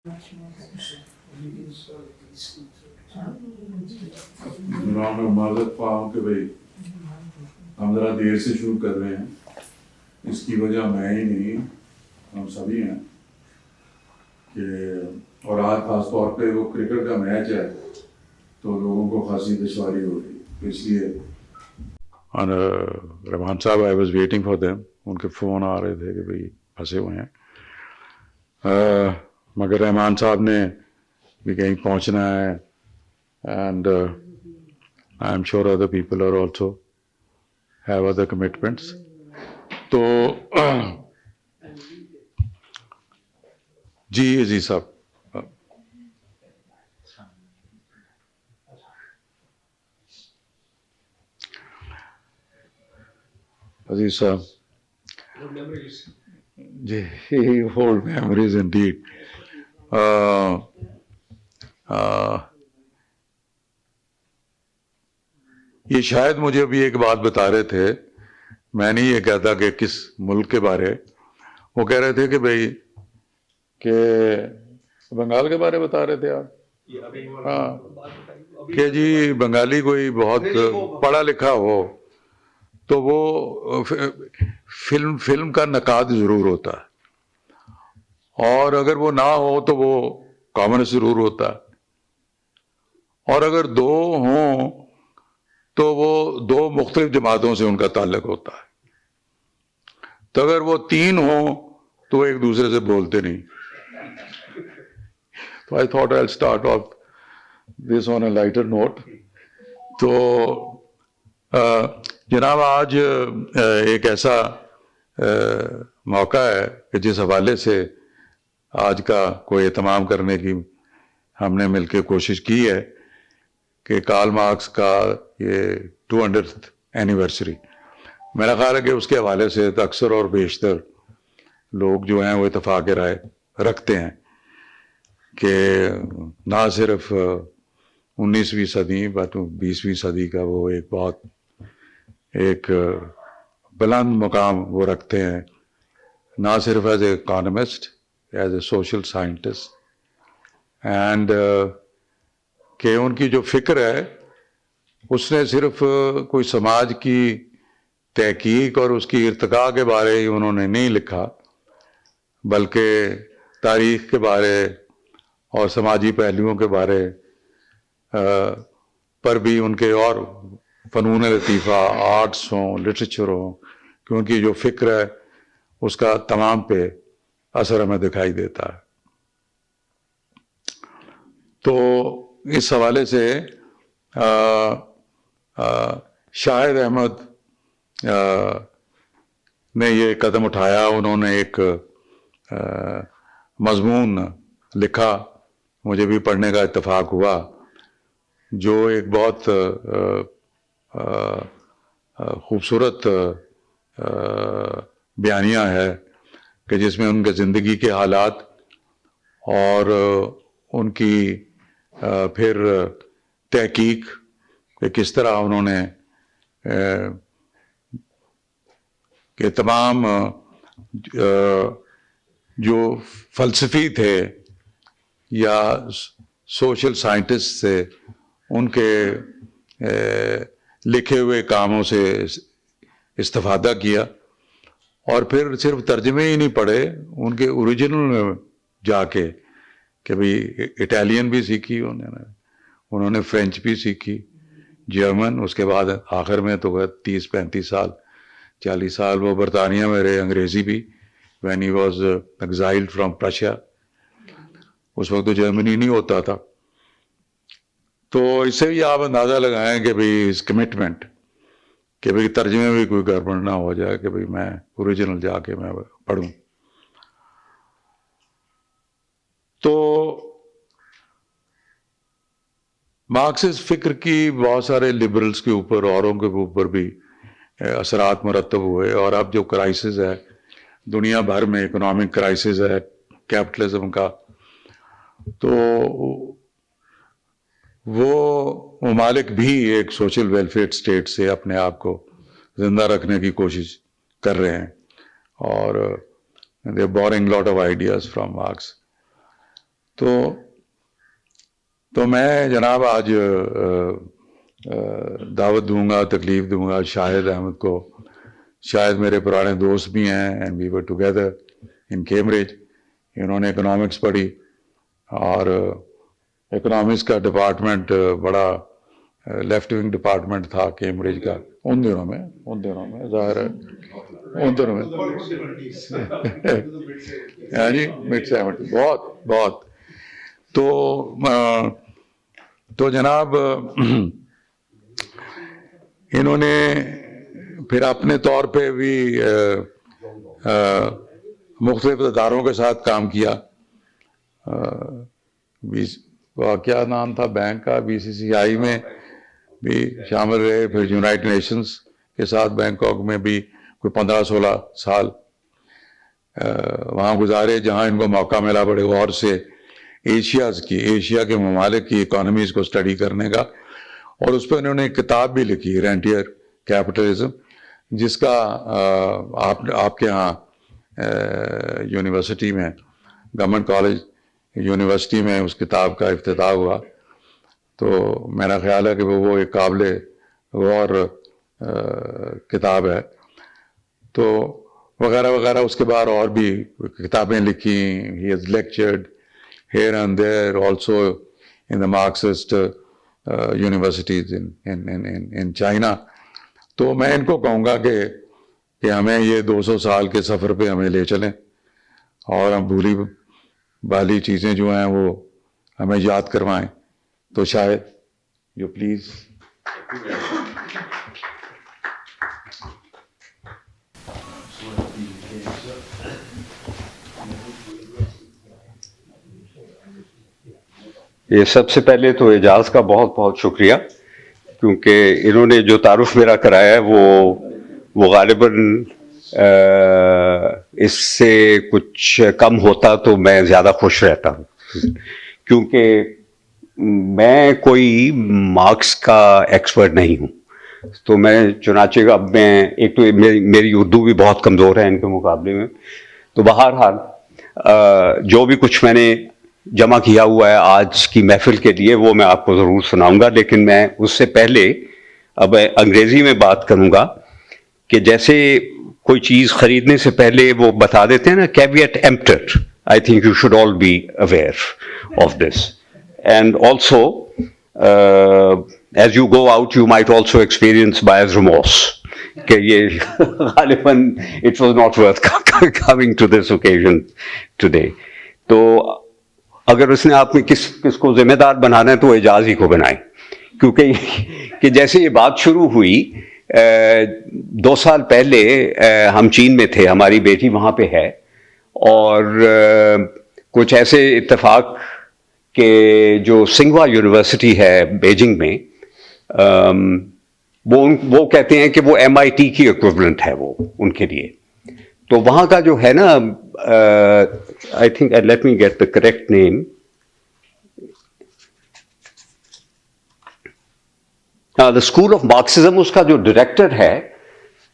मैं माजरत पाऊँ कि भाई हम ज़रा देर से शुरू कर रहे हैं। इसकी वजह मैं ही नहीं, हम सभी हैं कि और आज ख़ास तौर पे वो क्रिकेट का मैच है तो लोगों को खासी दुश्वारी हो रही, तो इसलिए रहमान साहब, I was waiting for them, उनके फ़ोन आ रहे थे कि भाई फंसे हुए हैं, मगर रहमान साहब ने भी कहीं पहुंचना है, and I am sure other people are also have other commitments. तो जी साहब, अजीज साहब जी, old memories indeed. ये शायद मुझे अभी एक बात बता रहे थे, मैं नहीं ये कहता कि किस मुल्क के बारे, वो कह रहे थे कि भाई कि बंगाल के बारे बता रहे थे आप, हाँ, कि जी बंगाली कोई बहुत पढ़ा लिखा हो तो वो फिल्म का नकाद जरूर होता है, और अगर वो ना हो तो वो कॉमर्स जरूर होता है, और अगर दो हों तो वो दो मुख्तलिफ जमातों से उनका ताल्लुक होता है, तो अगर वो तीन हों तो वो एक दूसरे से बोलते नहीं। तो I thought I start of this on a lighter note. तो जनाब, आज एक ऐसा मौका है कि जिस हवाले से आज का कोई एहतमाम करने की हमने मिलकर कोशिश की है कि कार्ल मार्क्स का ये 200th एनिवर्सरी, मेरा ख्याल है कि उसके हवाले से अक्सर और बेशतर लोग जो हैं वो इत्तेफाक राय रखते हैं कि ना सिर्फ 19वीं सदी बट 20वीं सदी का वो एक बहुत एक बुलंद मुकाम वो रखते हैं, ना सिर्फ as a economist, as a social scientist, and कि उनकी जो फिक्र है उसने सिर्फ कोई समाज की तहकीक और उसकी इर्तिका के बारे ही उन्होंने नहीं लिखा, बल्कि तारीख़ के बारे और समाजी पहलुओं के बारे पर भी उनके और फ़नून लतीफ़ा, आर्ट्स हों, लिटरेचर हों, कि उनकी जो फ़िक्र है उसका तमाम पे असर हमें दिखाई देता है। तो इस हवाले से शाहिद अहमद ने ये कदम उठाया, उन्होंने एक मज़मून लिखा, मुझे भी पढ़ने का इत्तेफाक हुआ, जो एक बहुत खूबसूरत बयानिया है कि जिसमें उनके ज़िंदगी के हालात और उनकी फिर तहकीक कि किस तरह उन्होंने कि तमाम जो फ़लसफ़ी थे या सोशल साइंटिस्ट थे उनके लिखे हुए कामों से इस्तिफ़ादा किया, और फिर सिर्फ तर्जमे ही नहीं पढ़े, उनके ओरिजिनल में जाके कि भाई इटालियन भी सीखी उन्होंने फ्रेंच भी सीखी, जर्मन, उसके बाद आखिर में तो 30-35 साल 40 साल वो बरतानिया में रहे, अंग्रेज़ी भी, when he was exiled from Prussia, उस वक्त तो जर्मनी नहीं होता था। तो इससे भी आप अंदाज़ा लगाएं कि भाई इस कमिटमेंट कि भाई तर्जमे में भी कोई गड़बड़ ना हो जाए, कि भाई मैं ओरिजिनल जाके मैं पढ़ूं। तो मार्क्सिस्ट फ़िक्र की बहुत सारे लिबरल्स के ऊपर, औरों के ऊपर भी असरात मुरतब हुए, और अब जो क्राइसिस है दुनिया भर में, इकोनॉमिक क्राइसिस है कैपिटलिज्म का, तो वो ममालिक भी एक सोशल वेलफेयर स्टेट से अपने आप को ज़िंदा रखने की कोशिश कर रहे हैं, और they are boring lot of ideas from Marx. तो मैं जनाब आज दावत दूंगा, तकलीफ दूंगा शाहिद अहमद को। शायद मेरे पुराने दोस्त भी हैं, and we were together in Cambridge. इन्होंने इकोनॉमिक्स पढ़ी और इकोनॉमिक्स का डिपार्टमेंट बड़ा लेफ्ट विंग डिपार्टमेंट था कैम्ब्रिज का उन दिनों में ज़ाहिर है उन दिनों में हाँ जी, मिड 70 बहुत। तो जनाब इन्होंने फिर अपने तौर पे भी मुख्तलिफ इदारों के साथ काम किया। क्या नाम था बैंक का, BCCI में भी शामिल रहे, फिर यूनाइटेड नेशंस के साथ बैंकॉक में भी कोई 15-16 साल वहाँ गुजारे, जहाँ इनको मौका मिला बड़े गौर से एशिया के ममालिक की इकोनॉमीज़ को स्टडी करने का। और उस पर उन्होंने एक किताब भी लिखी, रेंटियर कैपिटलिज्म, जिसका आपके यहाँ यूनिवर्सिटी में, गवर्नमेंट कॉलेज यूनिवर्सिटी में उस किताब का इफ्तिताह हुआ। तो मेरा ख्याल है कि वो एक काबिल गौर किताब है। तो वगैरह वगैरह उसके बाद और भी किताबें लिखी। He has lectured here and there also in the Marxist universities in China। तो मैं इनको कहूँगा कि हमें ये 200 साल के सफ़र पे हमें ले चलें और हम भूली वाली चीज़ें जो हैं वो हमें याद करवाएं। तो शायद यू प्लीज़। ये सबसे पहले तो एजाज का बहुत बहुत शुक्रिया, क्योंकि इन्होंने जो तारुफ मेरा कराया है वो गालिबन इससे कुछ कम होता तो मैं ज़्यादा खुश रहता हूँ, क्योंकि मैं कोई मार्क्स का एक्सपर्ट नहीं हूँ। तो मैं चुनाचे अब मैं एक तो मेरी उर्दू भी बहुत कमज़ोर है इनके मुकाबले में। तो बहरहाल जो भी कुछ मैंने जमा किया हुआ है आज की महफिल के लिए वो मैं आपको ज़रूर सुनाऊंगा, लेकिन मैं उससे पहले अब अंग्रेज़ी में बात करूंगा कि जैसे कोई चीज़ ख़रीदने से पहले वो बता देते हैं ना, caveat emptor. I think you should all be aware of this, and also as you go out you might also experience buyer's remorse कि ये गालिबन it was not worth coming to this occasion today. तो अगर उसने आप में किसको जिम्मेदार बनाना है तो एजाज ही को बनाए, क्योंकि कि जैसे ये बात शुरू हुई 2 साल पहले हम चीन में थे, हमारी बेटी वहाँ पे है, और कुछ ऐसे इत्तेफाक के जो सिंघवा यूनिवर्सिटी है बीजिंग में, वो कहते हैं कि वो MIT की इक्विवेलेंट है वो उनके लिए। तो वहाँ का जो है ना, I think let me get the correct name, the school of Marxism, उसका जो डायरेक्टर है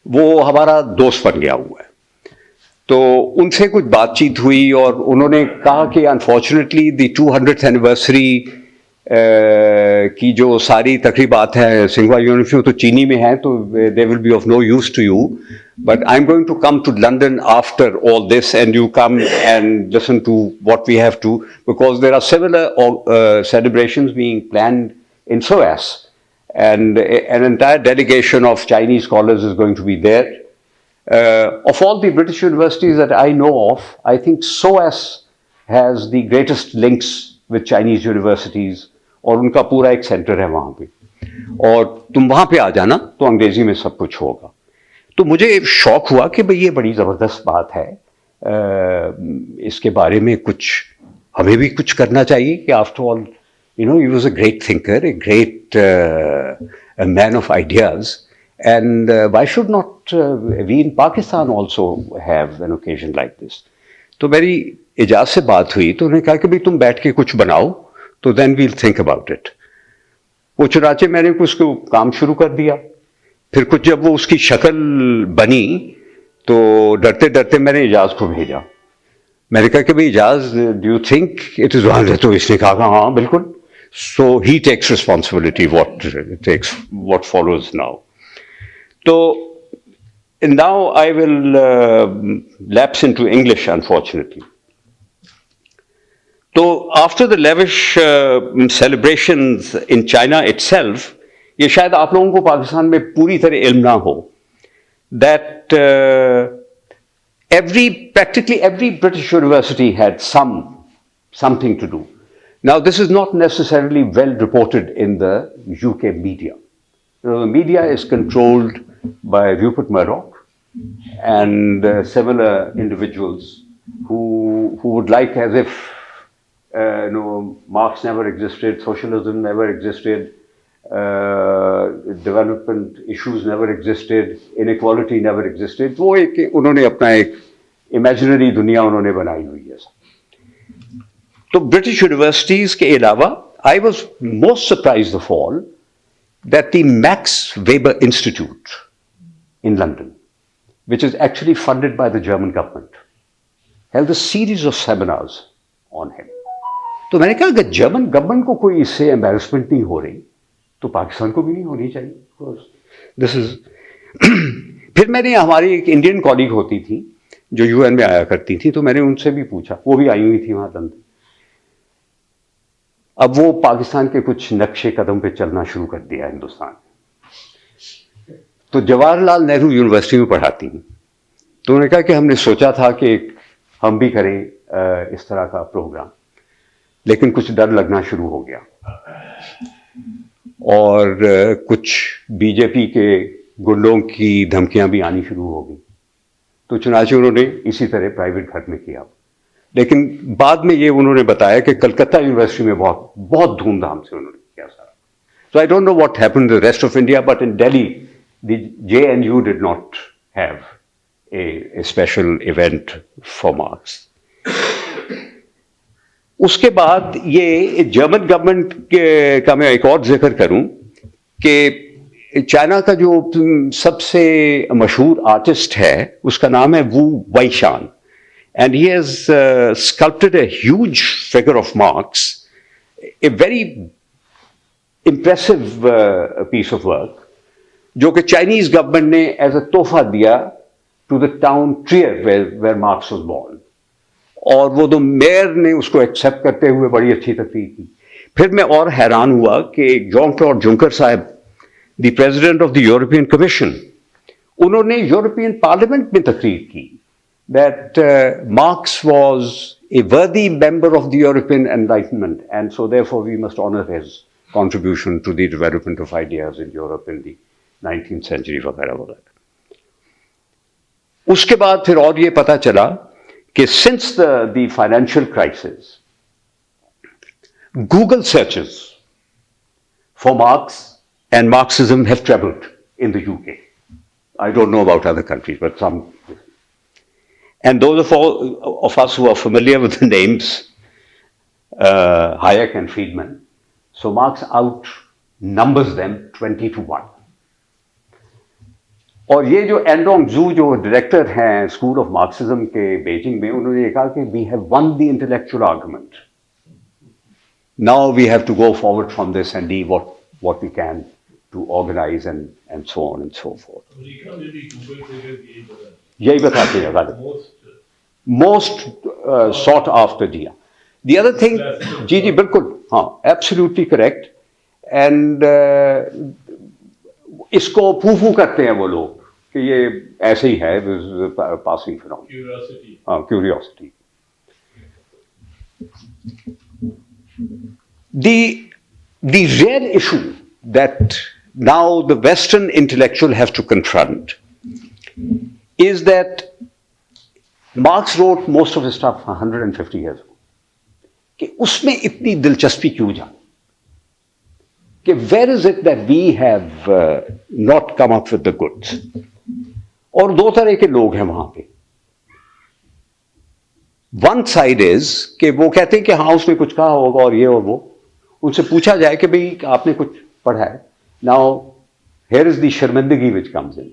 वो हमारा दोस्त बन गया हुआ है। तो उनसे कुछ बातचीत हुई और उन्होंने कहा कि अनफॉर्चुनेटली द 200th एनिवर्सरी की जो सारी तकरीबात हैं सिंघवा यूनिवर्सिटी तो चीनी में है, तो they will be of no use to you, but I'm going to come to London after all this and you come and listen to what we have to, because there are similar celebrations being planned in SOAS, and an entire delegation of Chinese scholars is going to be there. Of all the British universities that I know of, I think SOAS has the greatest links with Chinese universities, और उनका पूरा एक centre है वहाँ पे, और तुम वहाँ पे आ जाना तो अंग्रेजी में सब कुछ होगा। तो मुझे शौक हुआ कि भाई ये बड़ी ज़बरदस्त बात है, इसके बारे में कुछ हमें भी कुछ करना चाहिए कि after all you know he was a great thinker, a great man of ideas, and why should not we in Pakistan also have an occasion like this. तो मेरी एजाज से बात हुई तो उन्होंने कहा कि भाई तुम बैठ के कुछ बनाओ, तो then we'll think about it. वो चुनाचे मैंने उसको काम शुरू कर दिया। फिर कुछ जब वो उसकी शक्ल बनी तो डरते डरते मैंने एजाज को भेजा मैंने कहा कि भाई Ijaz, do you think it is wrong? तो इसने कहा हाँ बिल्कुल. So he takes responsibility what follows now. तो now I will lapse into English unfortunately. तो after the lavish celebrations in China itself, ये शायद आप लोगों को पाकिस्तान में पूरी तरह इल्म ना हो, that practically every British university had something to do. Now, this is not necessarily well reported in the UK media. The media is controlled by Rupert Murdoch and similar individuals who would like as if Marx never existed, socialism never existed, development issues never existed, inequality never existed. वो एक उन्होंने अपना एक imaginary दुनिया उन्होंने बनाई हुई है. तो ब्रिटिश यूनिवर्सिटीज के अलावा I was most surprised of all that the Max Weber Institute in London, which is actually funded by the German government, held a series of seminars on him. तो मैंने कहा अगर जर्मन गवर्नमेंट को कोई इससे embarrassment नहीं हो रही तो पाकिस्तान को भी नहीं होनी चाहिए. दिस इज फिर मैंने, हमारी एक इंडियन कॉलीग होती थी जो यूएन में आया करती थी, तो मैंने उनसे भी पूछा, वो भी आई हुई थी वहां लंदन. अब वो पाकिस्तान के कुछ नक्शे कदम पे चलना शुरू कर दिया हिंदुस्तान. तो जवाहरलाल नेहरू यूनिवर्सिटी में पढ़ाती थी. तो उन्होंने कहा कि हमने सोचा था कि हम भी करें इस तरह का प्रोग्राम, लेकिन कुछ डर लगना शुरू हो गया और कुछ बीजेपी के गुंडों की धमकियां भी आनी शुरू हो गई. तो चुनाचे उन्होंने इसी तरह प्राइवेट घर में किया. लेकिन बाद में ये उन्होंने बताया कि कलकत्ता यूनिवर्सिटी में बहुत बहुत धूमधाम से उन्होंने किया सारा. So I don't know what happened in the rest of India, but in Delhi the JNU did not have a special event for Marx. उसके बाद ये जर्मन गवर्नमेंट का मैं एक और जिक्र करूं कि चाइना का जो सबसे मशहूर आर्टिस्ट है उसका नाम है Wu Weishan, and he has sculpted a huge figure of Marx, a very impressive piece of work, जो कि चाइनीज गवर्नमेंट ने एज अ तोहफा दिया to the town Trier where Marx was born. और वो तो मेयर ने उसको एक्सेप्ट करते हुए बड़ी अच्छी तकरीर की. फिर मैं और हैरान हुआ कि जॉन क्लॉड जंकर साहब, the president of the European Commission, उन्होंने यूरोपियन पार्लियामेंट में तकरीर की that Marx was a worthy member of the European enlightenment and so therefore we must honour his contribution to the development of ideas in Europe in the 19th century वगैरह वगैरह. उसके बाद फिर और ये पता चला कि since the financial crisis, Google searches for Marx and Marxism have trebled in the UK. I don't know about other countries, but some. And those of us who are familiar with the names Hayek and Friedman, so Marx outnumbers them 20-1. और ये जो एंडोंग जू जो director हैं school of Marxism के Beijing में, उन्होंने कहा कि we have won the intellectual argument, now we have to go forward from this and डी what we can to organise and so on and so forth. यही बताते हैं मोस्ट सॉट आफ्टर दिया. द अदर थिंग, जी जी बिल्कुल, हाँ absolutely correct. And इसको फू करते हैं वो लोग कि ये ऐसे ही है, पासिंग फिनोमेनन. हाँ, curiosity. The real issue that now the Western intellectual has to confront is that Marx wrote most of his stuff 150 years ago. कि उसमें इतनी दिलचस्पी क्यों जाए? कि where is it that we have not come up with the goods? और दो तरह के लोग हैं वहां पे. वन साइड इज कि वो कहते हैं कि हाँ उसने कुछ कहा होगा और ये और वो. उनसे पूछा जाए कि भाई आपने कुछ पढ़ा है. नाउ हियर इज द शर्मिंदगी which comes in.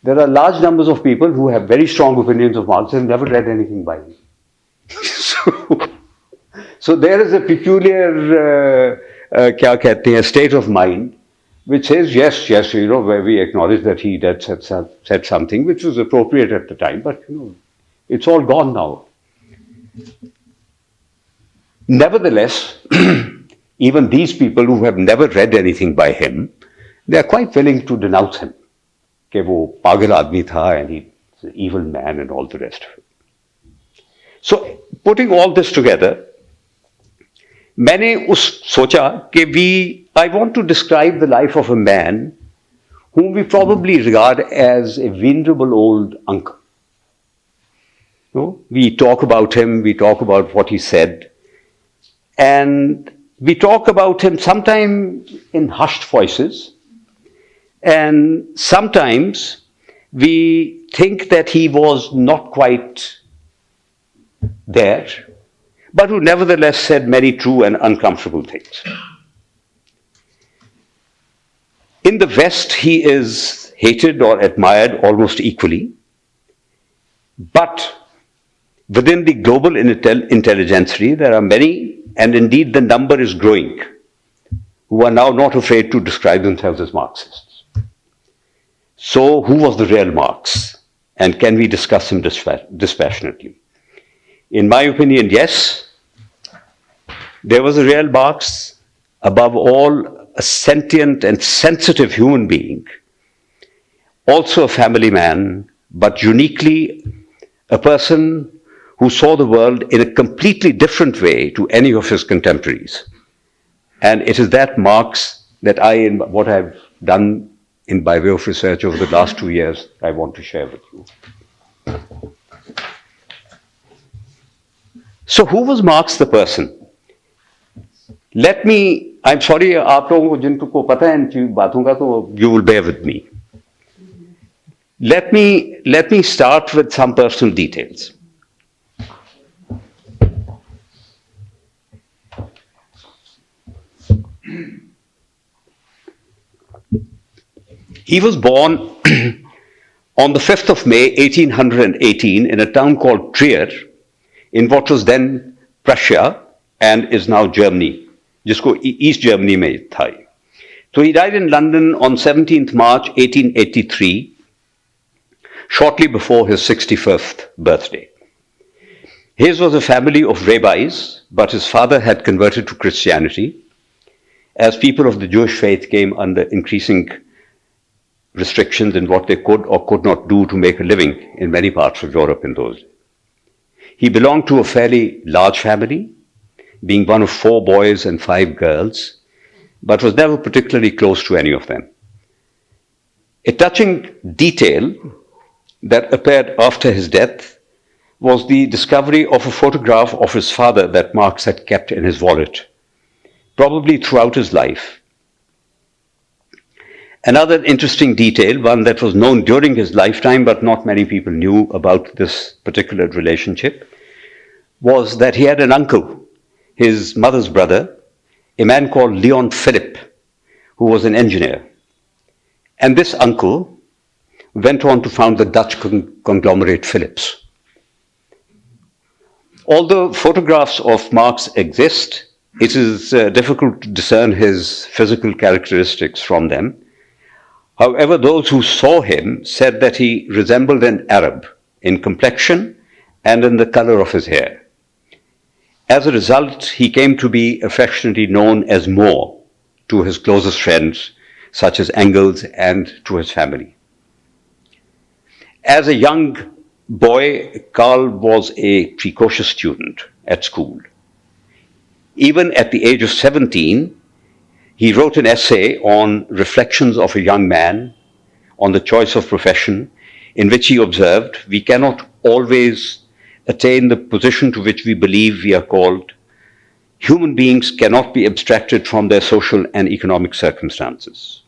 There are large numbers of people who have very strong opinions of Marx and never read anything by him. So there is a peculiar, kya kehte hain, state of mind which says, yes, where we acknowledge that he had said something which was appropriate at the time, but it's all gone now. Nevertheless, even these people who have never read anything by him, they are quite willing to denounce him. Ke wo pagal aadmi tha and he's an evil man and all the rest of it. So, putting all this together, मैंने सोचा कि I want to describe the life of a man whom we probably regard as a venerable old uncle. We talk about him, we talk about what he said, and we talk about him sometimes in hushed voices, and sometimes we think that he was not quite there, but who nevertheless said many true and uncomfortable things. In the West, he is hated or admired almost equally, but within the global intelligentsia, there are many, and indeed the number is growing, who are now not afraid to describe themselves as Marxists. So, who was the real Marx? And can we discuss him dispassionately? In my opinion, yes, there was a real Marx, above all, a sentient and sensitive human being, also a family man, but uniquely a person who saw the world in a completely different way to any of his contemporaries. And it is that Marx that in what I've done by way of research over the last 2 years, I want to share with you. So who was Marx the person? I'm sorry, आप लोगों को जिनको पता है इन बातों का तो you will bear with me. Let me start with some personal details. He was born on the 5th of May, 1818, in a town called Trier, in what was then Prussia and is now Germany, जिसको East Germany में था. So he died in London on 17th March, 1883, shortly before his 61st birthday. His was a family of rabbis, but his father had converted to Christianity, as people of the Jewish faith came under increasing restrictions in what they could or could not do to make a living in many parts of Europe in those days. He belonged to a fairly large family, being one of 4 boys and 5 girls, but was never particularly close to any of them. A touching detail that appeared after his death was the discovery of a photograph of his father that Marx had kept in his wallet, probably throughout his life. Another interesting detail, one that was known during his lifetime but not many people knew about this particular relationship, was that he had an uncle, his mother's brother, a man called Leon Philipp, who was an engineer. And this uncle went on to found the Dutch conglomerate Philips. Although photographs of Marx exist, it is difficult to discern his physical characteristics from them. However, those who saw him said that he resembled an Arab in complexion and in the color of his hair. As a result, he came to be affectionately known as Mo to his closest friends, such as Engels, and to his family. As a young boy, Karl was a precocious student at school. Even at the age of 17, he wrote an essay on reflections of a young man on the choice of profession, in which he observed, we cannot always attain the position to which we believe we are called. Human beings cannot be abstracted from their social and economic circumstances.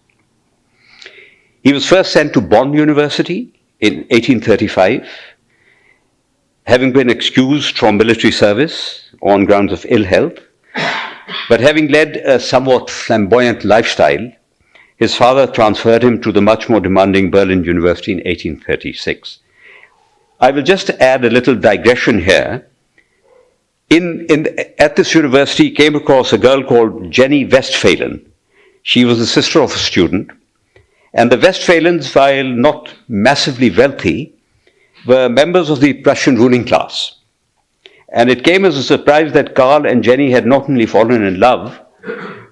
He was first sent to Bonn University in 1835, having been excused from military service on grounds of ill health. But having led a somewhat flamboyant lifestyle, his father transferred him to the much more demanding Berlin University in 1836. I will just add a little digression here. At this university, he came across a girl called Jenny Westphalen. She was the sister of a student. And the Westphalens, while not massively wealthy, were members of the Prussian ruling class. And it came as a surprise that Karl and Jenny had not only fallen in love,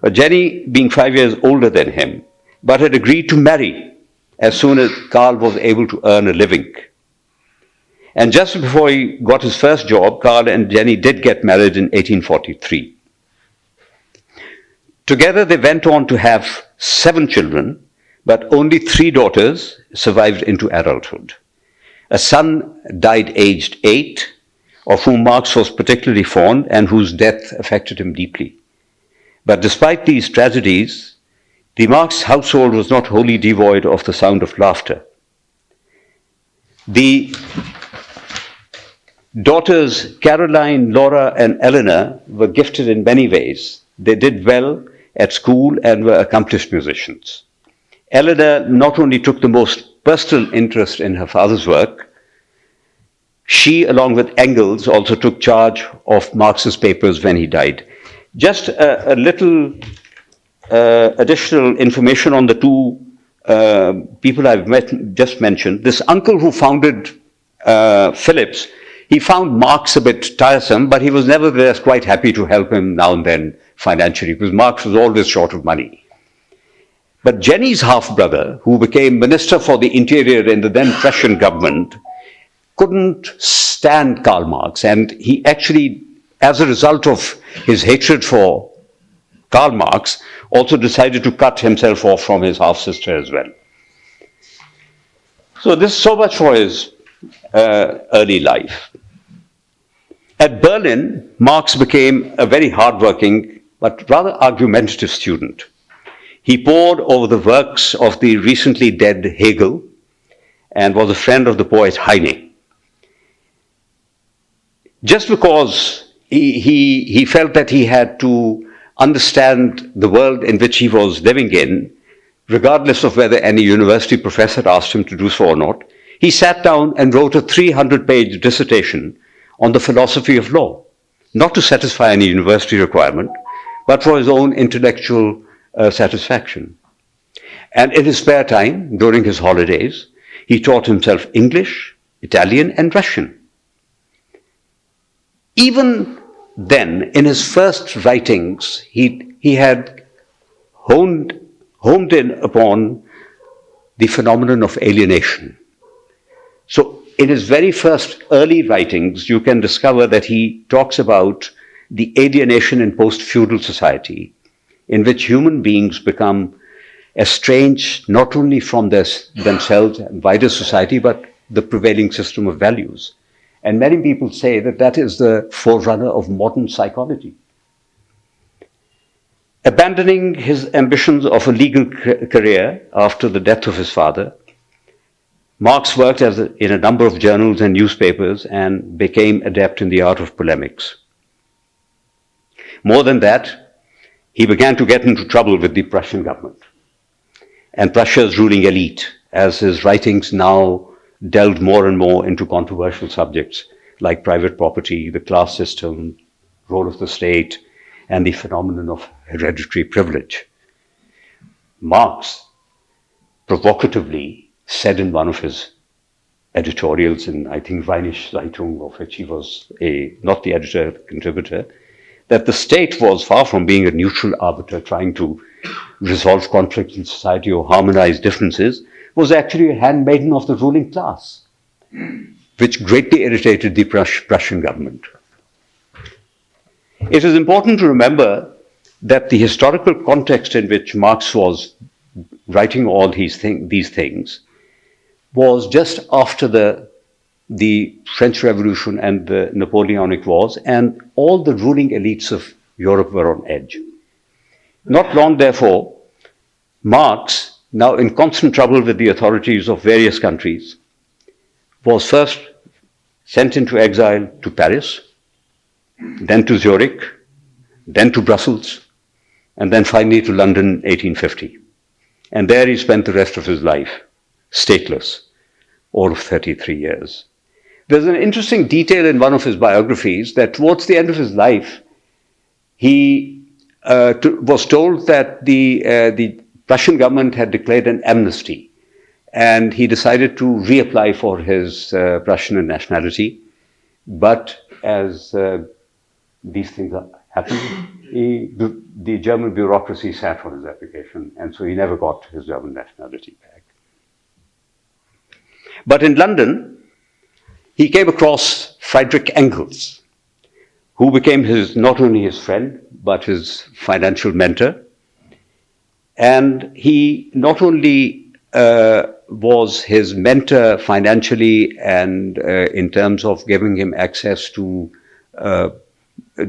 but Jenny being 5 years older than him, but had agreed to marry as soon as Karl was able to earn a living. And just before he got his first job, Karl and Jenny did get married in 1843. Together they went on to have 7 children, but only 3 daughters survived into adulthood. A son died aged 8, of whom Marx was particularly fond and whose death affected him deeply. But despite these tragedies, the Marx household was not wholly devoid of the sound of laughter. The daughters Caroline, Laura, and Eleanor were gifted in many ways. They did well at school and were accomplished musicians. Eleanor not only took the most personal interest in her father's work, she, along with Engels, also took charge of Marx's papers when he died. Just a little additional information on the 2 people I've just mentioned. This uncle who founded Phillips, he found Marx a bit tiresome, but he was nevertheless quite happy to help him now and then financially, because Marx was always short of money. But Jenny's half-brother, who became Minister for the Interior in the then Prussian government, couldn't stand Karl Marx, and he actually, as a result of his hatred for Karl Marx, also decided to cut himself off from his half-sister as well. So this is so much for his early life. At Berlin, Marx became a very hardworking but rather argumentative student. He pored over the works of the recently dead Hegel and was a friend of the poet Heine. Just because he felt that he had to understand the world in which he was living in, regardless of whether any university professor asked him to do so or not, he sat down and wrote a 300-page dissertation on the philosophy of law, not to satisfy any university requirement, but for his own intellectual satisfaction. And in his spare time, during his holidays, he taught himself English, Italian, and Russian. Even then, in his first writings, he had honed in upon the phenomenon of alienation. So in his very first early writings, you can discover that he talks about the alienation in post-feudal society, in which human beings become estranged not only from themselves and wider society, but the prevailing system of values. And many people say that that is the forerunner of modern psychology. Abandoning his ambitions of a legal career after the death of his father, Marx worked in a number of journals and newspapers and became adept in the art of polemics. More than that, he began to get into trouble with the Prussian government and Prussia's ruling elite, as his writings now delved more and more into controversial subjects like private property, the class system, role of the state, and the phenomenon of hereditary privilege. Marx provocatively said in one of his editorials in, I think, Rheinische Zeitung, of which he was not the editor, contributor, that the state was far from being a neutral arbiter trying to resolve conflicts in society or harmonize differences, was actually a handmaiden of the ruling class, which greatly irritated the Prussian government. It is important to remember that the historical context in which Marx was writing all these things was just after the French Revolution and the Napoleonic Wars, and all the ruling elites of Europe were on edge. Not long, therefore, Marx, now in constant trouble with the authorities of various countries, was first sent into exile to Paris, then to Zurich, then to Brussels, and then finally to London in 1850. And there he spent the rest of his life, stateless, all of 33 years. There's an interesting detail in one of his biographies that towards the end of his life, he was told that the Russian government had declared an amnesty, and he decided to reapply for his Russian nationality. But as these things happen, the German bureaucracy sat on his application, and so he never got his German nationality back. But in London, he came across Friedrich Engels, who became not only his friend, but his financial mentor. And he not only was his mentor financially and in terms of giving him access to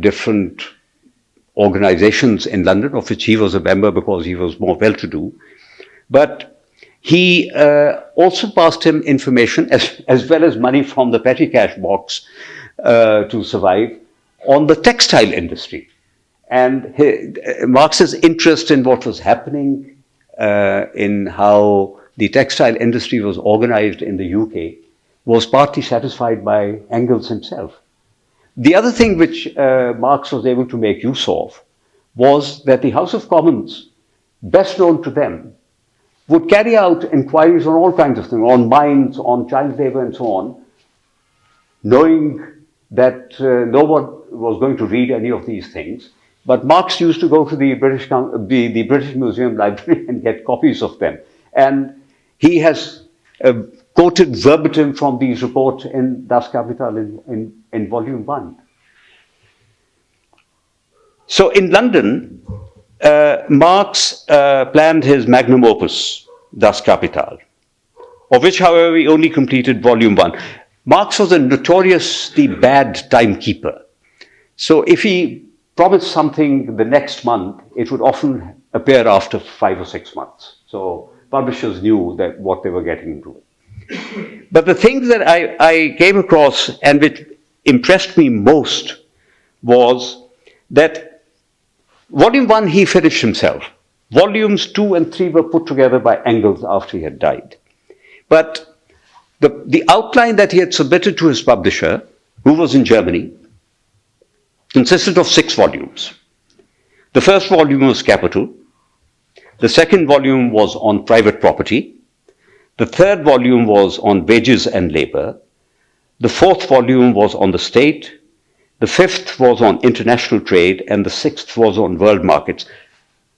different organizations in London, of which he was a member because he was more well-to-do, but he also passed him information as well as money from the petty cash box to survive on the textile industry. And Marx's interest in what was happening in how the textile industry was organized in the UK was partly satisfied by Engels himself. The other thing which Marx was able to make use of was that the House of Commons, best known to them, would carry out inquiries on all kinds of things, on mines, on child labor and so on, knowing that no one was going to read any of these things. But Marx used to go to the British Museum library and get copies of them. And he has quoted verbatim from these reports in Das Kapital in volume 1. So in London, Marx planned his magnum opus, Das Kapital, of which, however, he only completed volume 1. Marx was a notoriously bad timekeeper. So if he promised something the next month, it would often appear after 5 or 6 months. So publishers knew that what they were getting into. But the thing that I came across and which impressed me most was that volume 1 he finished himself. Volumes 2 and 3 were put together by Engels after he had died. But the outline that he had submitted to his publisher, who was in Germany, consisted of 6 volumes. The first volume was Capital. The second volume was on private property. The third volume was on wages and labor. The fourth volume was on the state. The fifth was on international trade, and the sixth was on world markets.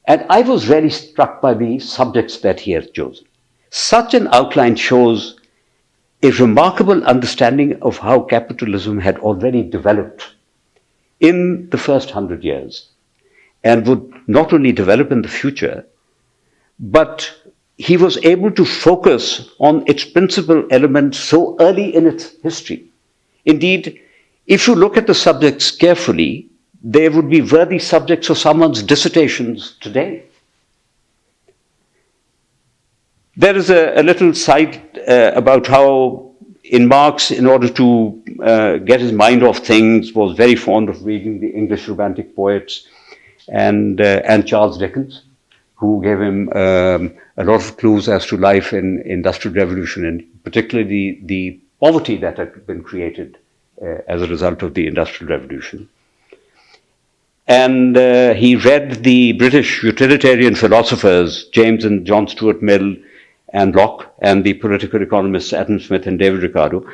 And I was really struck by the subjects that he had chosen. Such an outline shows a remarkable understanding of how capitalism had already developed in the first 100 years and would not only develop in the future, but he was able to focus on its principal elements so early in its history. Indeed, if you look at the subjects carefully, they would be worthy subjects of someone's dissertations today. There is a little side about how in Marx, in order to get his mind off things, was very fond of reading the English Romantic poets and Charles Dickens, who gave him a lot of clues as to life in Industrial Revolution, and particularly the poverty that had been created as a result of the Industrial Revolution. And he read the British utilitarian philosophers, James and John Stuart Mill and Locke, and the political economists Adam Smith and David Ricardo.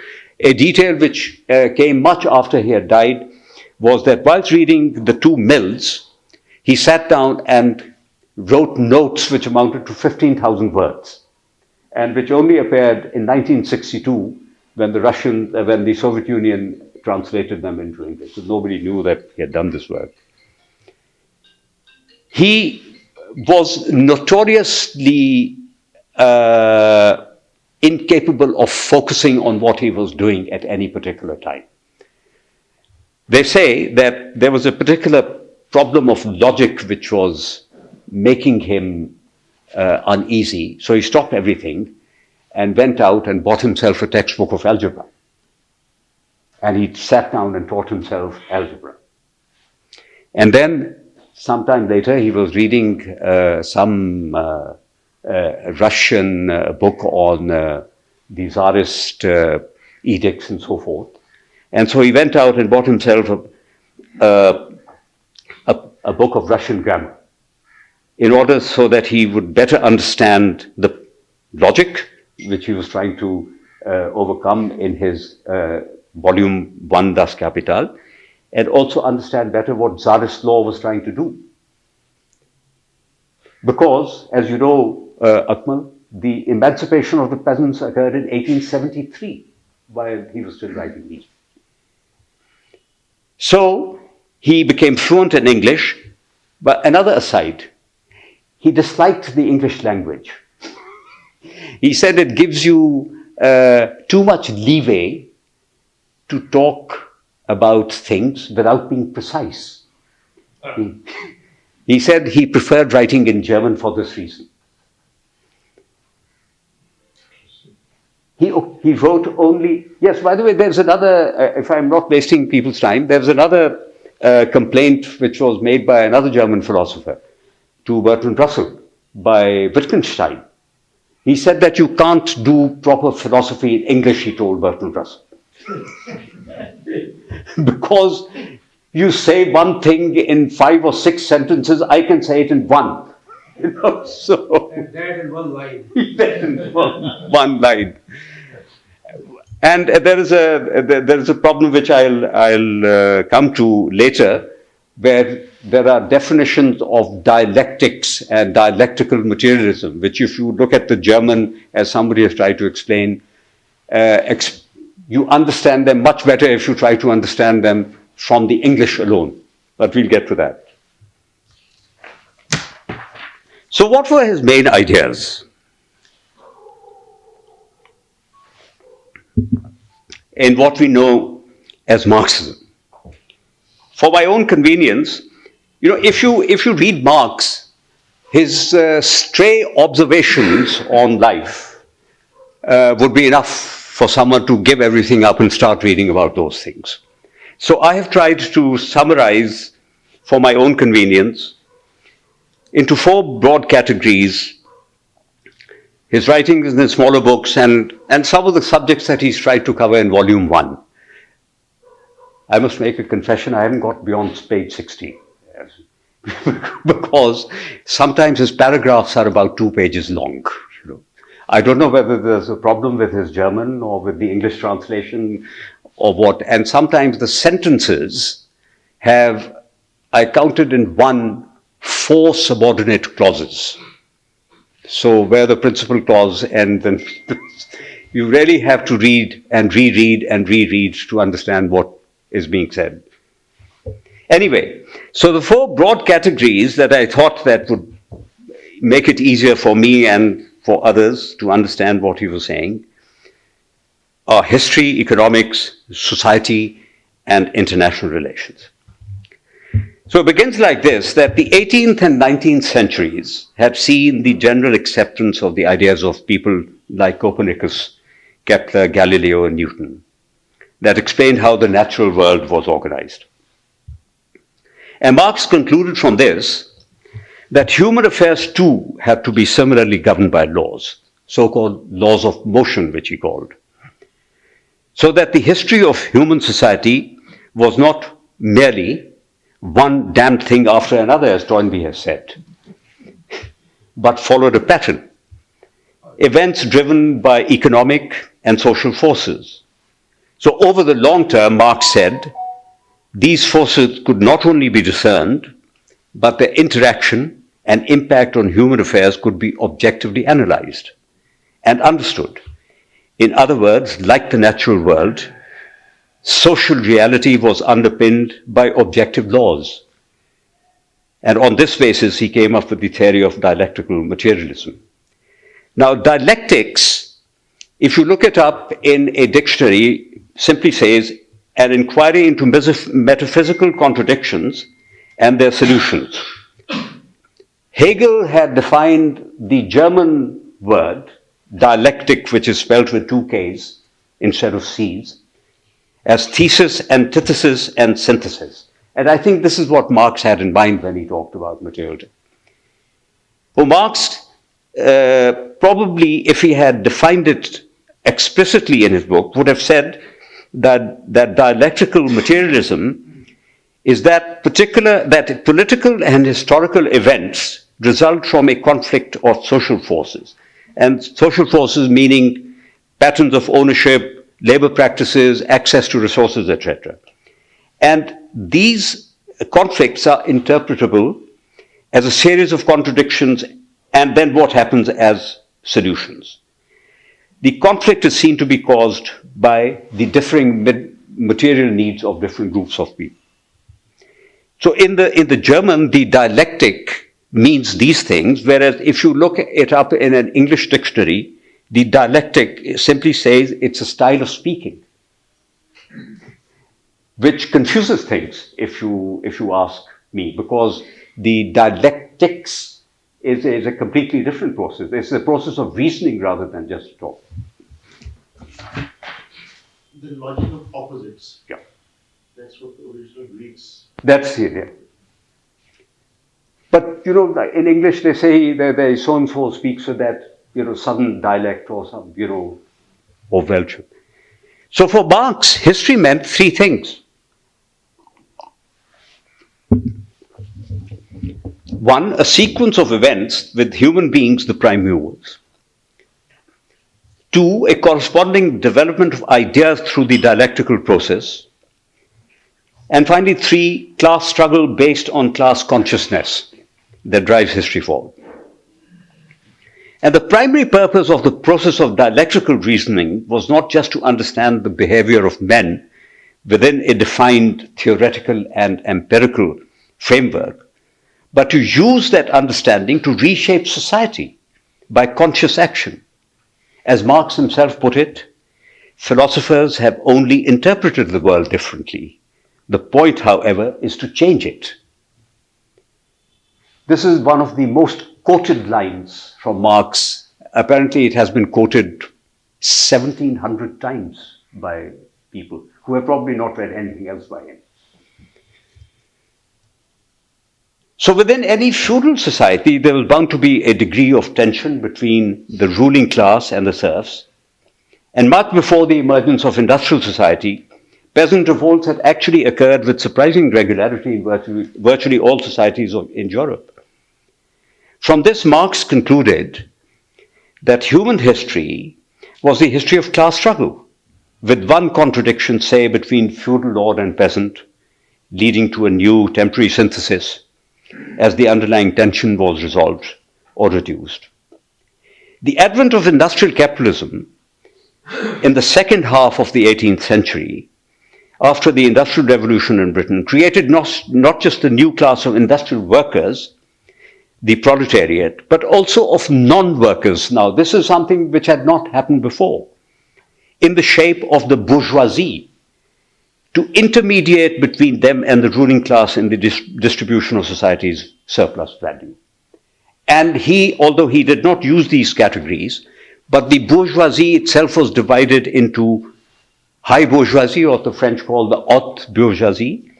A detail which came much after he had died was that whilst reading the two Mills, he sat down and wrote notes which amounted to 15,000 words, and which only appeared in 1962 when the Soviet Union translated them into English. So nobody knew that he had done this work. He was notoriously incapable of focusing on what he was doing at any particular time. They say that there was a particular problem of logic which was making him uneasy, so he stopped everything and went out and bought himself a textbook of algebra. And he sat down and taught himself algebra. And then, sometime later, he was reading some Russian book on the Tsarist edicts and so forth. And so he went out and bought himself a book of Russian grammar in order so that he would better understand the logic which he was trying to overcome in his volume 1 Das Kapital, and also understand better what Tsarist law was trying to do. Because, as you know, Akmal, the emancipation of the peasants occurred in 1873, while he was still writing these. So, he became fluent in English, but another aside, he disliked the English language. He said it gives you too much leeway to talk about things without being precise. He said he preferred writing in German for this reason. He wrote only, yes, by the way, there's another, if I'm not wasting people's time, there's another complaint which was made by another German philosopher to Bertrand Russell by Wittgenstein. He said that you can't do proper philosophy in English, he told Bertrand Russell. Because you say one thing in 5 or 6 sentences, I can say it in 1. You know, so And that in one line. that in one line. And there is a problem which I'll come to later, where there are definitions of dialectics and dialectical materialism, which if you look at the German, as somebody has tried to explain, you understand them much better if you try to understand them from the English alone. But we'll get to that. So what were his main ideas? In what we know as Marxism. For my own convenience, you know, if you read Marx, his stray observations on life would be enough for someone to give everything up and start reading about those things. So I have tried to summarize, for my own convenience, into 4 broad categories his writings in the smaller books and some of the subjects that he's tried to cover in volume 1. I must make a confession, I haven't got beyond page 60. Because sometimes his paragraphs are about 2 pages long. You know. I don't know whether there's a problem with his German or with the English translation or what. And sometimes the sentences have, I counted in 1, 4 subordinate clauses. So where the principal clause and then you really have to read and reread and reread to understand what is being said. Anyway, so the 4 broad categories that I thought that would make it easier for me and for others to understand what he was saying are history, economics, society, and international relations. So it begins like this, that the 18th and 19th centuries had seen the general acceptance of the ideas of people like Copernicus, Kepler, Galileo, and Newton that explained how the natural world was organized. And Marx concluded from this that human affairs too had to be similarly governed by laws, so-called laws of motion, which he called. So that the history of human society was not merely one damned thing after another, as Toynbee has said, but followed a pattern. Events driven by economic and social forces. So over the long term, Marx said, these forces could not only be discerned, but their interaction and impact on human affairs could be objectively analyzed and understood. In other words, like the natural world, social reality was underpinned by objective laws. And on this basis, he came up with the theory of dialectical materialism. Now, dialectics, if you look it up in a dictionary, simply says an inquiry into metaphysical contradictions and their solutions. Hegel had defined the German word, dialectic, which is spelled with 2 Ks instead of Cs, as thesis, antithesis, and synthesis. And I think this is what Marx had in mind when he talked about materialism. For Marx, probably if he had defined it explicitly in his book, would have said that dialectical materialism is that political and historical events result from a conflict of social forces. And social forces meaning patterns of ownership, labor practices, access to resources, etc. And these conflicts are interpretable as a series of contradictions and then what happens as solutions. The conflict is seen to be caused by the differing material needs of different groups of people. So in the German, the dialectic means these things, whereas if you look it up in an English dictionary, the dialectic simply says it's a style of speaking, which confuses things if you ask me, because the dialectics is a completely different process. It's a process of reasoning rather than just talk. The logic of opposites. Yeah. That's what the original Greeks. That's it, yeah. But, in English they say that so-and-so speaks with that, southern dialect or some, or Welsh. So for Marx, history meant three things. One, a sequence of events with human beings the prime movers. Two, a corresponding development of ideas through the dialectical process. And finally, three, class struggle based on class consciousness that drives history forward. And the primary purpose of the process of dialectical reasoning was not just to understand the behavior of men within a defined theoretical and empirical framework, but to use that understanding to reshape society by conscious action. As Marx himself put it, philosophers have only interpreted the world differently. The point, however, is to change it. This is one of the most quoted lines from Marx. Apparently, it has been quoted 1,700 times by people who have probably not read anything else by him. So within any feudal society, there was bound to be a degree of tension between the ruling class and the serfs. And much before the emergence of industrial society, peasant revolts had actually occurred with surprising regularity in virtually all societies in Europe. From this, Marx concluded that human history was the history of class struggle, with one contradiction, say, between feudal lord and peasant, leading to a new temporary synthesis as the underlying tension was resolved or reduced. The advent of industrial capitalism in the second half of the 18th century, after the Industrial Revolution in Britain, created not just the new class of industrial workers, the proletariat, but also of non-workers. Now, this is something which had not happened before, in the shape of the bourgeoisie, to intermediate between them and the ruling class in the distribution of society's surplus value. And although he did not use these categories, but the bourgeoisie itself was divided into high bourgeoisie, or the French called the haute bourgeoisie,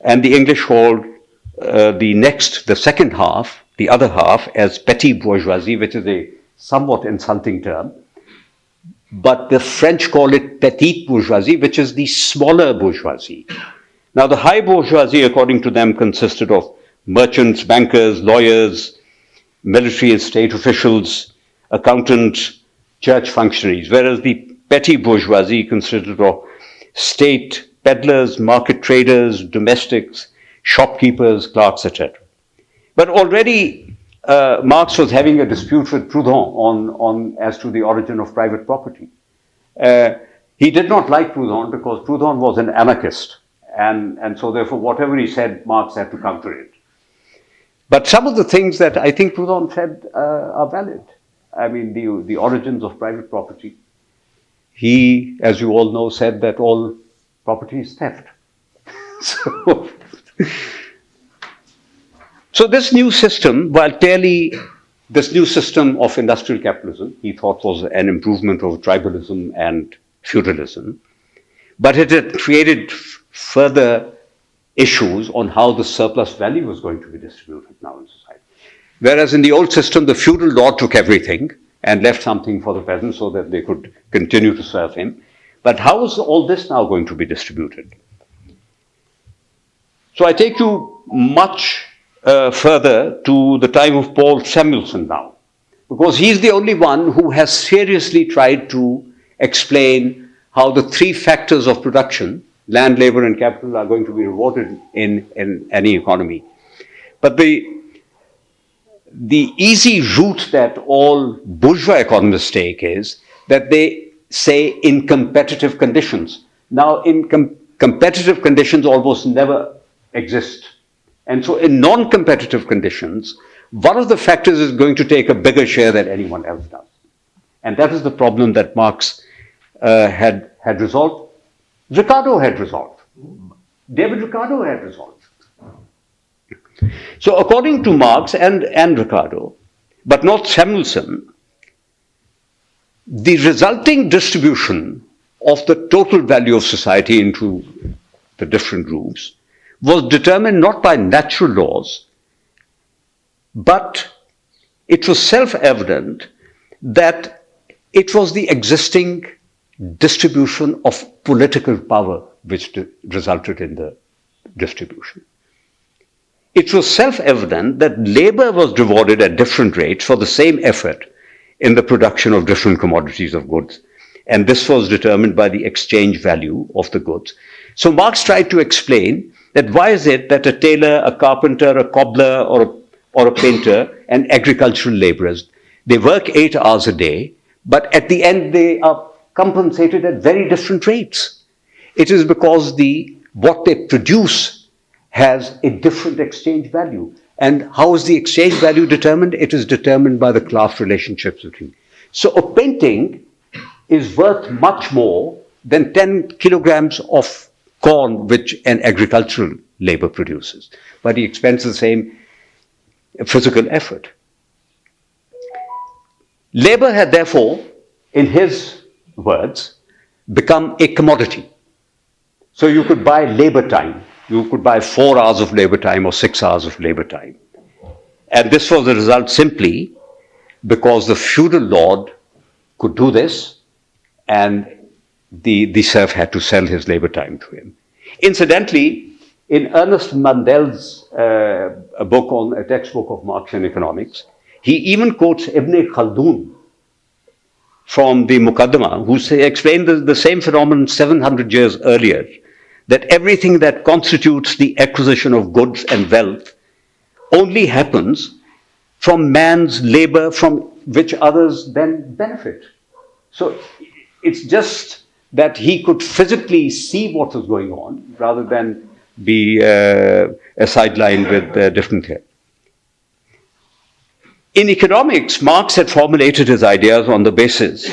and the English called the second half, the other half, as petit bourgeoisie, which is a somewhat insulting term. But the French call it petite bourgeoisie, which is the smaller bourgeoisie. Now, the high bourgeoisie, according to them, consisted of merchants, bankers, lawyers, military and state officials, accountants, church functionaries, whereas the petty bourgeoisie consisted of state peddlers, market traders, domestics, shopkeepers, clerks, etc. But already Marx was having a dispute with Proudhon as to the origin of private property. He did not like Proudhon because Proudhon was an anarchist, and so therefore whatever he said, Marx had to counter it. But some of the things that I think Proudhon said are valid. I mean, the origins of private property. He, as you all know, said that all property is theft. So this new system, while clearly this new system of industrial capitalism, he thought was an improvement of tribalism and feudalism, but it had created further issues on how the surplus value was going to be distributed now in society. Whereas in the old system, the feudal lord took everything, and left something for the peasants so that they could continue to serve him. But how is all this now going to be distributed? So I take you much further to the time of Paul Samuelson now, because he's the only one who has seriously tried to explain how the three factors of production, land, labor, and capital, are going to be rewarded in any economy. But the easy route that all bourgeois economists take is that they say in competitive conditions. Now, in competitive conditions almost never exist. And so in non-competitive conditions, one of the factors is going to take a bigger share than anyone else does. And that is the problem that Marx had resolved. Ricardo had resolved. David Ricardo had resolved. So according to Marx and Ricardo, but not Samuelson, the resulting distribution of the total value of society into the different groups was determined not by natural laws, but it was self-evident that it was the existing distribution of political power which resulted in the distribution. It was self-evident that labor was rewarded at different rates for the same effort in the production of different commodities of goods. And this was determined by the exchange value of the goods. So Marx tried to explain that why is it that a tailor, a carpenter, a cobbler, or a painter, and agricultural laborers, they work 8 hours a day, but at the end they are compensated at very different rates. It is because what they produce has a different exchange value. And how is the exchange value determined? It is determined by the class relationships between. So a painting is worth much more than 10 kilograms of corn which an agricultural labor produces. But he expends the same physical effort. Labor had therefore, in his words, become a commodity. So you could buy labor time. You could buy 4 hours of labor time or 6 hours of labor time. And this was the result simply because the feudal lord could do this and the serf had to sell his labor time to him. Incidentally, in Ernest Mandel's a textbook of Marxian economics, he even quotes Ibn Khaldun from the Muqaddimah, who explained the same phenomenon 700 years earlier, that everything that constitutes the acquisition of goods and wealth only happens from man's labor from which others then benefit. So it's just that he could physically see what was going on rather than be sidelined with different things. In economics, Marx had formulated his ideas on the basis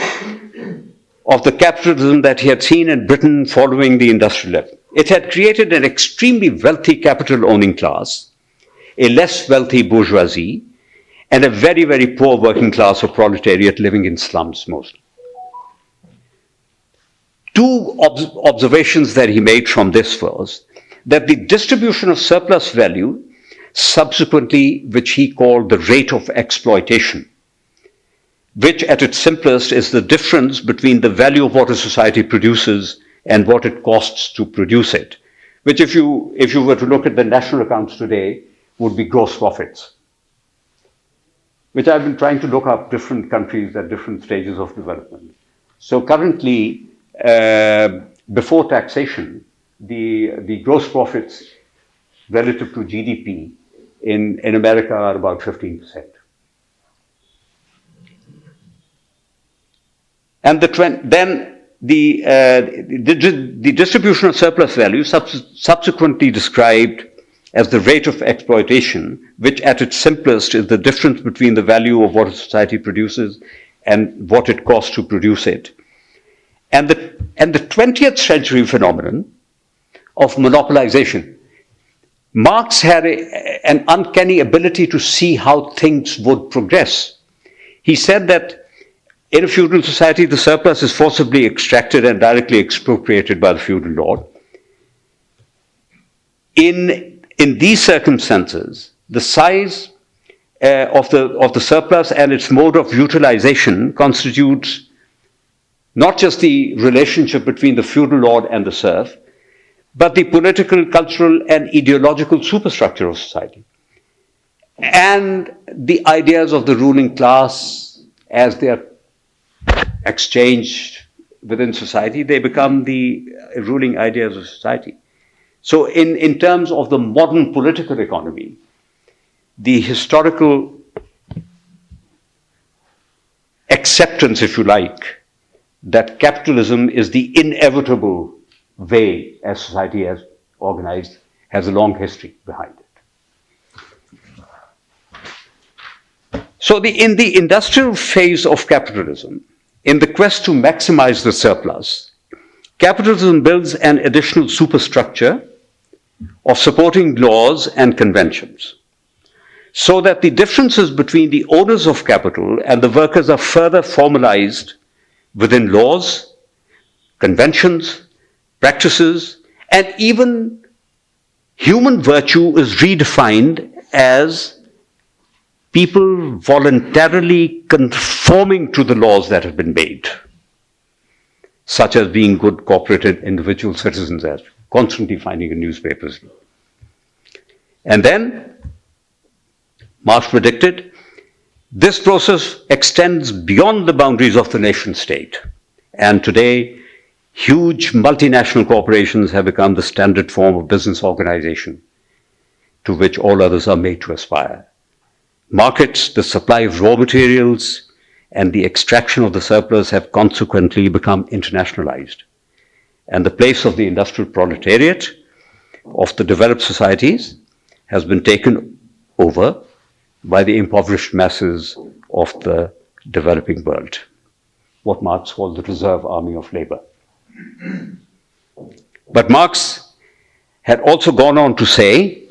of the capitalism that he had seen in Britain following the industrial level. It had created an extremely wealthy capital-owning class, a less wealthy bourgeoisie, and a very, very poor working class or proletariat living in slums mostly. Two observations that he made from this was that the distribution of surplus value, subsequently which he called the rate of exploitation, which at its simplest is the difference between the value of what a society produces and what it costs to produce it, which if you were to look at the national accounts today, would be gross profits, which I've been trying to look up different countries at different stages of development. So currently, before taxation, the gross profits relative to GDP in America are about 15%. And the distribution of surplus value subsequently described as the rate of exploitation, which at its simplest is the difference between the value of what a society produces and what it costs to produce it. And the 20th century phenomenon of monopolization. Marx had an uncanny ability to see how things would progress. He said that in a feudal society, the surplus is forcibly extracted and directly expropriated by the feudal lord. In these circumstances, the size of the surplus and its mode of utilization constitutes not just the relationship between the feudal lord and the serf, but the political, cultural, and ideological superstructure of society. And the ideas of the ruling class, as they are exchanged within society, they become the ruling ideas of society. So in terms of the modern political economy, the historical acceptance, if you like, that capitalism is the inevitable way as society has organized, has a long history behind it. So in the industrial phase of capitalism, in the quest to maximize the surplus, capitalism builds an additional superstructure of supporting laws and conventions, so that the differences between the owners of capital and the workers are further formalized within laws, conventions, practices, and even human virtue is redefined as people voluntarily conforming to the laws that have been made, such as being good corporate and individual citizens, as constantly finding in newspapers. And then, Marx predicted, this process extends beyond the boundaries of the nation state. And today, huge multinational corporations have become the standard form of business organization to which all others are made to aspire. Markets, the supply of raw materials, and the extraction of the surplus have consequently become internationalized. And the place of the industrial proletariat of the developed societies has been taken over by the impoverished masses of the developing world, what Marx called the reserve army of labor. But Marx had also gone on to say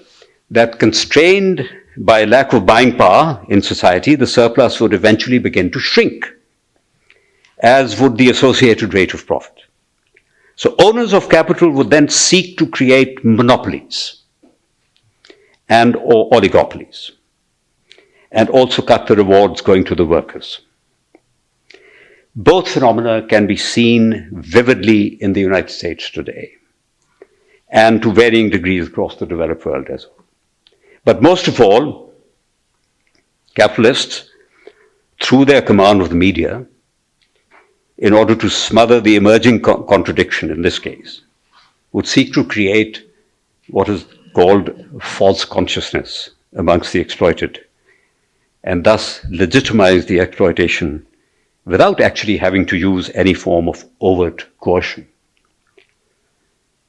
that constrained by a lack of buying power in society, the surplus would eventually begin to shrink, as would the associated rate of profit. So owners of capital would then seek to create monopolies and or oligopolies, and also cut the rewards going to the workers. Both phenomena can be seen vividly in the United States today, and to varying degrees across the developed world as well. But most of all, capitalists, through their command of the media, in order to smother the emerging contradiction in this case, would seek to create what is called false consciousness amongst the exploited, and thus legitimize the exploitation without actually having to use any form of overt coercion.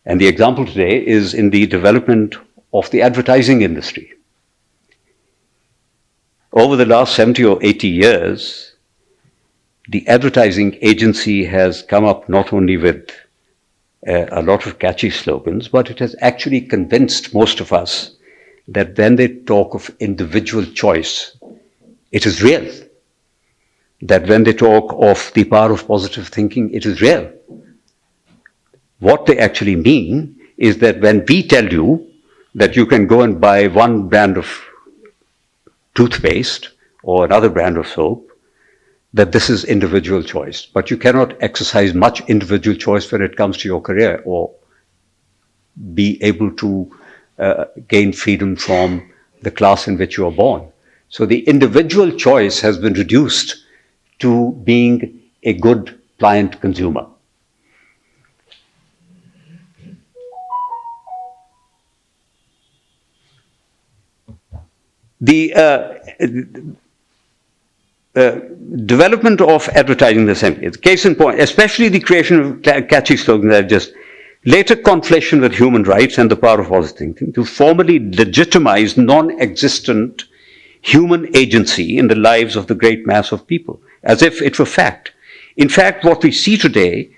And the example today is in the development of the advertising industry. Over the last 70 or 80 years, the advertising agency has come up not only with a lot of catchy slogans, but it has actually convinced most of us that when they talk of individual choice, it is real. That when they talk of the power of positive thinking, it is real. What they actually mean is that when we tell you that you can go and buy one brand of toothpaste or another brand of soap, that this is individual choice. But you cannot exercise much individual choice when it comes to your career or be able to gain freedom from the class in which you are born. So the individual choice has been reduced to being a good pliant consumer. The development of advertising the same is case in point, especially the creation of catchy slogans that just later conflation with human rights and the power of positive thinking to formally legitimize non-existent human agency in the lives of the great mass of people, as if it were fact. In fact, what we see today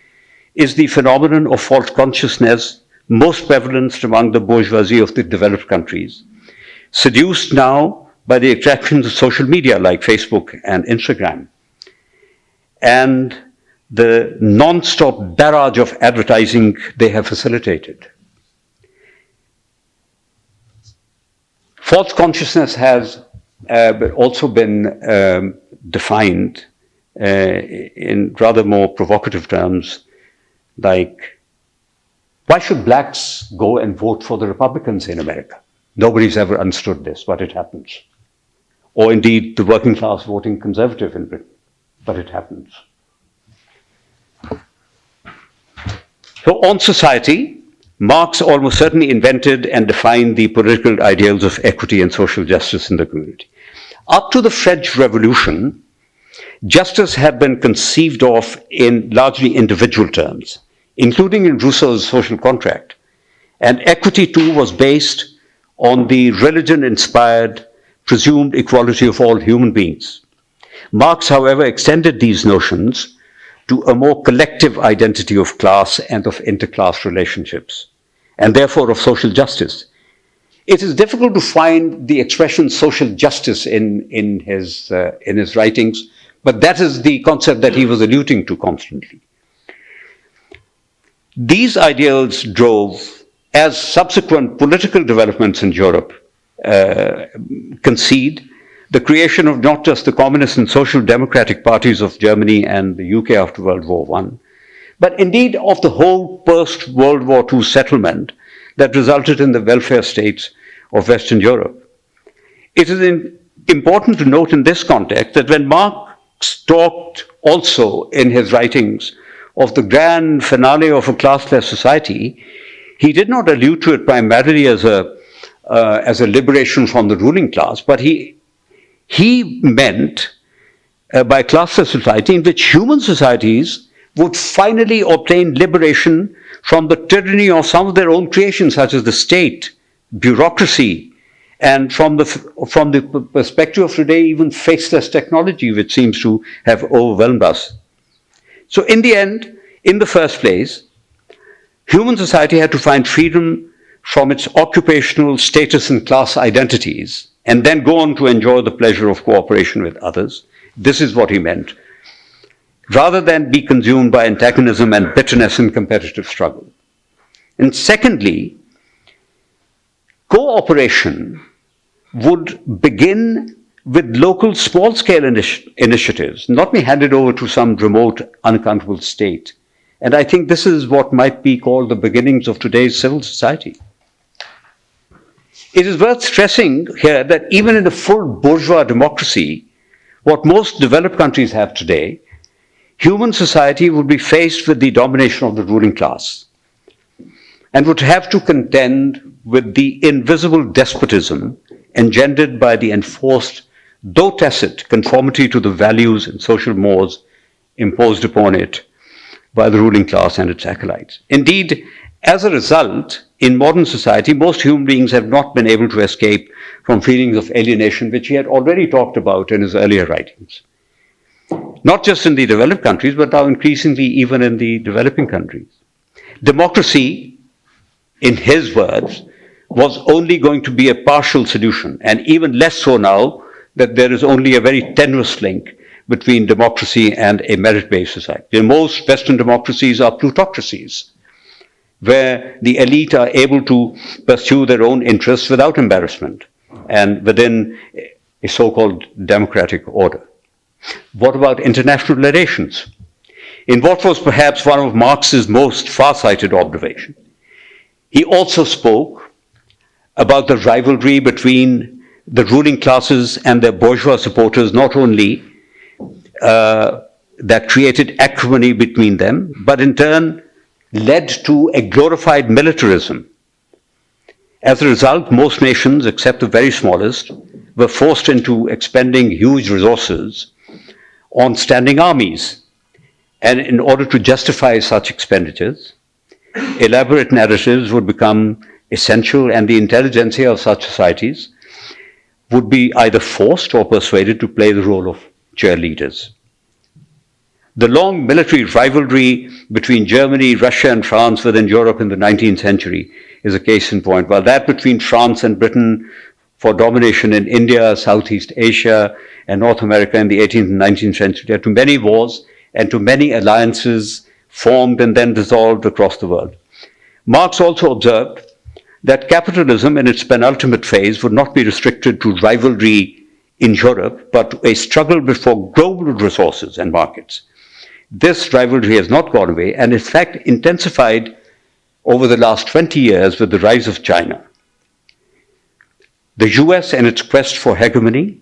is the phenomenon of false consciousness most prevalent among the bourgeoisie of the developed countries, seduced now by the attractions of social media like Facebook and Instagram, and the non-stop barrage of advertising they have facilitated. False consciousness has but also been defined in rather more provocative terms, like, why should blacks go and vote for the Republicans in America? Nobody's ever understood this, but it happens. Or indeed, the working class voting conservative in Britain, but it happens. So on society, Marx almost certainly invented and defined the political ideals of equity and social justice in the community. Up to the French Revolution, justice had been conceived of in largely individual terms, including in Rousseau's social contract. And equity, too, was based on the religion-inspired presumed equality of all human beings. Marx, however, extended these notions to a more collective identity of class and of interclass relationships, and therefore of social justice. It is difficult to find the expression social justice in his writings, but that is the concept that he was alluding to constantly. These ideals drove, as subsequent political developments in Europe concede, the creation of not just the communist and social democratic parties of Germany and the UK after World War I, but indeed of the whole post-World War II settlement that resulted in the welfare states of Western Europe. It is important to note in this context that when Marx talked also in his writings of the grand finale of a classless society, he did not allude to it primarily as a liberation from the ruling class, but he meant by classless society in which human societies would finally obtain liberation from the tyranny of some of their own creations, such as the state, bureaucracy, and from the perspective of today, even faceless technology, which seems to have overwhelmed us. So in the end, in the first place, human society had to find freedom from its occupational status and class identities, and then go on to enjoy the pleasure of cooperation with others. This is what he meant, rather than be consumed by antagonism and bitterness in competitive struggle. And secondly, cooperation would begin with local small-scale initiatives, not be handed over to some remote, unaccountable state. And I think this is what might be called the beginnings of today's civil society. It is worth stressing here that even in a full bourgeois democracy, what most developed countries have today, human society would be faced with the domination of the ruling class and would have to contend with the invisible despotism engendered by the enforced, though tacit, conformity to the values and social mores imposed upon it by the ruling class and its acolytes. Indeed, as a result, in modern society, most human beings have not been able to escape from feelings of alienation, which he had already talked about in his earlier writings. Not just in the developed countries, but now increasingly even in the developing countries. Democracy, in his words, was only going to be a partial solution, and even less so now that there is only a very tenuous link between democracy and a merit-based society. In most Western democracies are plutocracies, where the elite are able to pursue their own interests without embarrassment and within a so-called democratic order. What about international relations? In what was perhaps one of Marx's most far-sighted observations, he also spoke about the rivalry between the ruling classes and their bourgeois supporters, not only that created acrimony between them, but in turn led to a glorified militarism. As a result, most nations, except the very smallest, were forced into expending huge resources on standing armies. And in order to justify such expenditures, elaborate narratives would become essential, and the intelligentsia of such societies would be either forced or persuaded to play the role of cheerleaders. The long military rivalry between Germany, Russia, and France within Europe in the 19th century is a case in point, while that between France and Britain for domination in India, Southeast Asia, and North America in the 18th and 19th century led to many wars and to many alliances formed and then dissolved across the world. Marx also observed that capitalism in its penultimate phase would not be restricted to rivalry in Europe, but a struggle for global resources and markets. This rivalry has not gone away and in fact intensified over the last 20 years with the rise of China. The US and its quest for hegemony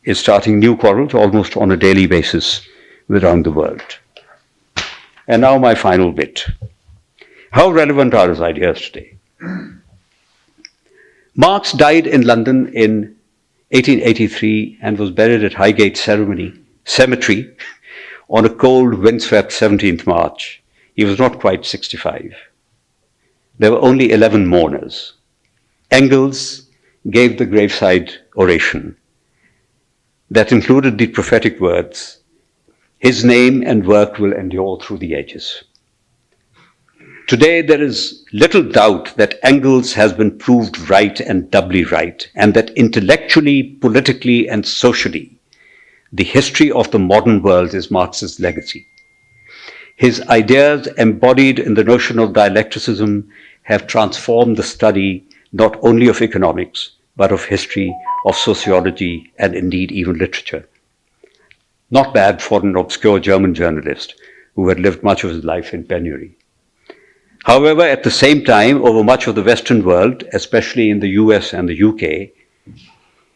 is starting new quarrels almost on a daily basis around the world. And now my final bit. How relevant are his ideas today? Marx died in London in 1883 and was buried at Highgate Cemetery on a cold, windswept 17th March. He was not quite 65. There were only 11 mourners. Engels gave the graveside oration that included the prophetic words, "His name and work will endure through the ages." Today, there is little doubt that Engels has been proved right and doubly right, and that intellectually, politically, and socially, the history of the modern world is Marx's legacy. His ideas, embodied in the notion of dialecticism, have transformed the study not only of economics, but of history, of sociology, and indeed even literature. Not bad for an obscure German journalist who had lived much of his life in penury. However, at the same time, over much of the Western world, especially in the US and the UK,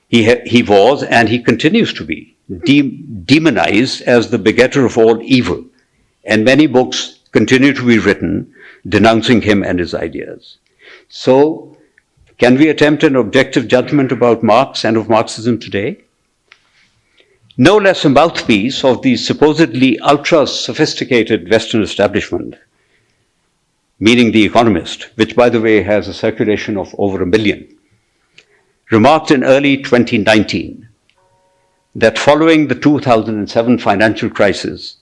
he was, and he continues to be, demonized as the begetter of all evil, and many books continue to be written denouncing him and his ideas. So, can we attempt an objective judgment about Marx and of Marxism today? No less a mouthpiece of the supposedly ultra-sophisticated Western establishment, meaning The Economist, which, by the way, has a circulation of over 1 million, remarked in early 2019 that following the 2007 financial crisis,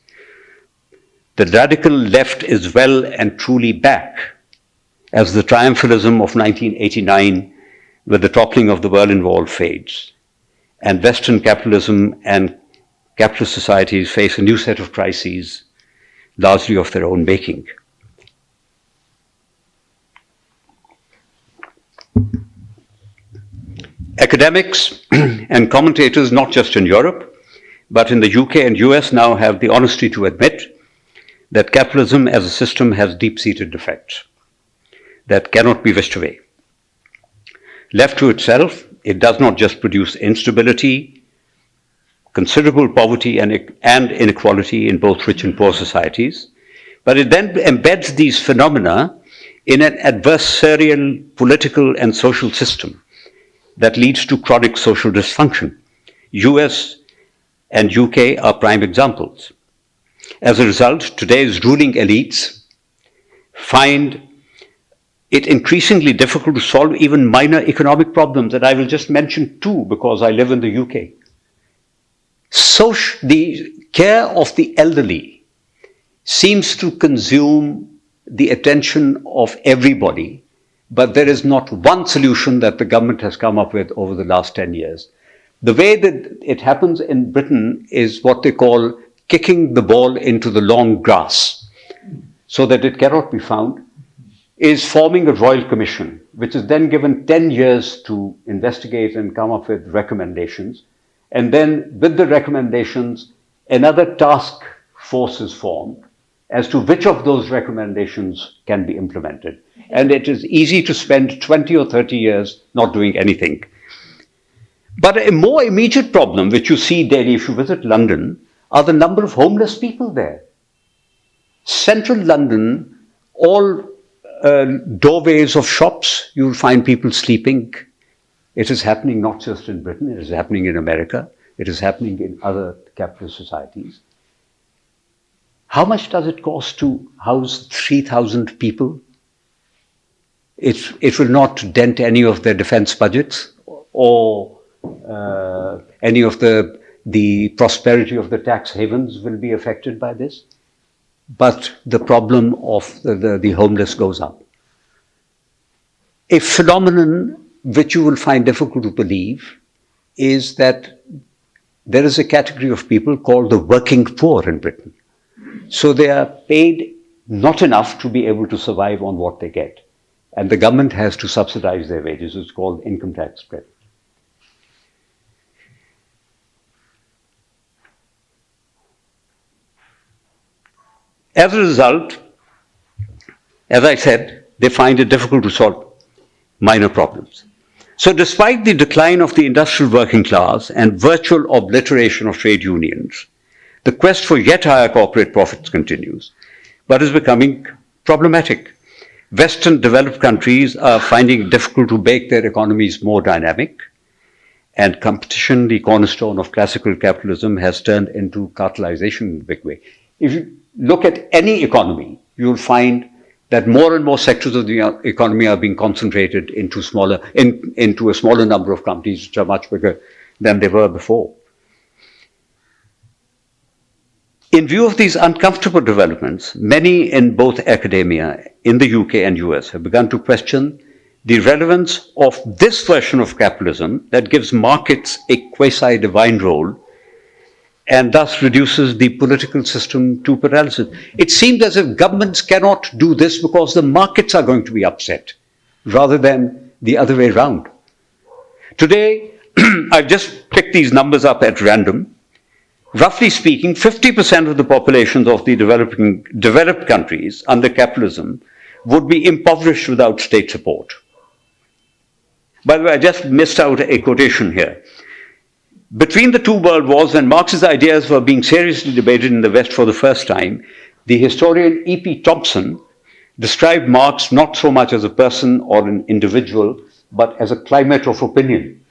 the radical left is well and truly back as the triumphalism of 1989 with the toppling of the Berlin Wall fades, and Western capitalism and capitalist societies face a new set of crises, largely of their own making. Academics and commentators, not just in Europe, but in the UK and US, now have the honesty to admit that capitalism as a system has deep-seated defects that cannot be wished away. Left to itself, it does not just produce instability, considerable poverty and inequality in both rich and poor societies, but it then embeds these phenomena in an adversarial political and social system that leads to chronic social dysfunction. US and UK are prime examples. As a result, today's ruling elites find it increasingly difficult to solve even minor economic problems, and I will just mention two because I live in the UK. The care of the elderly seems to consume the attention of everybody, but there is not one solution that the government has come up with over the last 10 years. The way that it happens in Britain is what they call kicking the ball into the long grass so that it cannot be found, is forming a royal commission, which is then given 10 years to investigate and come up with recommendations. And then with the recommendations, another task force is formed as to which of those recommendations can be implemented. And it is easy to spend 20 or 30 years not doing anything. But a more immediate problem, which you see daily if you visit London, are the number of homeless people there. Central London, all doorways of shops, you'll find people sleeping. It is happening not just in Britain, it is happening in America, it is happening in other capitalist societies. How much does it cost to house 3,000 people? It will not dent any of their defense budgets or any of the prosperity of the tax havens will be affected by this. But the problem of the homeless goes up. A phenomenon which you will find difficult to believe is that there is a category of people called the working poor in Britain. So they are paid not enough to be able to survive on what they get. And the government has to subsidize their wages. It's called income tax credit. As a result, as I said, they find it difficult to solve minor problems. So despite the decline of the industrial working class and virtual obliteration of trade unions, the quest for yet higher corporate profits continues, but is becoming problematic. Western developed countries are finding it difficult to make their economies more dynamic, and competition, the cornerstone of classical capitalism, has turned into cartelization in a big way. If you look at any economy, you'll find that more and more sectors of the economy are being concentrated into a smaller number of companies which are much bigger than they were before. In view of these uncomfortable developments, many in both academia in the UK and US have begun to question the relevance of this version of capitalism that gives markets a quasi-divine role and thus reduces the political system to paralysis. It seems as if governments cannot do this because the markets are going to be upset, rather than the other way around. Today, I've just picked these numbers up at random. Roughly speaking, 50% of the populations of the developed countries under capitalism would be impoverished without state support. By the way, I just missed out a quotation here. Between the two world wars, when Marx's ideas were being seriously debated in the West for the first time, the historian E.P. Thompson described Marx not so much as a person or an individual, but as a climate of opinion.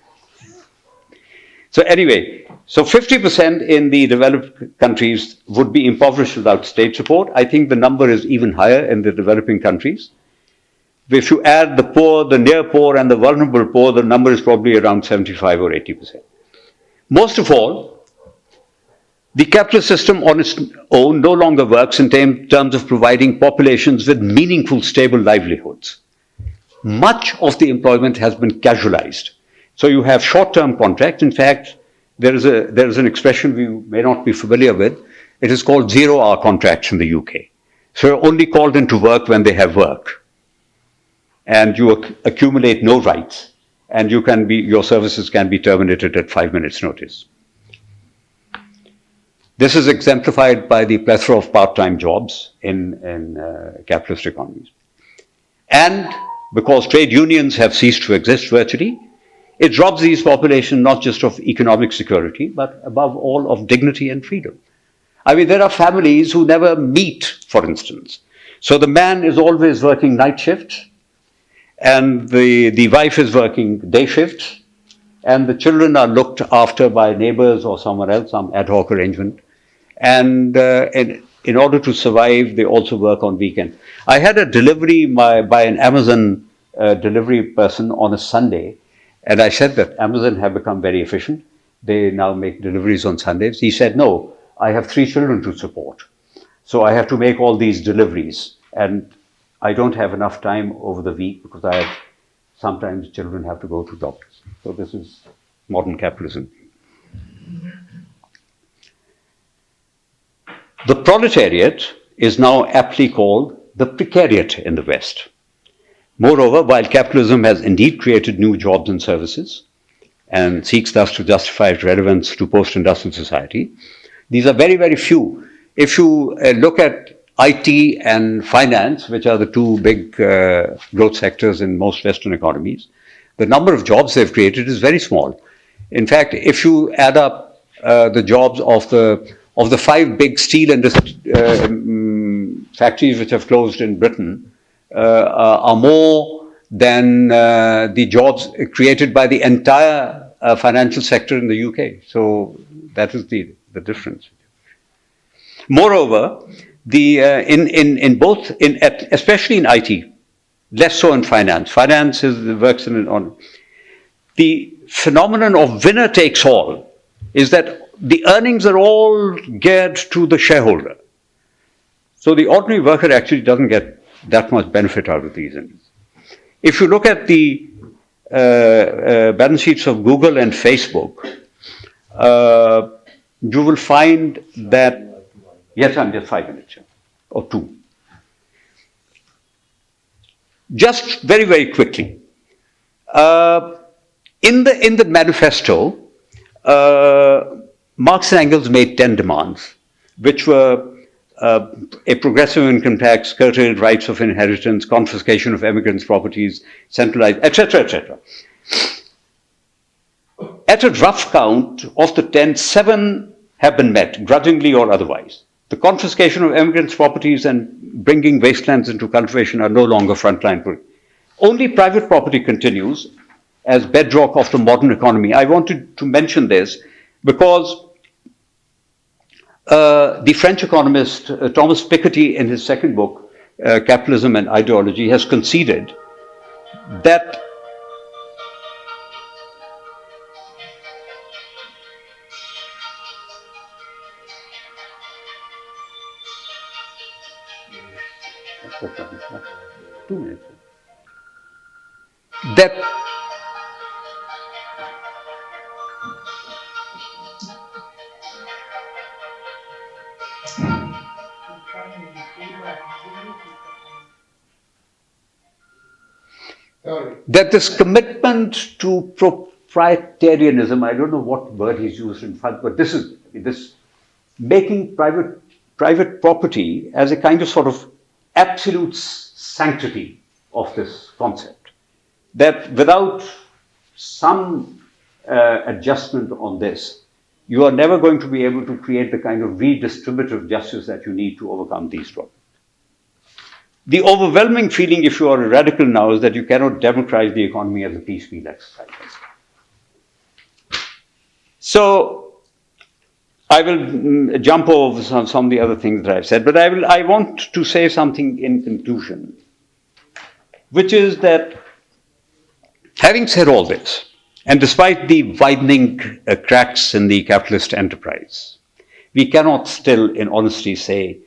So anyway, so 50% in the developed countries would be impoverished without state support. I think the number is even higher in the developing countries. If you add the poor, the near poor, and the vulnerable poor, the number is probably around 75 or 80%. Most of all, the capitalist system on its own no longer works in terms of providing populations with meaningful, stable livelihoods. Much of the employment has been casualized. So you have short-term contracts. In fact, there is an expression we may not be familiar with. It is called zero-hour contracts in the UK. So you're only called into work when they have work. And you accumulate no rights. And your services can be terminated at 5 minutes' notice. This is exemplified by the plethora of part-time jobs in capitalist economies. And because trade unions have ceased to exist virtually, it robs these populations not just of economic security, but above all of dignity and freedom. I mean, there are families who never meet, for instance. So the man is always working night shifts, and the wife is working day shifts, and the children are looked after by neighbors or someone else, some ad hoc arrangement. And in order to survive, they also work on weekends. I had a delivery by an Amazon delivery person on a Sunday, and I said that Amazon have become very efficient. They now make deliveries on Sundays. He said, no, I have 3 children to support. So I have to make all these deliveries. And I don't have enough time over the week because sometimes children have to go to doctors. So this is modern capitalism. The proletariat is now aptly called the precariat in the West. Moreover, while capitalism has indeed created new jobs and services and seeks thus to justify its relevance to post-industrial society, these are very, very few. If you look at IT and finance, which are the two big growth sectors in most Western economies, the number of jobs they've created is very small. In fact, if you add up the jobs of the 5 big steel factories which have closed in Britain, are more than the jobs created by the entire financial sector in the UK. So that is the difference. Moreover, especially in IT, less so in finance. Finance works on the phenomenon of winner takes all is that the earnings are all geared to the shareholder. So the ordinary worker actually doesn't get that much benefit out of these earnings. If you look at the balance sheets of Google and Facebook, you will find that, yes, I'm just 5 minutes, or 2. Just very, very quickly. In the manifesto, Marx and Engels made 10 demands, which were a progressive income tax, curtailed rights of inheritance, confiscation of immigrants' properties, centralized, etc., etc. At a rough count, of the 10, 7 have been met, grudgingly or otherwise. The confiscation of immigrants' properties and bringing wastelands into cultivation are no longer frontline. Only private property continues as bedrock of the modern economy. I wanted to mention this because the French economist Thomas Piketty, in his second book, Capitalism and Ideology, has conceded that that this commitment to proprietarianism, I don't know what word he's used in front, but this making private property as a kind of sort of absolute sanctity of this concept, that without some adjustment on this, you are never going to be able to create the kind of redistributive justice that you need to overcome these problems. The overwhelming feeling, if you are a radical now, is that you cannot democratize the economy as a piecemeal exercise. So I will jump over some of the other things that I've said, but I want to say something in conclusion, which is that having said all this, and despite the widening cracks in the capitalist enterprise, we cannot still, in honesty, say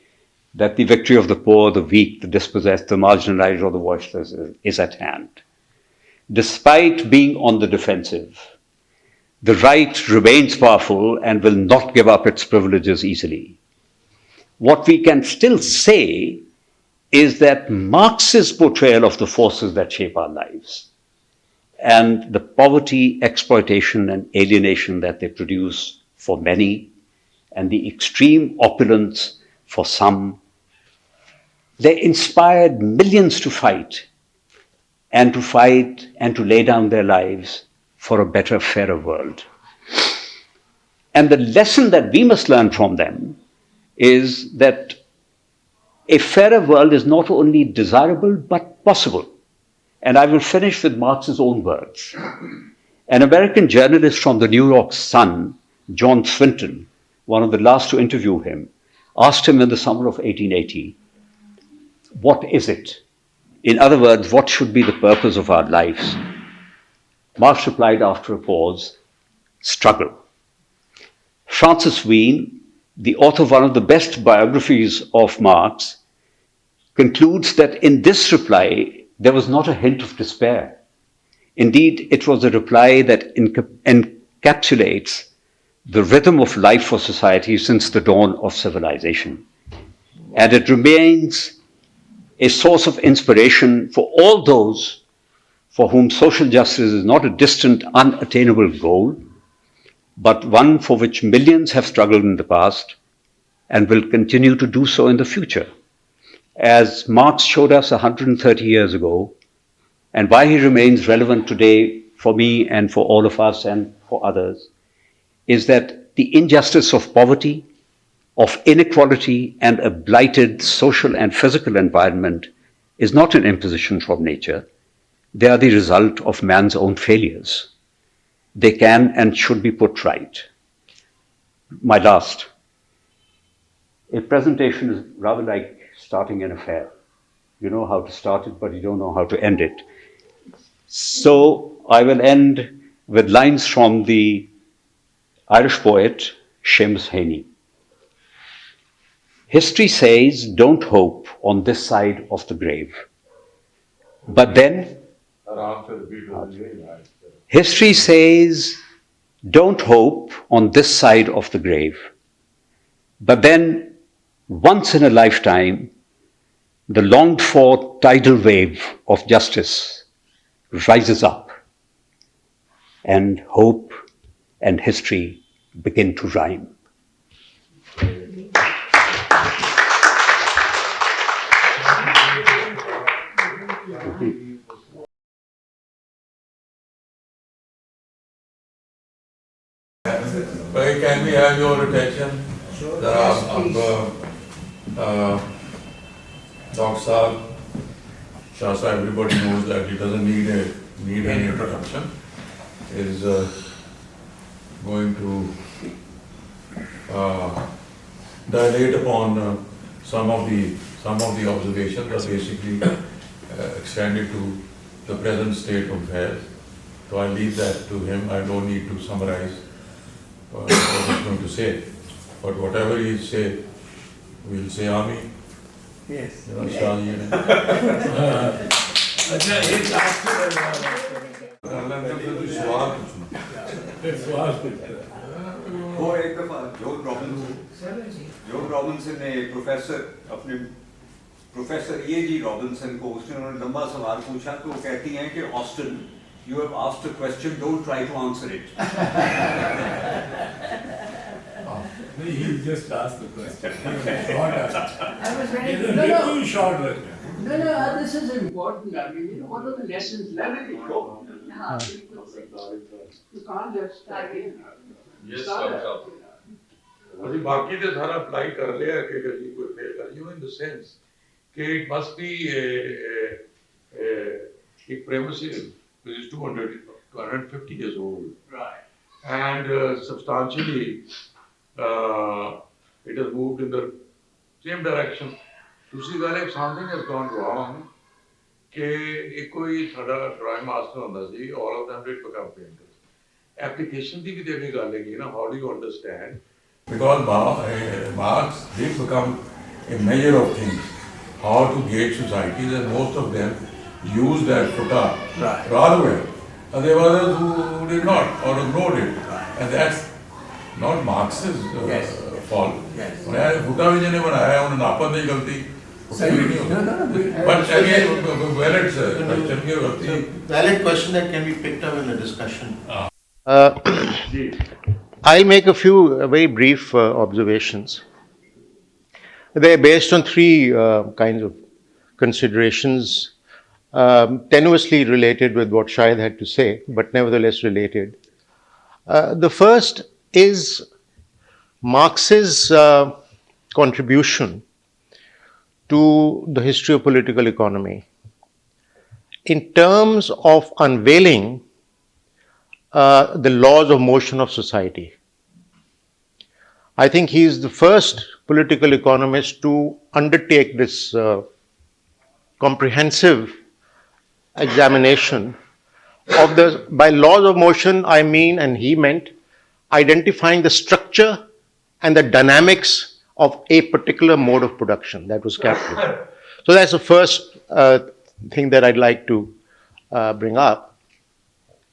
that the victory of the poor, the weak, the dispossessed, the marginalized, or the voiceless is at hand. Despite being on the defensive, the right remains powerful and will not give up its privileges easily. What we can still say is that Marx's portrayal of the forces that shape our lives and the poverty, exploitation, and alienation that they produce for many, and the extreme opulence for some, they inspired millions to fight and to lay down their lives for a better, fairer world. And the lesson that we must learn from them is that a fairer world is not only desirable but possible. And I will finish with Marx's own words. An American journalist from the New York Sun, John Swinton, one of the last to interview him, asked him in the summer of 1880, what is it? In other words, what should be the purpose of our lives? Marx replied after a pause, struggle. Francis Wheen, the author of one of the best biographies of Marx, concludes that in this reply, there was not a hint of despair. Indeed, it was a reply that encapsulates the rhythm of life for society since the dawn of civilization. And it remains a source of inspiration for all those for whom social justice is not a distant, unattainable goal, but one for which millions have struggled in the past and will continue to do so in the future. As Marx showed us 130 years ago, and why he remains relevant today for me and for all of us and for others, is that the injustice of poverty, of inequality, and a blighted social and physical environment is not an imposition from nature. They are the result of man's own failures. They can and should be put right. My last. A presentation is rather like starting an affair. You know how to start it, but you don't know how to end it. So I will end with lines from the Irish poet Seamus Heaney. History says, don't hope on this side of the grave. But then, history says, don't hope on this side of the grave. But then, once in a lifetime, the longed-for tidal wave of justice rises up, and hope and history begin to rhyme. Can we have your attention? Dr. Saab, Shah, everybody knows that he doesn't need any introduction. Is going to dilate upon some of the observations that basically extended to the present state of affairs. So I leave that to him. I don't need to summarize what he's going to say. But whatever he say, we'll say Ami. Yes. You know, Shahji. वो एक दफा John Robinson ने professor ये जी Robinson को उसने उन्होंने लंबा सवाल पूछा तो वो कहती हैं कि Austin you have asked a question, don't try to answer it. He just asked the question. I was very Little short version. No, this is important. I mean, you know, what are the lessons learned? You can't just start in. Yes, sir. ਅਸੀਂ ਬਾਕੀ ਤੇ ਸਾਰਾ apply ਕਰ ਲਿਆ ਕਿ ਅਸੀਂ ਕੋਈ fail ਕਰ ਯੂ ਇਨ ਦ ਸੈਂਸ ਕਿ ਇਟ ਮਸਟ ਬੀ ਇੱਕ premises which is 250 years old. Right. And substantially it has moved in the same direction. ਤੁਸੀਂ ਗੱਲ if something has gone wrong ਕਿ ਇੱਕ ਕੋਈ ਸਾਡਾ ਡਰਾਇੰਗ ਮਾਸਟਰ ਹੁੰਦਾ ਸੀ all of them did become painters. Application ਦੀ ਵੀ ਤੇ ਇਹ ਗੱਲ ਹੈਗੀ ਨਾ how do you understand? Because Marx did become a measure of things, how to gauge societies, and most of them used that footer rather well. And there were others who did not or ignored it. And that's not Marx's fault. Footer which ने बनाया उन्होंने नापन नहीं गलती. But again, valid question की गलती. Valid question that can be picked up in the discussion. I'll make a few very brief observations. They're based on three kinds of considerations, tenuously related with what Shahid had to say, but nevertheless related. The first is Marx's contribution to the history of political economy in terms of unveiling the laws of motion of society. I think he is the first political economist to undertake this comprehensive examination of by laws of motion I mean, and he meant, identifying the structure and the dynamics of a particular mode of production, that was capitalism. So that's the first thing that I'd like to bring up.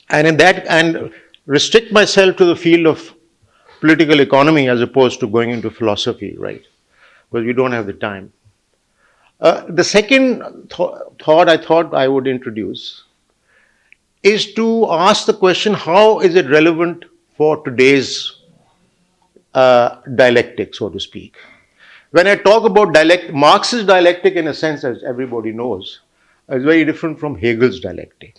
And in that, and restrict myself to the field of political economy as opposed to going into philosophy, right? Because we don't have the time. The second thought I thought I would introduce is to ask the question, how is it relevant for today's dialectic, so to speak? When I talk about Marx's dialectic, in a sense, as everybody knows, is very different from Hegel's dialectic.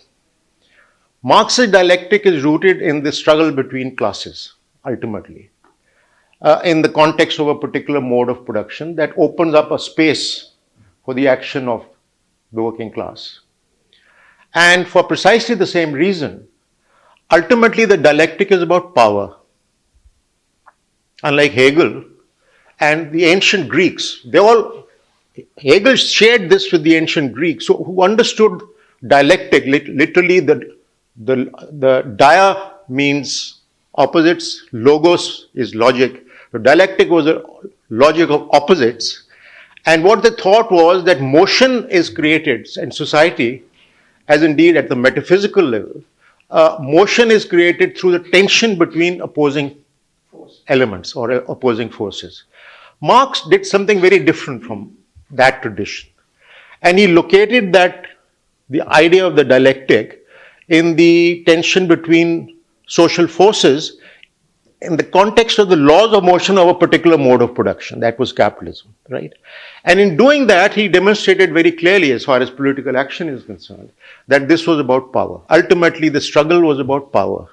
Marx's dialectic is rooted in the struggle between classes, ultimately, in the context of a particular mode of production that opens up a space for the action of the working class. And for precisely the same reason, ultimately the dialectic is about power. Unlike Hegel and the ancient Greeks, Hegel shared this with the ancient Greeks, who understood dialectic, literally the dia means opposites, logos is logic. The dialectic was a logic of opposites. And what they thought was that motion is created in society, as indeed at the metaphysical level, motion is created through the tension between opposing elements or opposing forces. Marx did something very different from that tradition. And he located the idea of the dialectic in the tension between social forces in the context of the laws of motion of a particular mode of production. That was capitalism, right? And in doing that, he demonstrated very clearly, as far as political action is concerned, that this was about power. Ultimately, the struggle was about power.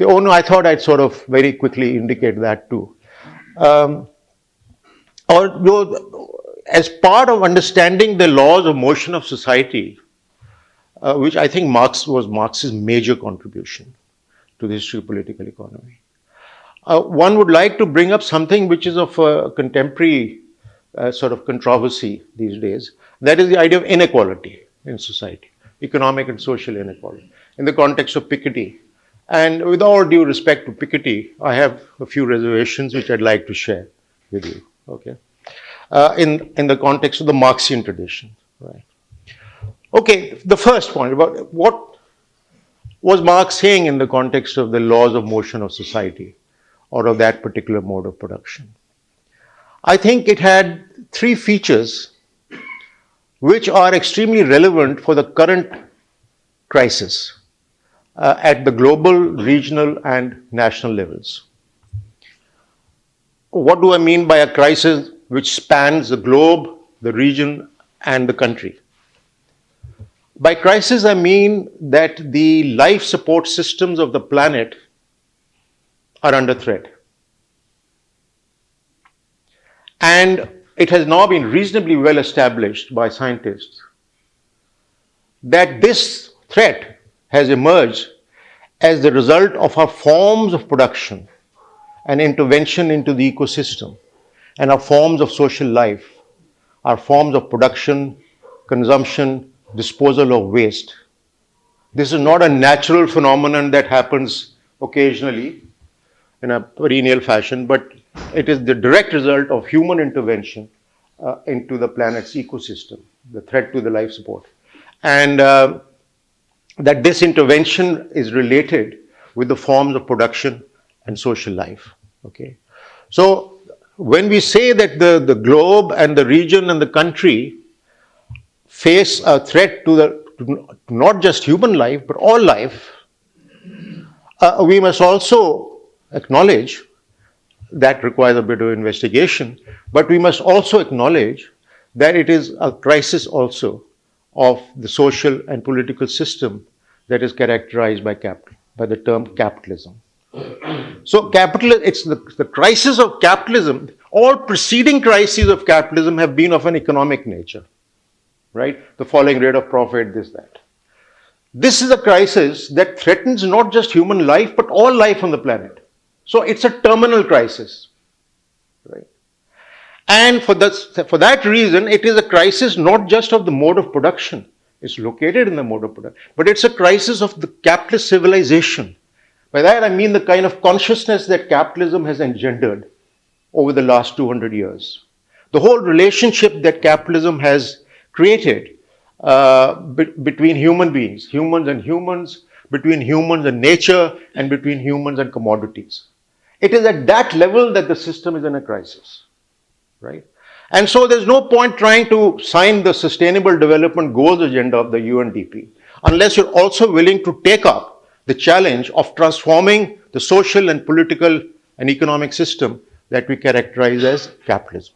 Oh no, I thought I'd sort of very quickly indicate that too. As part of understanding the laws of motion of society, which I think was Marx's major contribution to the history of political economy, one would like to bring up something which is of a contemporary sort of controversy these days. That is the idea of inequality in society, economic and social inequality, in the context of Piketty. And with all due respect to Piketty, I have a few reservations which I'd like to share with you. Okay, in the context of the Marxian tradition, right? Okay, the first point about what was Marx saying in the context of the laws of motion of society or of that particular mode of production. I think it had three features which are extremely relevant for the current crisis at the global, regional, and national levels. What do I mean by a crisis which spans the globe, the region, and the country? By crisis, I mean that the life support systems of the planet are under threat. And it has now been reasonably well established by scientists that this threat has emerged as the result of our forms of production and intervention into the ecosystem and our forms of social life, our forms of production, consumption, disposal of waste. This is not a natural phenomenon that happens occasionally in a perennial fashion, but it is the direct result of human intervention into the planet's ecosystem, the threat to the life support. And that this intervention is related with the forms of production and social life. Okay, so when we say that the globe and the region and the country face a threat to not just human life but all life, we must also acknowledge that requires a bit of investigation, but we must also acknowledge that it is a crisis also of the social and political system that is characterized by the term capitalism. So it's the crisis of capitalism. All preceding crises of capitalism have been of an economic nature, right? The falling rate of profit, this, that. This is a crisis that threatens not just human life, but all life on the planet. So it's a terminal crisis, right? And for that reason, it is a crisis not just of the mode of production. It's located in the mode of production, but it's a crisis of the capitalist civilization. By that I mean the kind of consciousness that capitalism has engendered over the last 200 years. The whole relationship that capitalism has created between human beings, humans and humans, between humans and nature, and between humans and commodities. It is at that level that the system is in a crisis, right? And so there's no point trying to sign the Sustainable Development Goals agenda of the UNDP unless you're also willing to take up the challenge of transforming the social and political and economic system that we characterize as capitalism.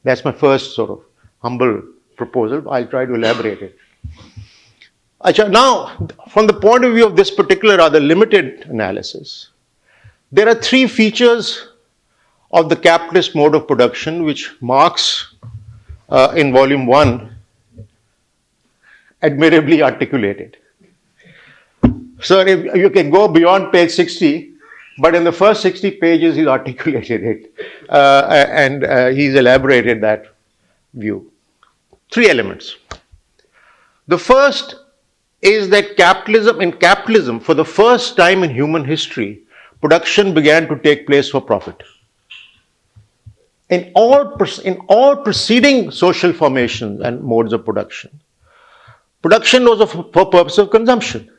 That's my first sort of humble proposal. I'll try to elaborate it. Now, from the point of view of this particular rather limited analysis, there are three features of the capitalist mode of production which Marx in volume 1 admirably articulated. So you can go beyond page 60, but in the first 60 pages he's articulated it and he's elaborated that view. Three elements. The first is that in capitalism, for the first time in human history, production began to take place for profit. In all preceding social formations and modes of production, production was for purpose of consumption.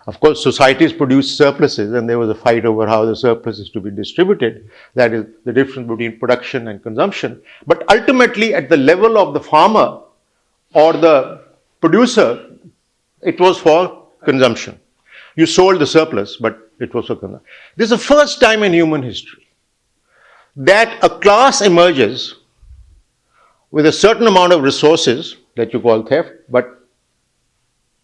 Of course, societies produced surpluses and there was a fight over how the surplus is to be distributed. That is the difference between production and consumption. But ultimately, at the level of the farmer or the producer, it was for consumption. You sold the surplus, but it was for consumption. This is the first time in human history that a class emerges with a certain amount of resources that you call theft, but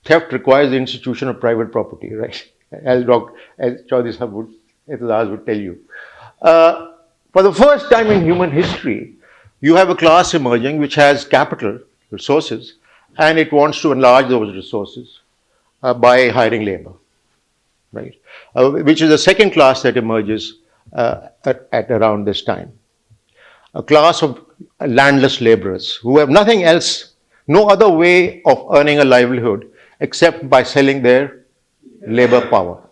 theft requires the institution of private property, right? as Chaudhary Sahab would tell you. For the first time in human history, you have a class emerging which has capital, resources, and it wants to enlarge those resources by hiring labor, right? Which is the second class that emerges at around this time. A class of landless laborers who have nothing else, no other way of earning a livelihood except by selling their labor power.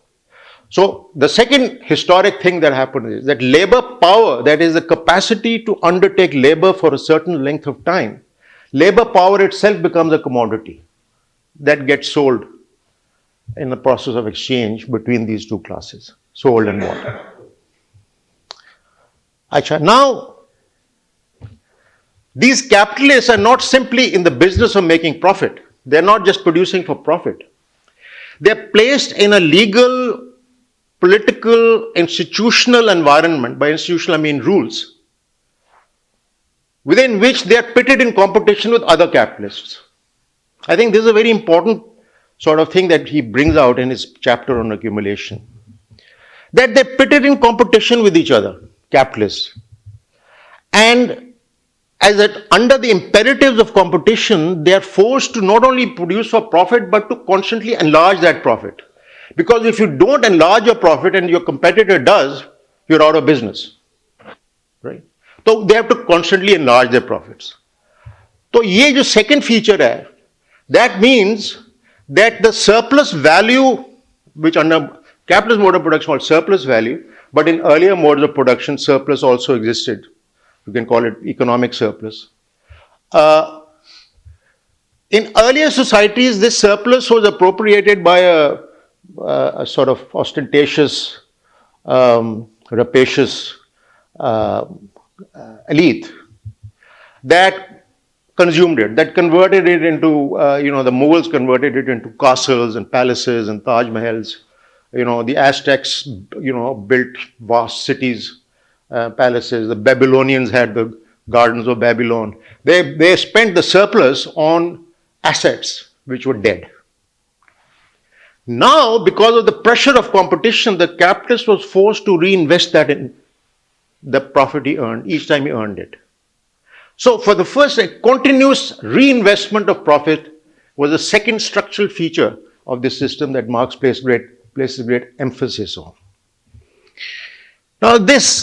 So the second historic thing that happened is that labor power, that is the capacity to undertake labor for a certain length of time, labor power itself becomes a commodity that gets sold in the process of exchange between these two classes, sold and bought. Now, these capitalists are not simply in the business of making profit. They're not just producing for profit. They're placed in a legal, political, institutional environment. By institutional, I mean rules, within which they are pitted in competition with other capitalists. I think this is a very important sort of thing that he brings out in his chapter on accumulation. That they're pitted in competition with each other, capitalists. And under the imperatives of competition, they are forced to not only produce for profit, but to constantly enlarge that profit. Because if you don't enlarge your profit and your competitor does, you're out of business, right? So they have to constantly enlarge their profits. So ये जो second feature है, that means that the surplus value, which under capitalist mode of production called surplus value, but in earlier modes of production, surplus also existed. You can call it economic surplus. In earlier societies, this surplus was appropriated by a sort of ostentatious, rapacious elite that consumed it, that converted it into, the Mughals converted it into castles and palaces and Taj Mahals. The Aztecs, built vast cities, palaces. The Babylonians had the gardens of Babylon. They spent the surplus on assets which were dead. Now, because of the pressure of competition, the capitalist was forced to reinvest that in the profit he earned each time he earned it. So, for the first, a continuous reinvestment of profit was the second structural feature of this system that Marx places great emphasis on. Now, this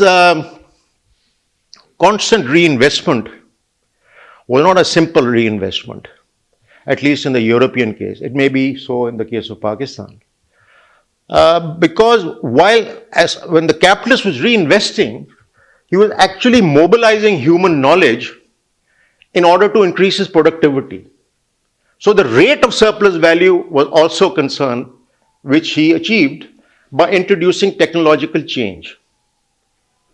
constant reinvestment was not a simple reinvestment, at least in the European case. It may be so in the case of Pakistan. Because when the capitalist was reinvesting, he was actually mobilizing human knowledge in order to increase his productivity. So the rate of surplus value was also concerned, which he achieved by introducing technological change.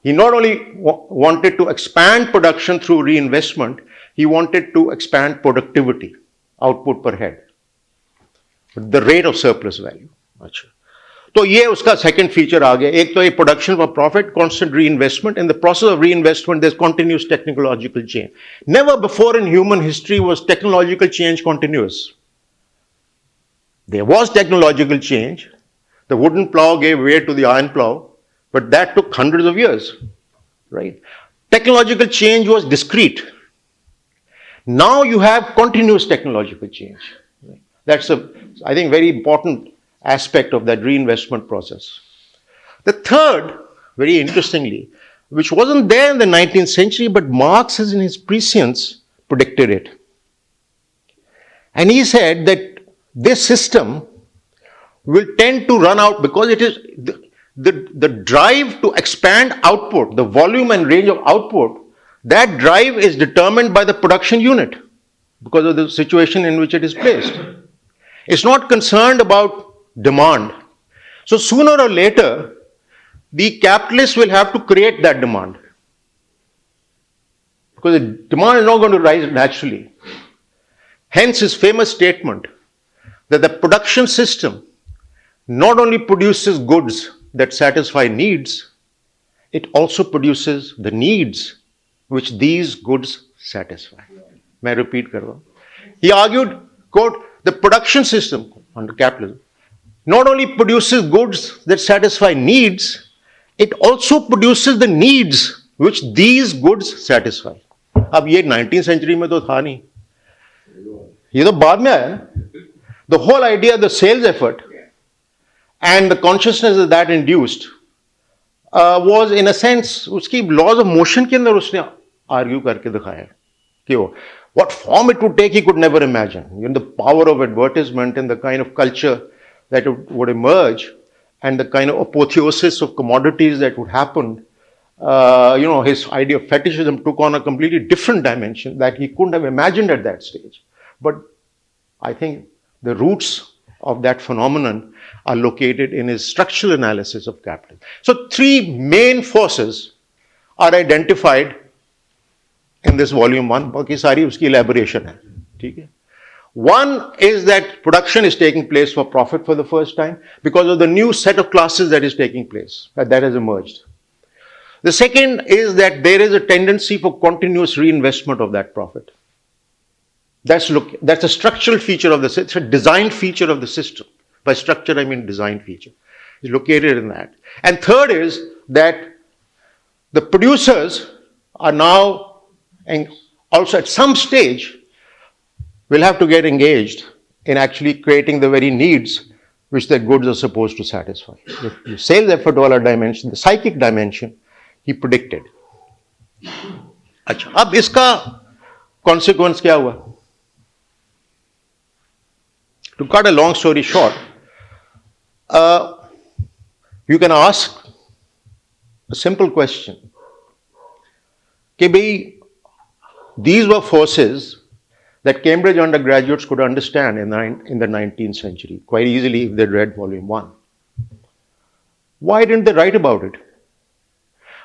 He not only wanted to expand production through reinvestment, he wanted to expand productivity, output per head, the rate of surplus value. So ये उसका second feature आ गया. एक तो ये production for profit, constant reinvestment. In the process of reinvestment, there's continuous technological change. Never before in human history was technological change continuous. There was technological change. The wooden plow gave way to the iron plow, but that took hundreds of years, right? Technological change was discrete. Now you have continuous technological change. That's I think, very important aspect of that reinvestment process. The third, very interestingly, which wasn't there in the 19th century, but Marx has in his Prescience predicted it. And he said that this system will tend to run out because it is the drive to expand output, the volume and range of output, that drive is determined by the production unit because of the situation in which it is placed. It's not concerned about demand. So sooner or later, the capitalists will have to create that demand because the demand is not going to rise naturally. Hence his famous statement that the production system not only produces goods that satisfy needs, it also produces the needs which these goods satisfy. May I repeat, Karwa? He argued, quote, the production system under capitalism not only produces goods that satisfy needs, it also produces the needs which these goods satisfy. अब ये 19th century में तो था नहीं, ये तो बाद में आया ना. The whole idea of the sales effort and the consciousness that induced was in a sense उसकी laws of motion के अंदर उसने argue करके दिखाया कि वो what form it would take he could never imagine. The power of advertisement and the kind of culture that would emerge and the kind of apotheosis of commodities that would happen. His idea of fetishism took on a completely different dimension that he couldn't have imagined at that stage. But I think the roots of that phenomenon are located in his structural analysis of capitalism. So three main forces are identified in this volume 1. बाकी सारी उसकी elaboration है, ठीक है. One is that production is taking place for profit for the first time because of the new set of classes that is taking place, that has emerged. The second is that there is a tendency for continuous reinvestment of that profit. That's a structural feature of the system, it's a design feature of the system. By structure, I mean design feature. It's located in that. And third is that the producers are now, and also at some stage, will have to get engaged in actually creating the very needs which their goods are supposed to satisfy. The sales effort wala dimension, the psychic dimension, he predicted. अच्छा, अब इसका consequence क्या हुआ? To cut a long story short, you can ask a simple question. These were forces that Cambridge undergraduates could understand in the 19th century quite easily if they'd read volume 1. Why didn't they write about it?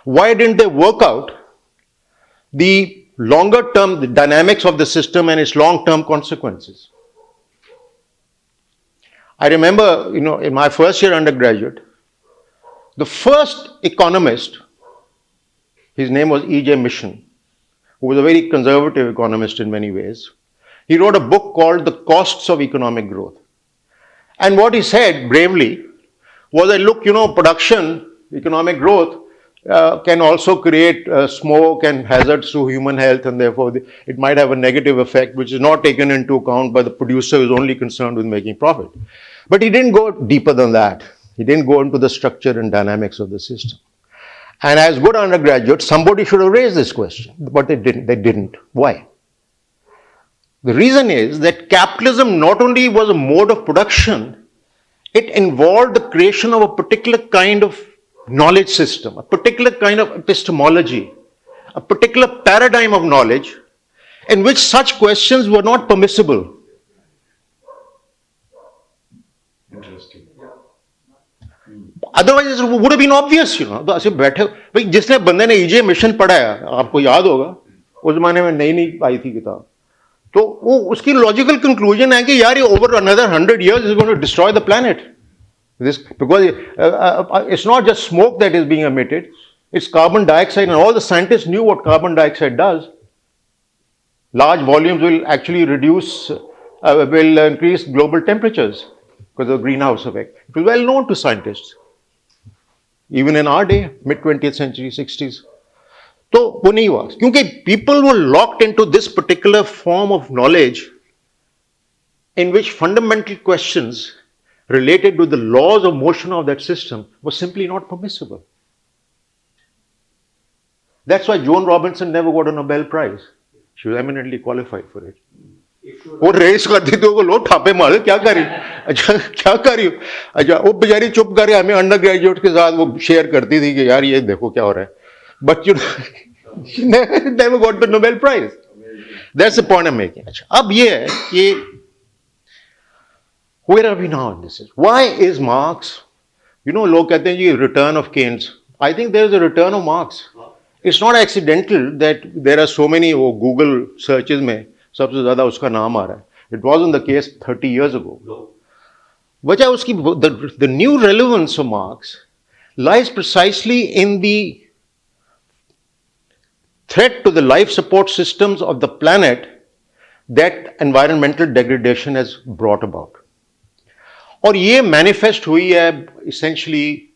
Why didn't they work out the longer term dynamics of the system and its long term consequences? I remember, in my first year undergraduate, the first economist, his name was E.J. Mission, who was a very conservative economist in many ways. He wrote a book called The Costs of Economic Growth. And what he said bravely was that, look, production, economic growth can also create smoke and hazards to human health, and therefore it might have a negative effect which is not taken into account by the producer who is only concerned with making profit. But he didn't go deeper than that. He didn't go into the structure and dynamics of the system. And as good undergraduates, somebody should have raised this question, but they didn't. They didn't. Why? The reason is that capitalism not only was a mode of production, it involved the creation of a particular kind of knowledge system, a particular kind of epistemology, a particular paradigm of knowledge in which such questions were not permissible. Interesting. Otherwise, it would have been obvious, तो ऐसे बैठे भाई जिसने बंदे ने EJ mission पढ़ा है, आपको याद होगा, उस जमाने में नई आई थी किताब, तो वो उसकी लॉजिकल कंक्लूजन है कि यार ये over another 100 years is going to destroy the planet. Because it's not just smoke that is being emitted, it's carbon dioxide, and all the scientists knew what carbon dioxide does. Large volumes will actually will increase global temperatures because of the greenhouse effect. It was well known to scientists, even in our day, mid-20th century, 60s. So, वो नहीं हुआ, क्योंकि people were locked into this particular form of knowledge in which fundamental questions related to the laws of motion of that system was simply not permissible. That's why Joan Robinson never got a Nobel Prize. She was eminently qualified for it. वो race करती थी, वो लोग ठापे मारे, क्या कर रही, अच्छा क्या कर रही हो, अच्छा वो बेचारी चुप कर, हमें अंडर ग्रेजुएट के साथ वो शेयर करती थी कि यार ये देखो क्या हो रहा है, but she never got the Nobel Prize. That's the point I'm making. अच्छा अब ये है कि where are we now in this? Why is Marx, लोग कहते हैं जी return of Keynes. I think there is a return of Marx. It's not accidental that there are so many Google searches में सबसे ज़्यादा उसका नाम आ रहा है. It wasn't the case 30 years ago. वजह उसकी, the new relevance of Marx lies precisely in the threat to the life support systems of the planet that environmental degradation has brought about. और ये मैनिफेस्ट हुई है essentially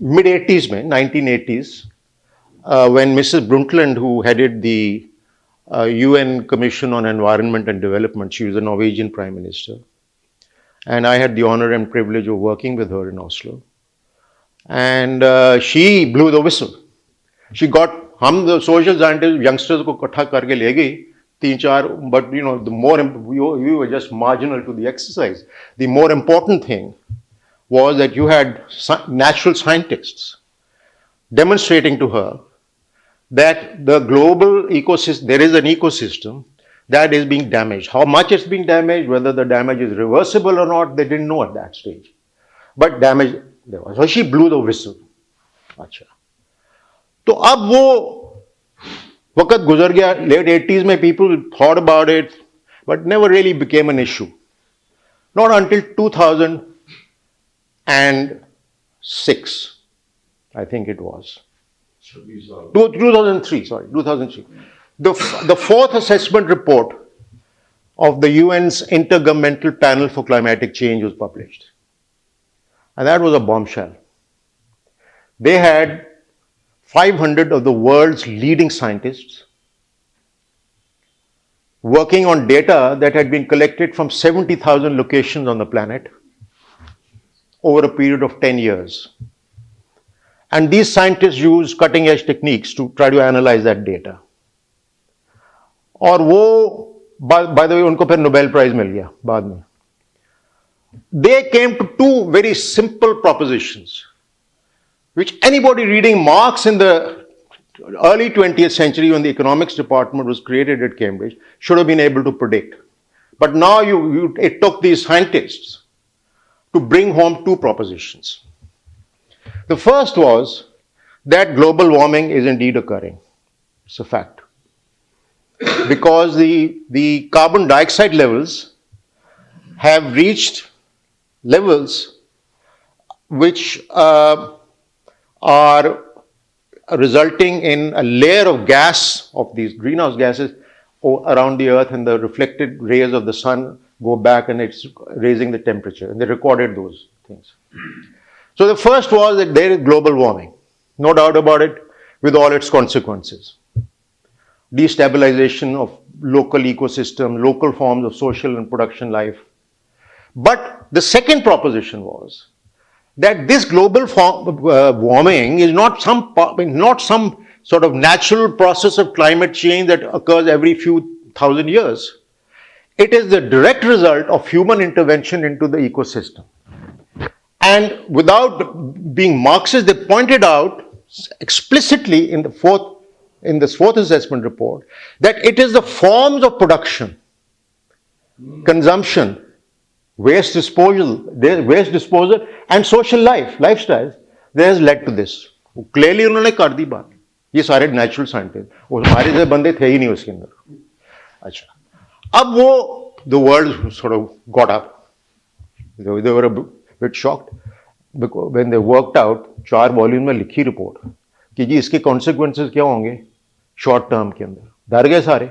mid-80s में 1980s when Mrs. Brundtland, who headed the UN Commission on Environment and Development, she was a Norwegian Prime Minister, and I had the honor and privilege of working with her in Oslo. And she blew the whistle. She got हम the social scientists youngsters को इकट्ठा करके ले गई तीन चार, but you know the more we were just marginal to the exercise. The more important thing was that you had natural scientists demonstrating to her that the global ecosystem, there is an ecosystem that is being damaged. How much it's being damaged, whether the damage is reversible or not, they didn't know at that stage. But damage there was. So she blew the whistle. अच्छा. तो अब वो वक्त गुजर गया, late 80s में people thought about it, but never really became an issue. Not until 2006, I think it was. 2003, sorry, 2003. The fourth assessment report of the UN's Intergovernmental Panel for Climatic Change was published. And that was a bombshell. They had 500 of the world's leading scientists working on data that had been collected from 70,000 locations on the planet over a period of 10 years. And these scientists use cutting edge techniques to try to analyze that data. और वो, by the way, उनको फिर Nobel Prize मिल गया बाद में. They came to two very simple propositions, which anybody reading Marx in the early 20th century when the economics department was created at Cambridge should have been able to predict. But now it took these scientists to bring home two propositions. The first was that global warming is indeed occurring. It's a fact. Because the carbon dioxide levels have reached levels which are resulting in a layer of gas of these greenhouse gases around the earth, and the reflected rays of the sun go back and it's raising the temperature. And they recorded those things. So the first was that there is global warming, no doubt about it, with all its consequences. Destabilization of local ecosystem, local forms of social and production life. But the second proposition was that this global warming is not some sort of natural process of climate change that occurs every few thousand years. It is the direct result of human intervention into the ecosystem. And without being Marxist, they pointed out explicitly in this fourth assessment report that it is the forms of production, consumption, waste disposal, and social lifestyles that has led to this. Clearly उन्होंने कर दी बात. ये सारे natural scientists, वो हमारे जैसे बंदे थे ही नहीं उसके अंदर. अच्छा. अब वो the world sort of got up. They were a bit shocked because when they worked out 4 volume में लिखी रिपोर्ट कि जी इसके consequences क्या होंगे short term के अंदर. डर गए सारे.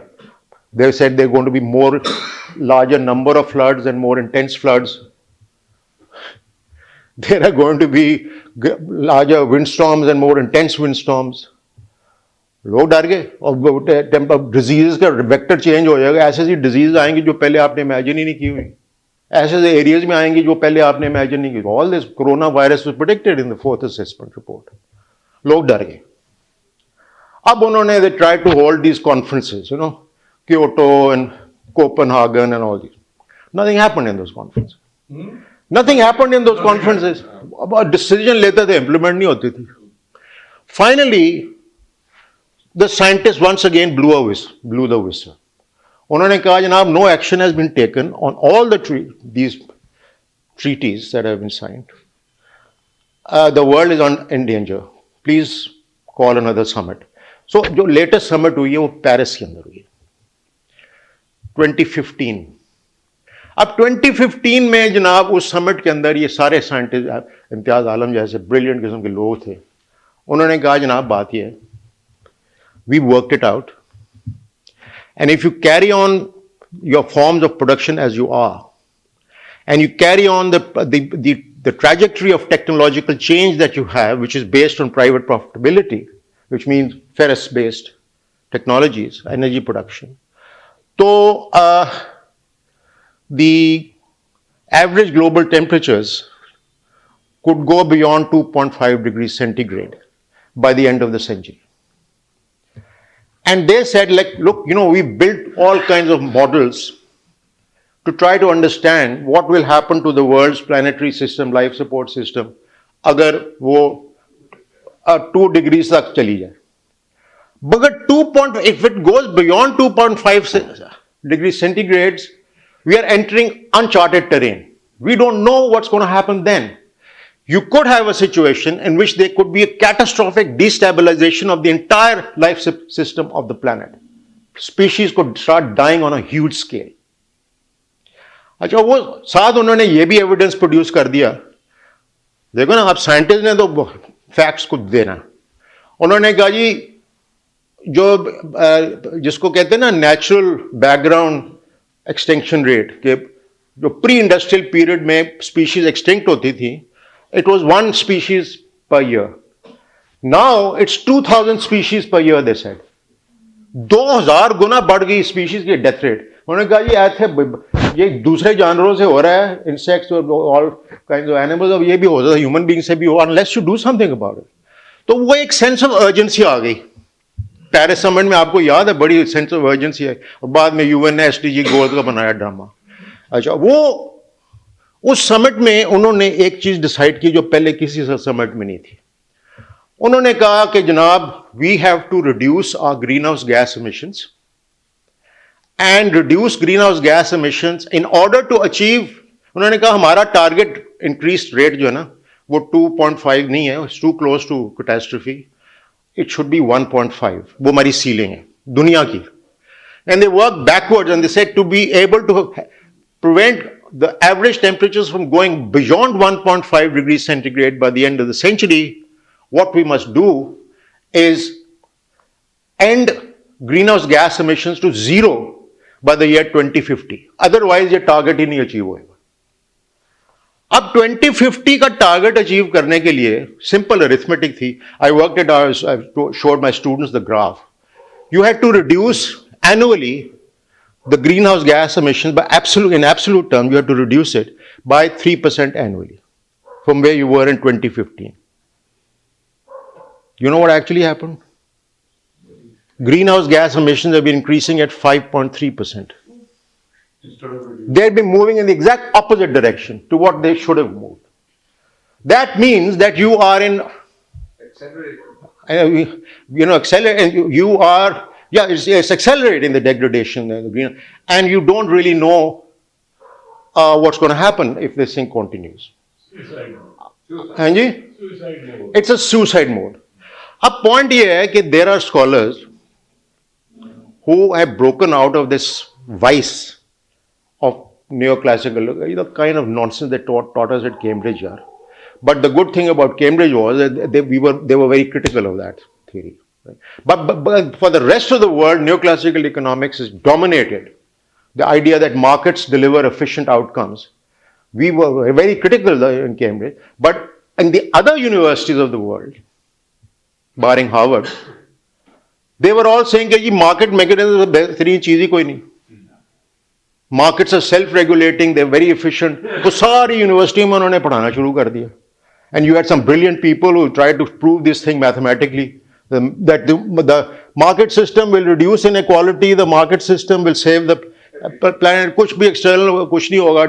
They said they're going to be more larger number of floods and more intense floods. There are going to be larger windstorms and more intense windstorms. लोग डर गए और diseases का vector change हो जाएगा. ऐसे ऐसी diseases आएंगी जो पहले आपने imagine ही नहीं की हुई. ऐसे areas में आएंगी जो पहले आपने imagine नहीं की. All this coronavirus was predicted in the fourth assessment report. लोग डर गए. अब उन्होंने they tried to hold these conferences, you know, Kyoto and Copenhagen and all these. Nothing happened in those conferences. Nothing happened in those conferences. About decision लेते थे, implement नहीं होती थी. Finally, the scientists once again blew the whistle. उन्होंने कहा जनाब, no action has been taken on all these treaties that have been signed. The world is in danger. Please call another summit. So जो latest summit हुई है वो Paris के अंदर हुई है 2015. अब 2015 में जनाब उस समिट के अंदर ये सारे साइंटिस्ट इम्तियाज आलम जैसे ब्रिलियंट किस्म के लोग थे. उन्होंने कहा जनाब बात ये है, we worked it out, and if you carry on your forms of production as you are, and you carry on the trajectory of technological change that you have, which is based on private profitability, which means ferrous-based technologies, energy production. So the average global temperatures could go beyond 2.5 degrees centigrade by the end of the century. And they said, like, look, we built all kinds of models to try to understand what will happen to the world's planetary system, life support system, agar wo 2 degrees tak chali jaye. But if it goes beyond 2.5 degrees centigrades, we are entering uncharted terrain. We don't know what's going to happen then. You could have a situation in which there could be a catastrophic destabilization of the entire life system of the planet. Species could start dying on a huge scale. अच्छा वो साथ उन्होंने ये भी evidence produce कर दिया. देखो ना, आप साइंटिस्ट ने तो फैक्ट्स को देना. उन्होंने कहा जी जिसको कहते हैं ना नेचुरल बैकग्राउंड एक्सटिंक्शन रेट, के जो प्री इंडस्ट्रियल पीरियड में स्पीशीज एक्सटिंक्ट होती थी, it was 1 species per year. Now it's 2000 species per year, they said. 2000 गुना बढ़ गई स्पीशीज की डेथ रेट. उन्होंने कहा जी ऐसे ये दूसरे जानवरों से हो रहा है, इंसेक्ट्स और ऑल काइंड्स ऑफ एनिमल्स, अब ये भी हो सकता है ह्यूमन बीइंग से भी हो, unless you do something about it. तो वो एक सेंस ऑफ अर्जेंसी आ गई. पेरिस समिट में आपको याद है बड़ी सेंस ऑफ अर्जेंसी है, और बाद में यूएन ने एसडीजी गोल्स का बनाया ड्रामा. अच्छा, वो उस समिट में उन्होंने एक चीज डिसाइड की जो पहले किसी समिट में नहीं थी. उन्होंने कहा कि जनाब, we have to reduce our greenhouse gas emissions and reduce greenhouse gas emissions in order to achieve. उन्होंने कहा हमारा टारगेट इंक्रीज रेट जो है ना वो 2.5 नहीं है, it's too close to catastrophe, it should be 1.5. वो हमारी सीलिंग है दुनिया की. And they work backwards and they said to be able to prevent the average temperatures from going beyond 1.5 degrees centigrade by the end of the century, what we must do is end greenhouse gas emissions to 0 by the year 2050. Otherwise, ये target ही नहीं achieve होएगा. अब 2050 का target achieve करने के लिए simple arithmetic थी. I worked it out, I showed my students the graph. You had to reduce annually the greenhouse gas emissions by in absolute terms, you have to reduce it by 3% annually from where you were in 2015. You know what actually happened? Greenhouse gas emissions have been increasing at 5.3%. They've been moving in the exact opposite direction to what they should have moved. That means that you are in accelerate, you are. Yeah, it's accelerating the degradation, and you don't really know what's going to happen if this thing continues. Suicide mode. Anji? Suicide mode. It's a suicide mode. A point here is that there are scholars who have broken out of this vice of neoclassical, the kind of nonsense they taught us at Cambridge. But the good thing about Cambridge was that they were very critical of that theory. But for the rest of the world, neoclassical economics is dominated. The idea that markets deliver efficient outcomes. We were very critical in Cambridge, but in the other universities of the world, barring Harvard, they were all saying that market mechanisms are बेहतरीन चीज ही कोई नहीं. Markets are self-regulating, they're very efficient. तो सारी university में उन्होंने पढ़ाना शुरू कर दिया. And you had some brilliant people who tried to prove this thing mathematically. That the market system will reduce inequality, the market system will save the planet, कुछ भी external कुछ नहीं होगा,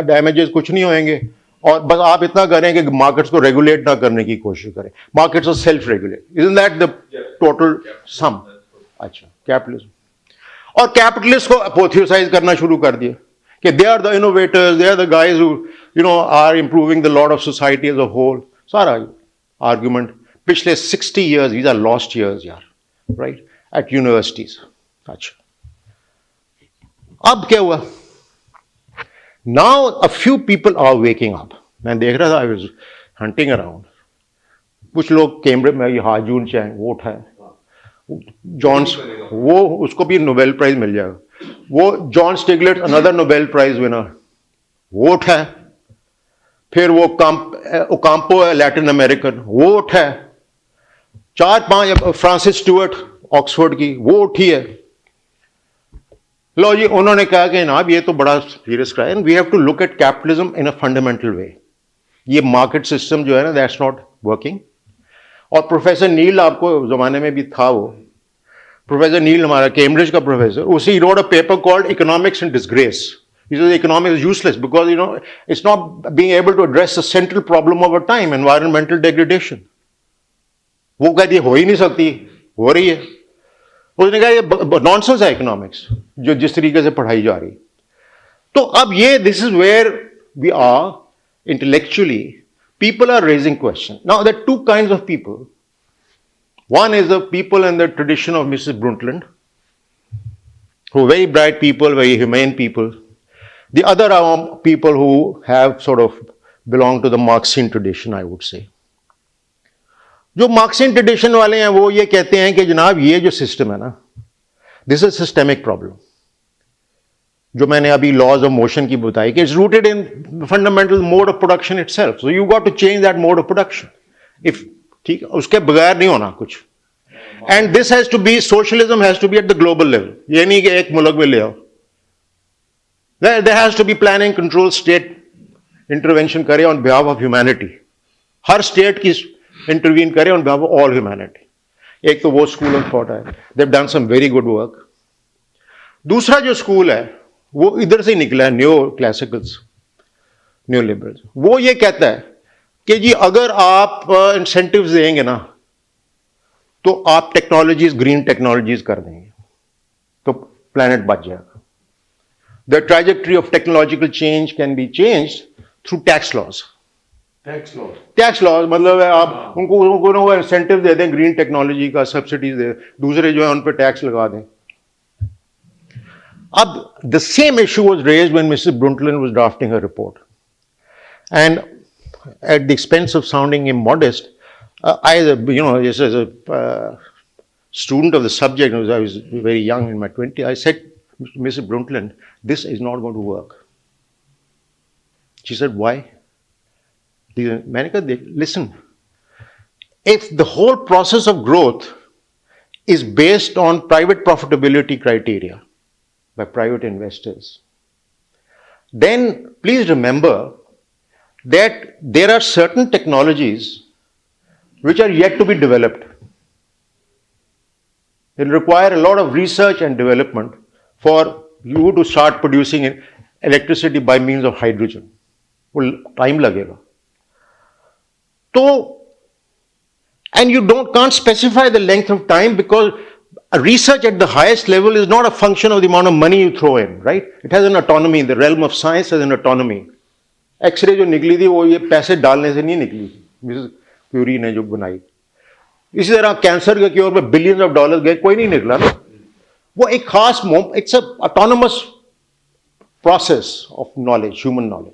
damages कुछ नहीं होंगे, और बस आप इतना करें कि markets को regulate ना करने की कोशिश करें. Markets are self-regulate. Isn't that the total sum? अच्छा, capitalism. और capitalist को apotheosize करना शुरू कर दिया कि they are the innovators, they are the guys who are improving the lot of society as a whole. सारा argument. पिछले 60 years, these are lost years, right? At universities. अच्छा. अब क्या हुआ? Now a few people are waking up. मैं देख रहा था, I was hunting around. कुछ लोग कैम्ब्रिज में हाजून चैंग वो उठाए. जॉन्स वो उसको भी नोबेल प्राइज मिल जाएगा. वो John Stiglitz, another Nobel Prize winner. वोट है, फिर वो ओकाम्पो है लैटिन अमेरिकन, वोट है, 4-5 फ्रांसिस स्टुअर्ट ऑक्सफोर्ड की, वो उठी है। लो जी, उन्होंने कहा कि जनाब ये तो बड़ा serious crime, we have to look at capitalism in a fundamental way, ये मार्केट सिस्टम जो है ना दैट्स नॉट वर्किंग। और प्रोफेसर नील, आपको जमाने में भी था वो प्रोफेसर नील, हमारा कैम्ब्रिज का प्रोफेसर, उसी road a paper called economics in disgrace. He says economics is useless because it's not being able to address the central problem of our time, environmental degradation. वो कहती है हो ही नहीं सकती, हो रही है। उसने कहा ये नॉनसेंस है इकोनॉमिक्स जो जिस तरीके से पढ़ाई जा रही। तो अब ये this is where we are intellectually, people are raising questions. Now there are two kinds of people. One is the people in the tradition of Mrs. Brundtland, who are very bright people, very humane people. The other are people who have sort of belong to the Marxian tradition, I would say. जो Marxian tradition वाले हैं वो ये कहते हैं कि जनाब ये जो सिस्टम है ना, दिस इज सिस्टेमिक प्रॉब्लम। जो मैंने अभी लॉज ऑफ मोशन की बताई कि it's rooted in fundamental mode of production itself, so you got to change that mode of production. If ठीक है, उसके बगैर नहीं होना कुछ। And this has to be, socialism has to be at the global level. ये नहीं कि एक मुल्क में ले आओ, there has to be planning, control, state intervention करे on behalf of humanity. Her state की इंटरवीन करे on behalf of all humanity. एक तो वो स्कूल ऑफ थॉट है, they've done some very good work. दूसरा जो स्कूल है वो इधर से निकला है, न्यू क्लासिकल्स, न्यू लिबरल्स। वो ये कहता है कि जी अगर आप इंसेंटिव्स देंगे ना तो आप टेक्नोलॉजीज, ग्रीन टेक्नोलॉजीज कर देंगे तो प्लैनेट बच जाएगा। The trajectory of technological change can be changed through tax laws. Tax laws मतलब है आप उनको इंसेंटिव दे दें, ग्रीन टेक्नोलॉजी का सब्सिडीज दे, दूसरे जो है उन पर टैक्स लगा दें। अब the same issue was raised when Mrs. Brundtland was drafting her report, and at the expense of sounding immodest, I, just as a student of the subject, I was very young in my 20s, I said, Mrs. Brundtland, this is not going to work. She said, why? मैंने कहा, listen, if the whole process of growth is based on private profitability criteria by private investors, then please remember that there are certain technologies which are yet to be developed. It will require a lot of research and development for you to start producing electricity by means of hydrogen. वो time लगेगा तो, and you can't specify the length of time because research at the highest level is not a function of the amount of money you throw in, right? It has an autonomy. The realm of science has an autonomy. X ray जो निकली थी वो ये पैसे डालने से नहीं निकली, मिसेस क्यूरी ने जो बनाई। इसी तरह कैंसर के क्योर पे बिलियंस ऑफ डॉलर गए, कोई नहीं निकला ना। वो एक खास, it's a autonomous process of knowledge, human knowledge.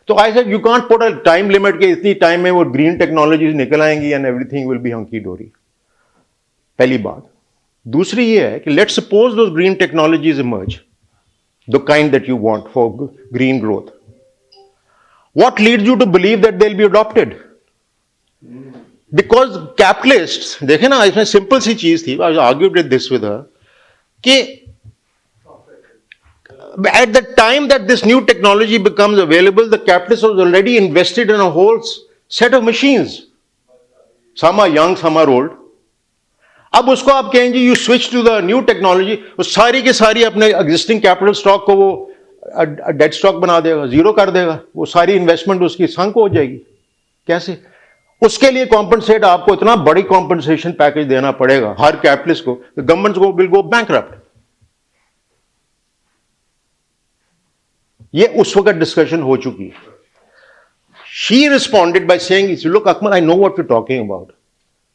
तो I said you can't put a time limit के इतनी टाइम में वो ग्रीन टेक्नोलॉजीज निकल आएंगी and everything will be hunky dory. पहली बात। दूसरी ये है कि let suppose those green technologies emerge, the kind that you want for green growth, what leads you to believe that they will be adopted? Because capitalists, देखे ना, इसमें simple सी चीज थी, आई आर्ग्यूड दिस विद हर, कि at the time that this new technology becomes available, the capitalist was already invested in a whole set of machines. Some are young, some are old. अब उसको आप कहेंगे you switch to the new technology, वो सारी के सारी अपने existing capital stock को वो dead stock बना देगा, जीरो कर देगा, वो सारी इन्वेस्टमेंट उसकी संक हो जाएगी। कैसे? उसके लिए कॉम्पनसेट, आपको इतना बड़ी कॉम्पनसेशन पैकेज देना पड़ेगा हर कैपिटलिस्ट को, गवर्नमेंट को विल गो बैंकरप्ट। ये उस वक्त डिस्कशन हो चुकी है। She responded by saying, look, Akmal, I know what you're talking about.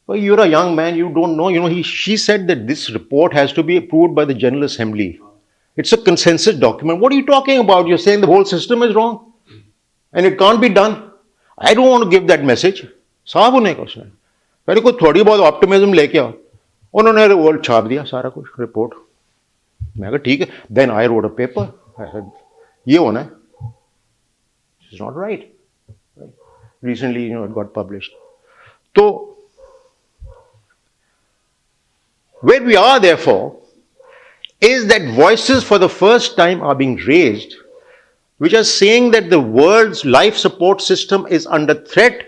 Well, you're a young man, you don't know. She said that this report has to be approved by the General Assembly. It's a consensus document. What are you talking about? You're saying the whole system is wrong and it can't be done. I don't want to give that message. साहब होने का उसने पहले कोई थोड़ी बहुत optimism लेके आओ, उन्होंने वो छाप दिया सारा कुछ रिपोर्ट। मैं कहा ठीक है, then I wrote a paper, ये होना है। It's not right. Recently, it got published. So, where we are, therefore, is that voices for the first time are being raised, which are saying that the world's life support system is under threat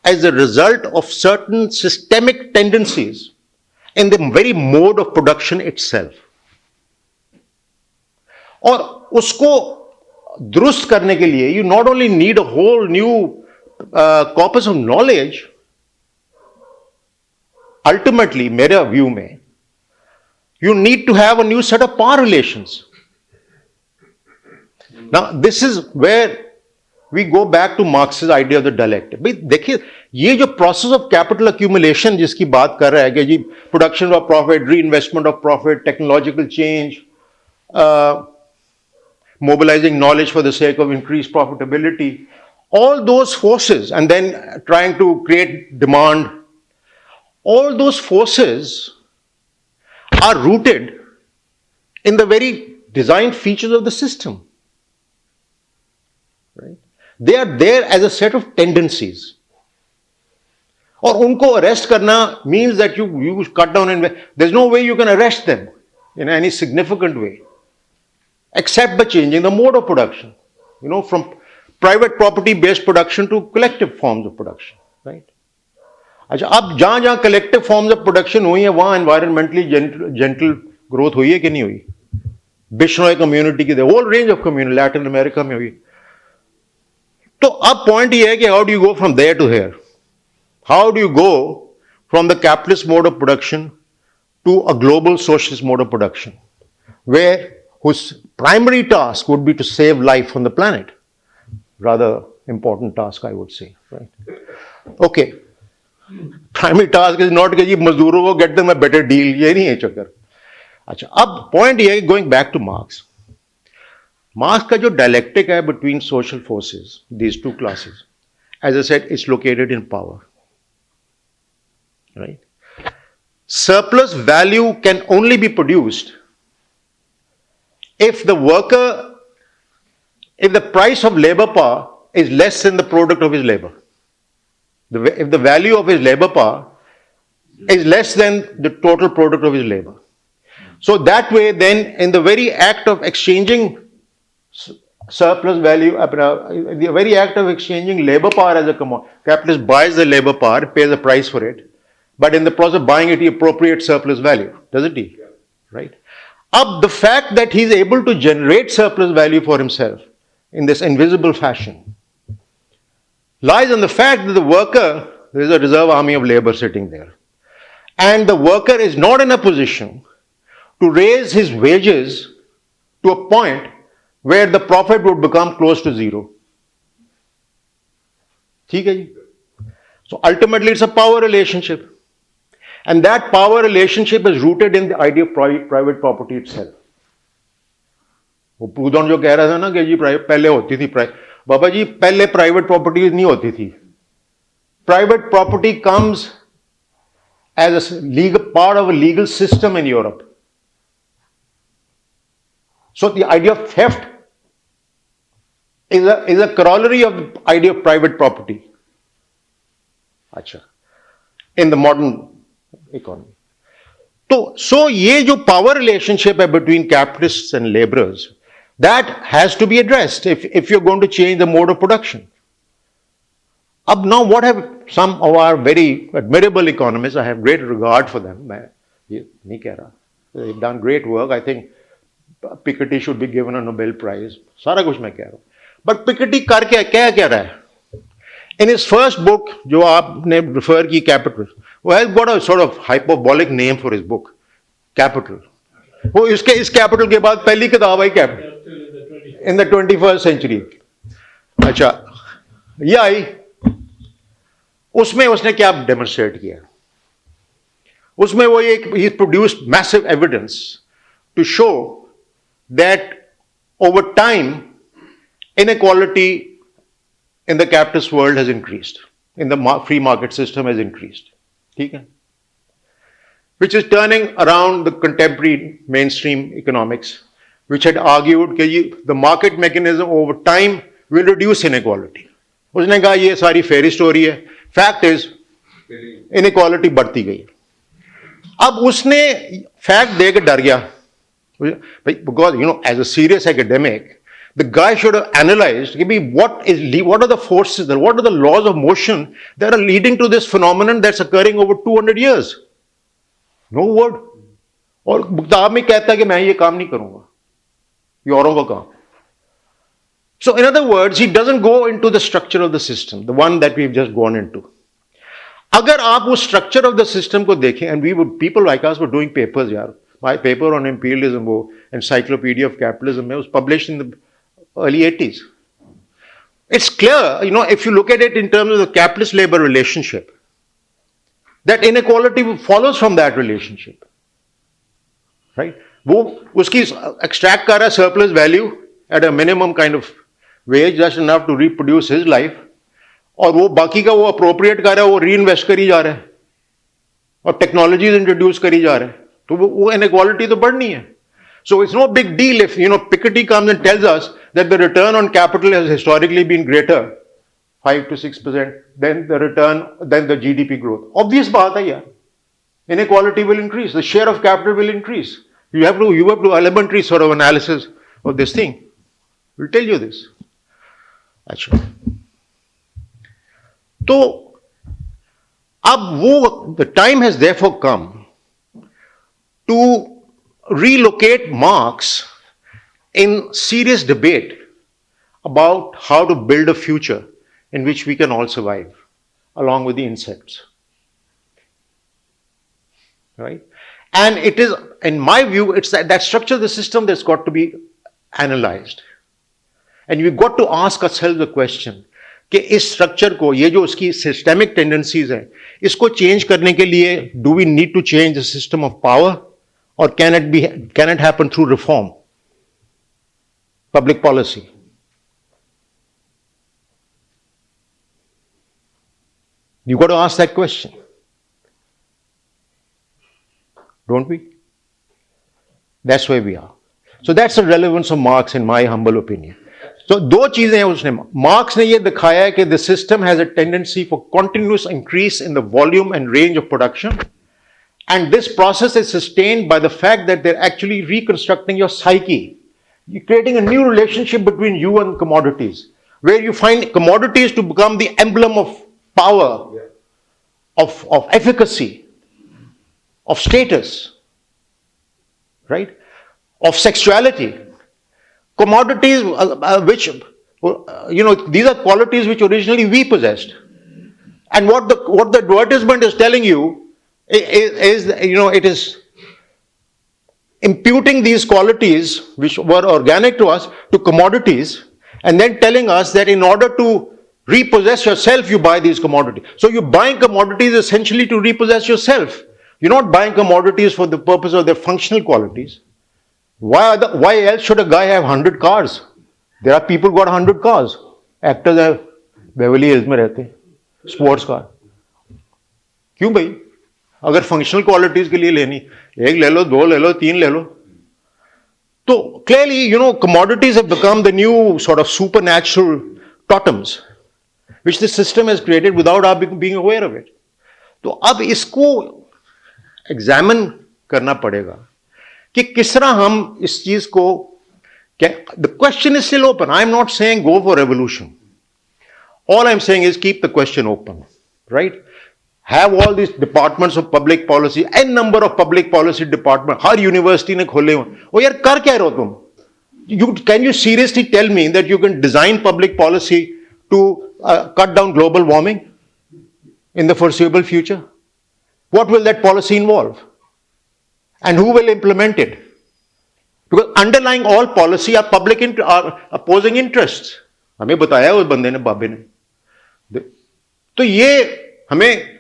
as a result of certain systemic tendencies in the very mode of production itself. और उसको दुरुस्त करने के लिए you not only need a whole new corpus of knowledge, ultimately, मेरे view में, you need to have a new set of power relations. Now, this is where we go back to Marx's idea of the dialectic. भाई देखिए, ये जो process of capital accumulation जिसकी बात कर रहा है कि जी production of profit, reinvestment of profit, technological change, mobilizing knowledge for the sake of increased profitability, all those forces, and then trying to create demand, all those forces are rooted in the very design features of the system. Right? They are there as a set of tendencies. और उनको arrest करना means that you cut down and there's no way you can arrest them in any significant way, except by changing the mode of production. From private property based production to collective forms of production. Right? अच्छा, अब जहां जहां collective forms of production हुई है वहां environmentally gentle growth हुई है कि नहीं हुई? Bishnoi community की, the whole range of community, Latin America में हुई. तो अब point ये है कि how do you go from there to here? How do you go from the capitalist mode of production to a global socialist mode of production, whose primary task would be to save life on the planet? Rather important task, I would say. Right? Okay. Primary task is not कि जी मजदूरों को get them a better deal, ये नहीं है चक्कर. अच्छा, अब point ये है कि going back to Marx. Marx का जो dialectic है between social forces, these two classes, as I said, it's located in power. Right? Surplus value can only be produced if the price of labor power is less than the product of his labor. If the value of his labor power is less than the total product of his labor. So that way, then, in the very act of exchanging surplus value, the very act of exchanging labor power as a commodity, capitalist buys the labor power, pays a price for it, but in the process of buying it, he appropriates surplus value, doesn't he? Right? Up the fact that he's able to generate surplus value for himself in this invisible fashion lies in the fact that the worker, there is a reserve army of labor sitting there, and the worker is not in a position to raise his wages to a point where the profit would become close to zero. ठीक है जी? So ultimately it's a power relationship. And that power relationship is rooted in the idea of private property itself. वो पूदन जो कह रहा था ना कि जी पहले होती थी बाबा जी पहले प्राइवेट प्रॉपर्टी नहीं होती थी. Private property comes as a legal part of a legal system in Europe. So the idea of theft is a corollary of the idea of private property. अच्छा, in the modern economy. So ये जो power relationship है between capitalists and laborers, that has to be addressed if you're going to change the mode of production. अब now what have some of our very admirable economists, I have great regard for them, मैं ये नहीं कह रहा, they've done great work. I think Piketty should be given a Nobel Prize. सारा कुछ मैं कह रहा हूँ. But Piketty करके क्या कह रहा है? In his first book, जो आपने refer की Capital, वो has got a sort of hyperbolic name for his book, Capital. वो इस Capital के बाद पहली किताब आई Capital in the 21st century. अच्छा, ये आई. उसमें उसने क्या demonstrate किया? उसमें वो he produced massive evidence to show that over time inequality in the capitalist world has increased, in the free market system has increased. ठीक है? Which is turning around the contemporary mainstream economics, which had argued that the market mechanism over time will reduce inequality. उसने कहा ये सारी फेरी story है, fact is inequality बढ़ती गई. अब उसने फैक्ट दे के डर गया, because as a serious academic, the guy should have analyzed what are the forces, what are the laws of motion that are leading to this phenomenon that's occurring over 200 years. No word. और किताब में कहता है कि मैं ये काम नहीं करूंगा, ये औरों का काम. So in other words, he doesn't go into the structure of the system, the one that we've just gone into. अगर आप उस structure of the system को देखें, and people like us were doing papers, यार. My paper on imperialism, वो Encyclopedia of Capitalism, was published in the early 80s. It's clear, if you look at it in terms of the capitalist-labor relationship, that inequality follows from that relationship. Right? वो उसकी extract कर रहा है surplus value at a minimum kind of wage, just enough to reproduce his life, और वो बाकी का वो appropriate कर रहा है, वो reinvest करी जा रहा है, और technologies introduce करी जा रहा है, तो वो inequality तो बढ़नी है. So it's no big deal if Piketty comes and tells us that the return on capital has historically been greater, 5 to 6%, than the GDP growth. Obvious बात है यार. Inequality will increase. The share of capital will increase. You have to elementary sort of analysis of this thing. We'll tell you this. अच्छा. तो अब the time has therefore come to relocate Marx in serious debate about how to build a future in which we can all survive, along with the insects. Right? And it is, in my view, it's that structure of the system that's got to be analyzed. And we've got to ask ourselves the question, कि इस structure को, ये जो उसकी systemic tendencies हैं, इसको change करने के लिए do we need to change the system of power, or can it happen through reform, public policy? You've got to ask that question, don't we? That's where we are. So that's the relevance of Marx, in my humble opinion. So दो चीजें हैं उसने. Marx ने ये दिखाया है कि the system has a tendency for continuous increase in the volume and range of production. And this process is sustained by the fact that they're actually reconstructing your psyche. You're creating a new relationship between you and commodities, where you find commodities to become the emblem of power, of efficacy, of status, right? Of sexuality. Commodities which, these are qualities which originally we possessed. And what the advertisement is telling you is it is imputing these qualities which were organic to us to commodities, and then telling us that in order to repossess yourself, you buy these commodities. So you're buying commodities essentially to repossess yourself. You're not buying commodities for the purpose of their functional qualities. Why else should a guy have 100 cars? There are people who got 100 cars. Actors have Beverly Hills में रहते हैं, sports car. क्यों भाई? अगर functional qualities के लिए लेनी, एक ले लो, दो ले लो, तीन ले लो. तो clearly, commodities have become the new sort of supernatural totems which the system has created without our being aware of it. तो अब इसको एग्जामिन करना पड़ेगा कि किस तरह हम इस चीज को, the question is still open. I'm not saying go for revolution. All I'm saying is keep the question open, right? Have all these departments of public policy, n number of public policy departments, her university ने खोले हुए. ओ यार कर क्या रहे हो तुम? Can you seriously tell me that you can design public policy to cut down global warming in the foreseeable future? What will that policy involve? And who will implement it? Because underlying all policy are are opposing interests. हमें बताया उस बंदे ने, बाबे ने. तो ये हमें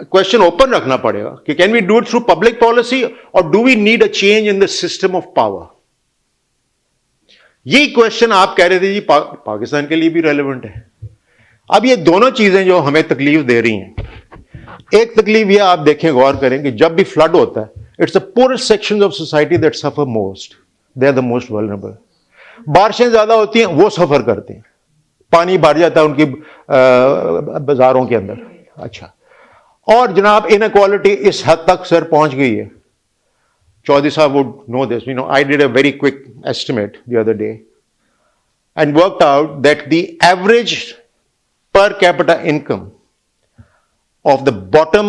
क्वेश्चन ओपन रखना पड़ेगा कि can we do it through public policy और do we need a change in the system of power. यही क्वेश्चन आप कह रहे थे जी पाकिस्तान के लिए भी रेलेवेंट है. अब ये दोनों चीजें जो हमें तकलीफ दे रही हैं, एक तकलीफ ये आप देखें, गौर करें कि जब भी फ्लड होता है, it's the poorest sections of society that suffer most. They are the most vulnerable. बारिशें ज्यादा होती हैं, वो सफर करते हैं. पानी भर जाता है उनकी बाजारों के अंदर। अच्छा, और जनाब इनक्वालिटी इस हद तक सर पहुंच गई है, चौधरी साहब would know this, you know, I did a very quick estimate the other day and worked out that the average per capita income of the bottom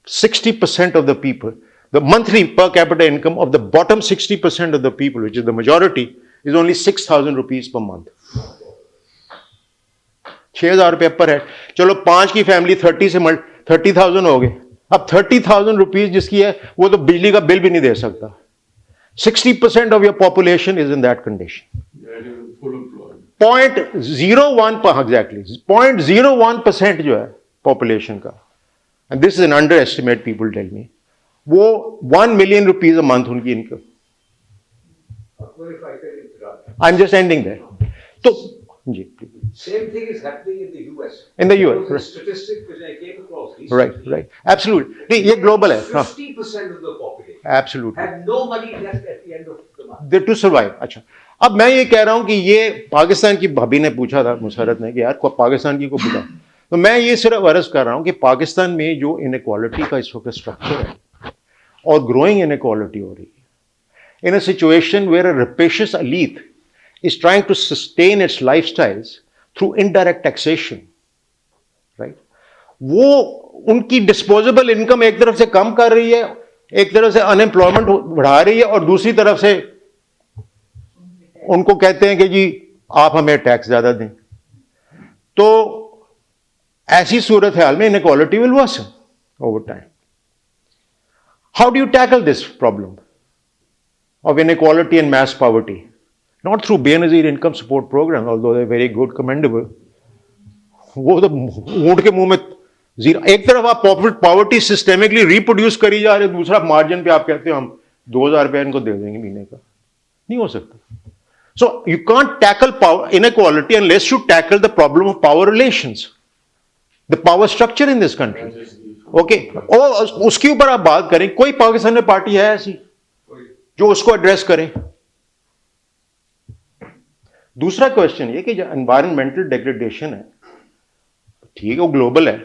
60% of the people, the monthly per capita income of the bottom 60% of the people, which is the majority, is only 6,000 rupees per month. 6,000 रुपये पर head. चलो 5 की family 30 से 30,000 हो गए। अब 30,000 rupees जिसकी है वो तो बिजली का बिल भी नहीं दे सकता। 60% of your population is in that condition. Full employed. 0.01 पर एग्जैक्टली 0.01% जो है पॉपुलेशन का, and this is an underestimate, people tell me, वो 1 million रुपीज अ मंथ उनकी इनकम। I am just ending there. तो जी, Same thing is happening in the US. In the US, There was a statistic which I came across recently. right, absolutely, नहीं ये global है, हाँ, 50% of the population absolutely, have no money left at the end of the month. They to survive. अच्छा, अब मैं ये कह रहा हूं कि ये पाकिस्तान की भाभी ने पूछा था मुसरत ने कि यार पाकिस्तान की को बुला, तो मैं ये सिर्फ अर्ज कर रहा हूं कि पाकिस्तान में जो इनक्वालिटी का इस वक्त स्ट्रक्चर है और ग्रोइंग इनक्वालिटी हो रही है, in a situation where a rapacious elite is trying to sustain its lifestyles through indirect taxation, right? वो उनकी डिस्पोजेबल इनकम एक तरफ से कम कर रही है, एक तरफ से अनएम्प्लॉयमेंट बढ़ा रही है, और दूसरी तरफ से उनको कहते हैं कि जी आप हमें टैक्स ज्यादा दें। तो ऐसी सूरत हाल में inequality will worsen over time. How do you tackle this problem of inequality and mass poverty? Not through Benazir income support program, although they're very good, commendable. वो तो ऊंट के मुंह में जीरो। एक तरफ आप पॉवर्टी सिस्टेमिकली रिप्रोड्यूस करी जा रहे, दूसरा मार्जिन पे आप कहते हो हम 2,000 रुपया इनको दे देंगे महीने का। नहीं हो सकता। So you can't tackle power inequality unless you tackle the problem of power relations, the power structure in this country. Okay, और उसके ऊपर आप बात करें, कोई पाकिस्तान में पार्टी है ऐसी जो उसको एड्रेस करे? दूसरा क्वेश्चन ये कि जो एनवायरमेंटल डिग्रेडेशन है, ठीक है वो ग्लोबल है,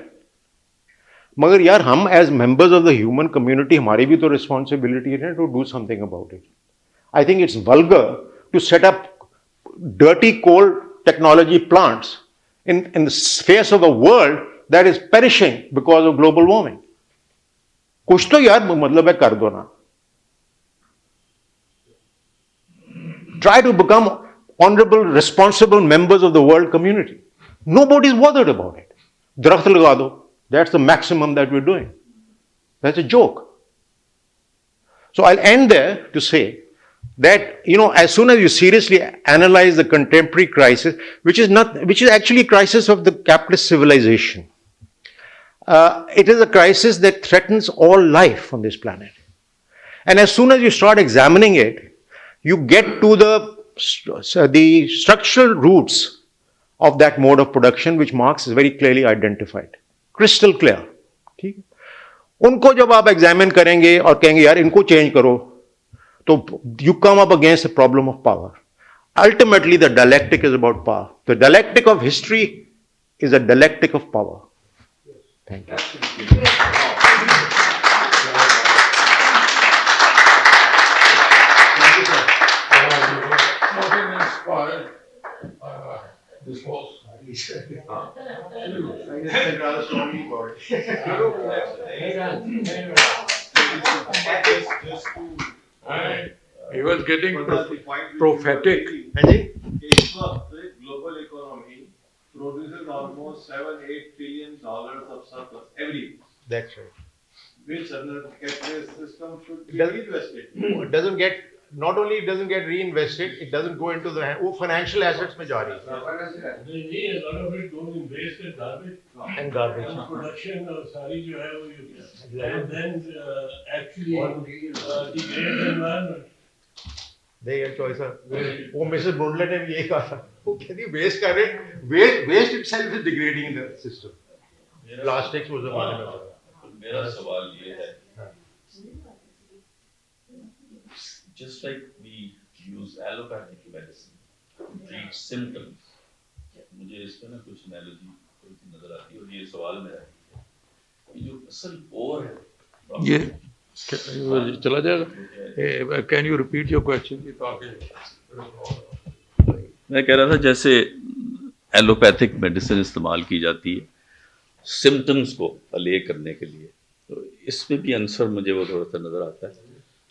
मगर यार हम as members of the human community हमारी भी तो रिस्पॉन्सिबिलिटी है to do something about it. I think it's vulgar to set up dirty coal technology plants in the face of a world that is perishing because of global warming. कुछ तो यार मतलब है कर दो ना। Try to become honorable, responsible members of the world community. Nobody is bothered about it. दरख्त लगा दो, that's the maximum that we're doing. That's a joke. So I'll end there to say that, you know, as soon as you seriously analyze the contemporary crisis, which is actually a crisis of the capitalist civilization, it is a crisis that threatens all life on this planet. And as soon as you start examining it, you get to the structural roots of that mode of production, which Marx has very clearly identified, crystal clear. ठीक है? उनको जब आप examine करेंगे और कहेंगे यार इनको चेंज करो, तो you come up against the problem of power. Ultimately, the dialectic is about power. The dialectic of history is a dialectic of power. Thank you. Nothing inspired this whole He was getting prophetic. इस वक्त global economy produces almost $7-8 trillion of surplus every year. That's right. Which under capitalist system should be Does- reinvested. It doesn't get, not only it doesn't get reinvested, it doesn't go into the वो financial assets में जा रही है A lot of it goes in waste and garbage. and garbage. And production सारी जो है वो and then actually degrade the environment. देखिए चॉइस वो मिसेस ब्रोडले ने भी यही कहा था, वो कहती वेस्ट कर रहे, waste itself is degrading in the system. Plastics वो जमाने में मेरा सवाल ये है, just like we use allopathic medicine to treat symptoms, मुझे इसमें ना कुछ एनालॉजी थोड़ी सी नजर आती है और ये सवाल मेरा है कि जो असल कोर है ये चला जाएगा. Can you repeat your question? मैं कह रहा था जैसे एलोपैथिक मेडिसिन इस्तेमाल की जाती है सिम्टम्स को अले करने के लिए, तो इसमें भी आंसर मुझे वो थोड़ा सा नजर आता है.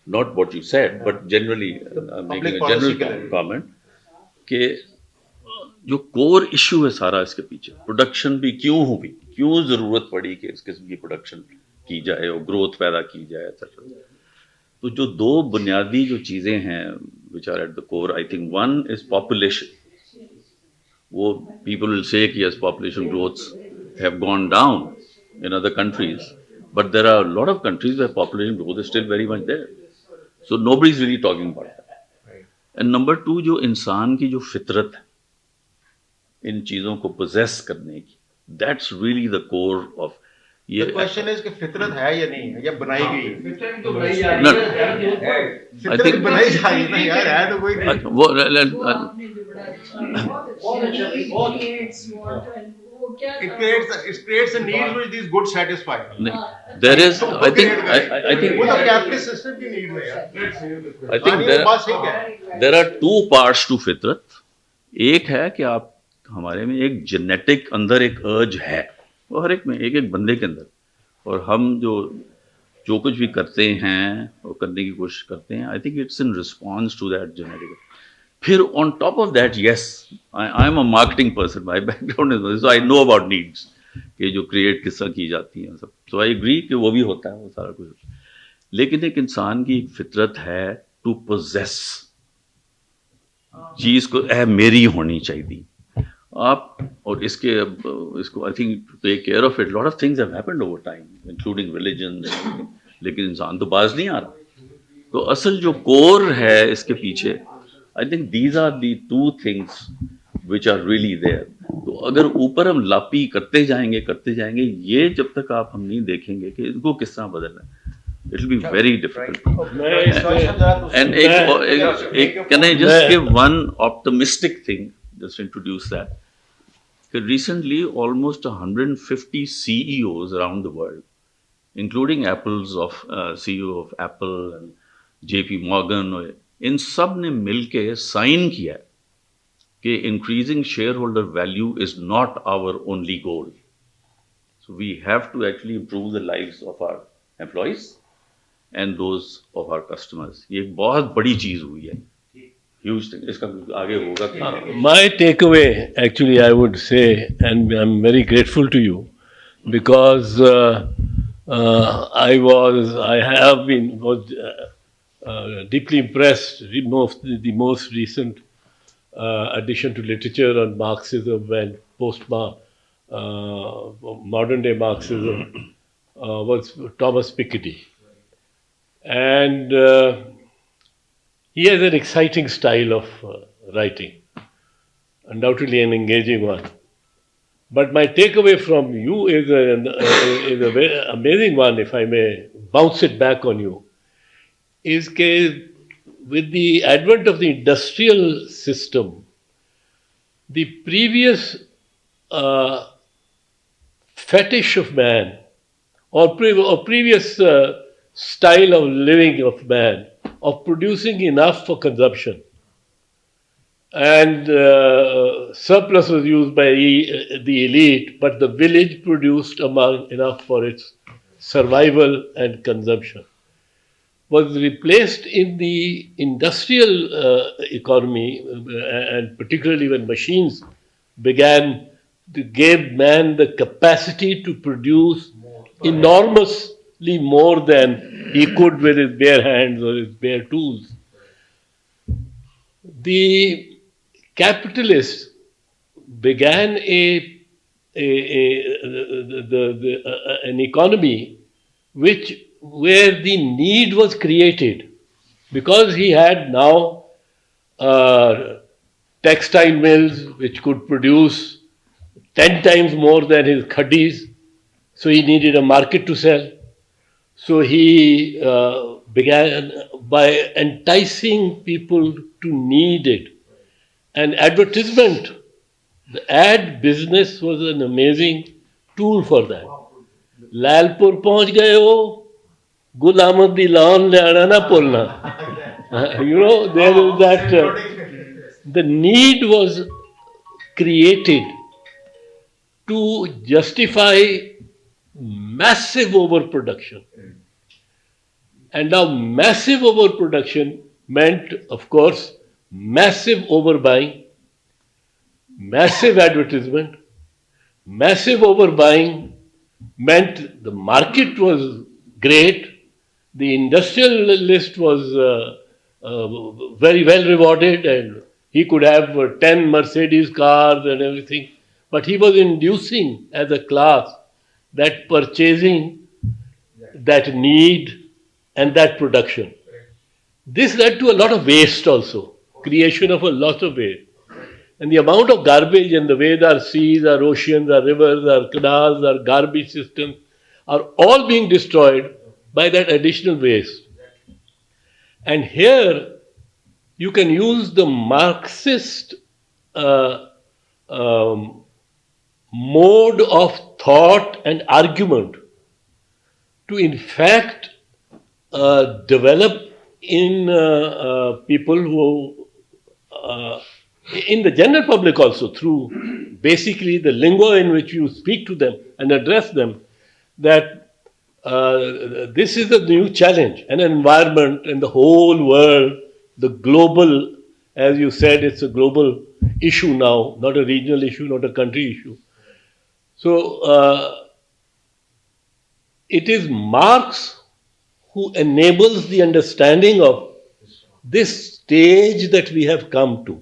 Not what you said but generally making a general comment कि जो कोर इशू है सारा इसके पीछे, प्रोडक्शन भी क्यों हुई, क्यों जरूरत पड़ी कि इस किस्म की प्रोडक्शन की जाए और ग्रोथ पैदा की जाए एक्सेट्रा. तो जो दो बुनियादी जो चीज़ें हैं which are at the core, I think one is population. वो पीपल विल से कि yes population growths have gone down in other countries, but there are lot of countries where population growth is still very much there. So nobody is really talking about that. And number two, जो इंसान की जो फितरत है इन चीज़ों को poses करने की, that's really the core of ये. क्वेश्चन इज कि फितरत है या नहीं है या बनाई गई है? फितरत तो बनाई जा रही है। फितरत बनाई जा रही है ना यार, है तो कोई नहीं. वो आपने जो बनाया वो क्या It creates a need which these goods satisfy. There is I think वो तो कैपिटलिस्ट सिस्टम की नीड है यार. आई थिंक ये बात सही है. There are two parts to फितरत. एक है कि आप हमारे में एक जेनेटिक अंदर एक अर्ज है, वो हर एक में एक एक बंदे के अंदर, और हम जो कुछ भी करते हैं और करने की कोशिश करते हैं, I think it's in response to that genetic. फिर on top of that, yes, I am a marketing person, my background is, so I know about needs कि जो क्रिएट किस तरह की जाती हैं सब. सो आई एग्री कि वो भी होता है वो सारा कुछ. लेकिन एक इंसान की एक फितरत है टू पोजेस, चीज़ को मेरी होनी चाहिए आप, और इसको I think to take care of it. Lot of things have happened over time including religion, लेकिन इंसान तो बाज नहीं आ रहा. तो असल जो कोर है इसके पीछे, I think these are the two things which are really there. तो अगर ऊपर हम लापी करते जाएंगे, ये जब तक आप हम नहीं देखेंगे कि इनको किस तरह बदलना है, it will be very difficult. And can I just give one optimistic thing, just introduce that. Recently, almost 150 CEOs around the world, including CEO of Apple and JP Morgan, इन सब ने मिलके साइन किया कि increasing shareholder value is not our only goal. So we have to actually improve the lives of our employees and those of our customers. ये एक बहुत बड़ी चीज हुई है, huge thing. इसका आगे होगा. My takeaway, actually, I would say, and I'm very grateful to you, because I have been deeply impressed. The most recent addition to literature on Marxism and modern day Marxism was Thomas Piketty. And he has an exciting style of writing, undoubtedly an engaging one. But my takeaway from you is a very amazing one, if I may bounce it back on you, is that with the advent of the industrial system, the previous fetish of man, or previous style of living of man, of producing enough for consumption, and surplus was used by the elite, but the village produced enough for its survival and consumption, was replaced in the industrial economy, and particularly when machines gave man the capacity to produce enormously more than he could with his bare hands or his bare tools. The capitalists began an economy where the need was created, because he had now textile mills which could produce 10 times more than his khaddis, so he needed a market to sell. So he began by enticing people to need it. And advertisement The ad business was an amazing tool for that. Lalpur पहुंच गए हो, गुल अहमद दी lawn लेना ना भूलना. You know, there is that the need was created to justify massive overproduction. And now massive overproduction meant, of course, massive overbuying, massive advertisement. Massive overbuying meant the market was great, the industrialist was very well rewarded, and he could have 10 Mercedes cars and everything. But he was inducing as a class that purchasing, that need, and that production. This led to a lot of waste also, creation of a lot of waste. And the amount of garbage and the way our seas, our oceans, our rivers, our canals, our garbage systems are all being destroyed by that additional waste. And here you can use the Marxist mode of thought and argument to in fact develop in people who, in the general public also, through basically the lingo in which you speak to them and address them, that this is a new challenge, an environment in the whole world, the global, as you said, it's a global issue now, not a regional issue, not a country issue. So it is Marx who enables the understanding of this stage that we have come to.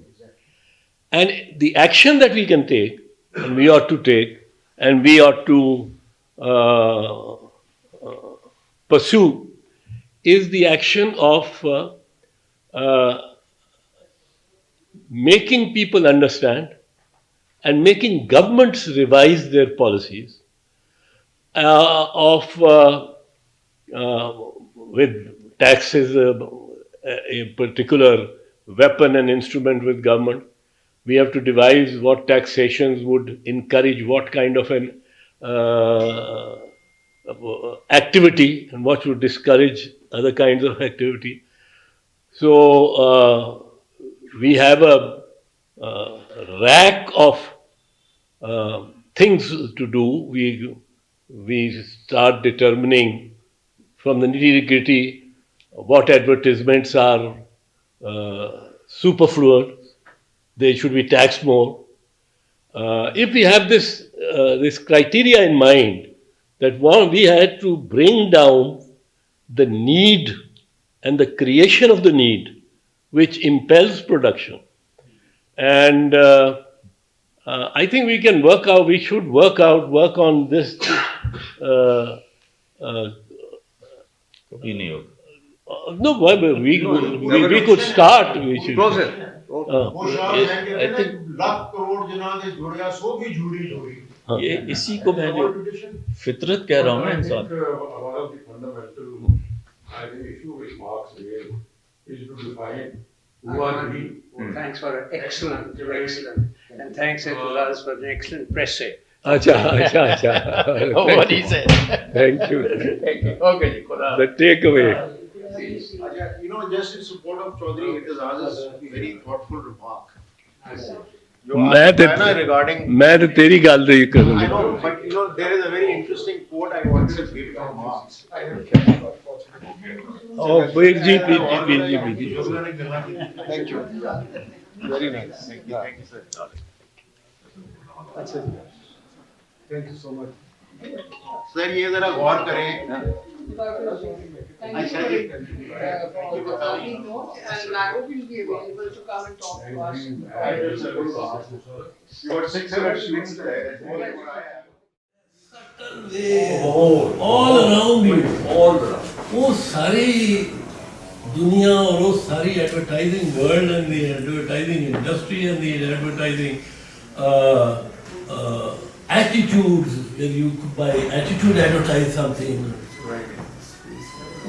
And the action that we can take, and we ought to take, and we ought to pursue, is the action of making people understand and making governments revise their policies with taxes, a particular weapon and instrument with government. We have to devise what taxations would encourage what kind of an activity and what would discourage other kinds of activity. So we have a rack of things to do. We start determining from the nitty-gritty what advertisements are superfluous. They should be taxed more. If we have this criteria in mind, that we had to bring down the need and the creation of the need, which impels production. And I think we can work on this. No, we could start. We should. Close it. I think ये इसी को मैं जो फितरत कह रहा हूँ ना इंसान One of the fundamental, I think, issue which Marx made is to define who are we. Thanks for an excellent, and thanks to us for an excellent pressing. Acha. What he said. Thank you. Okay, The takeaway. You know, just in support of Chaudhary, it is ours a very thoughtful remark. मैं तो तेरी गल नहीं I करूँगा. know, but you know, there is a very interesting quote I once read from Marx. Oh, Veer ji. Thank you. Very nice. Thank you, sir. Thank you so much. Sir ये जरा गौर करें. Thank you for taking notes, and Nago will be available to come and talk to us. You got 6 minutes there. That's more than what I have. All around you. वो सारी दुनिया और वो सारी advertising world and the advertising industry and the advertising attitudes, where you could by attitude advertise something.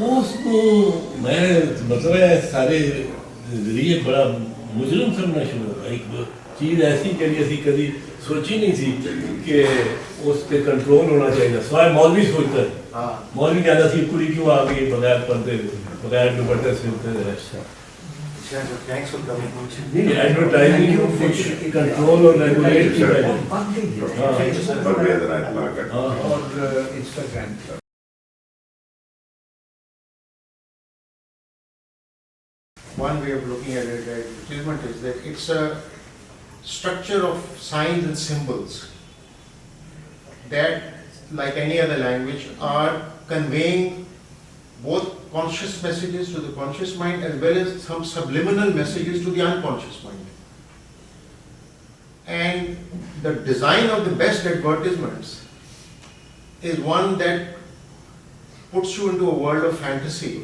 उसको मैं मतलब है सारे जरिए बड़ा मुजरम समझना शुरू हुआ. एक चीज़ ऐसी करी सोची नहीं थी कि उस पर कंट्रोल होना चाहिए। सवाल मौलवी सोचता है, मौलवी कहता थी कुड़ी क्यों आ गई बगैर पर्दे बगैर दुपट्टे से होते रहे। Thanks for coming. नहीं एडवर्टाइजिंग को कुछ कंट्रोल और रेगुलेट किया जाए। और Instagram One way of looking at it, advertisement is that it's a structure of signs and symbols that, like any other language, are conveying both conscious messages to the conscious mind as well as some subliminal messages to the unconscious mind. And the design of the best advertisements is one that puts you into a world of fantasy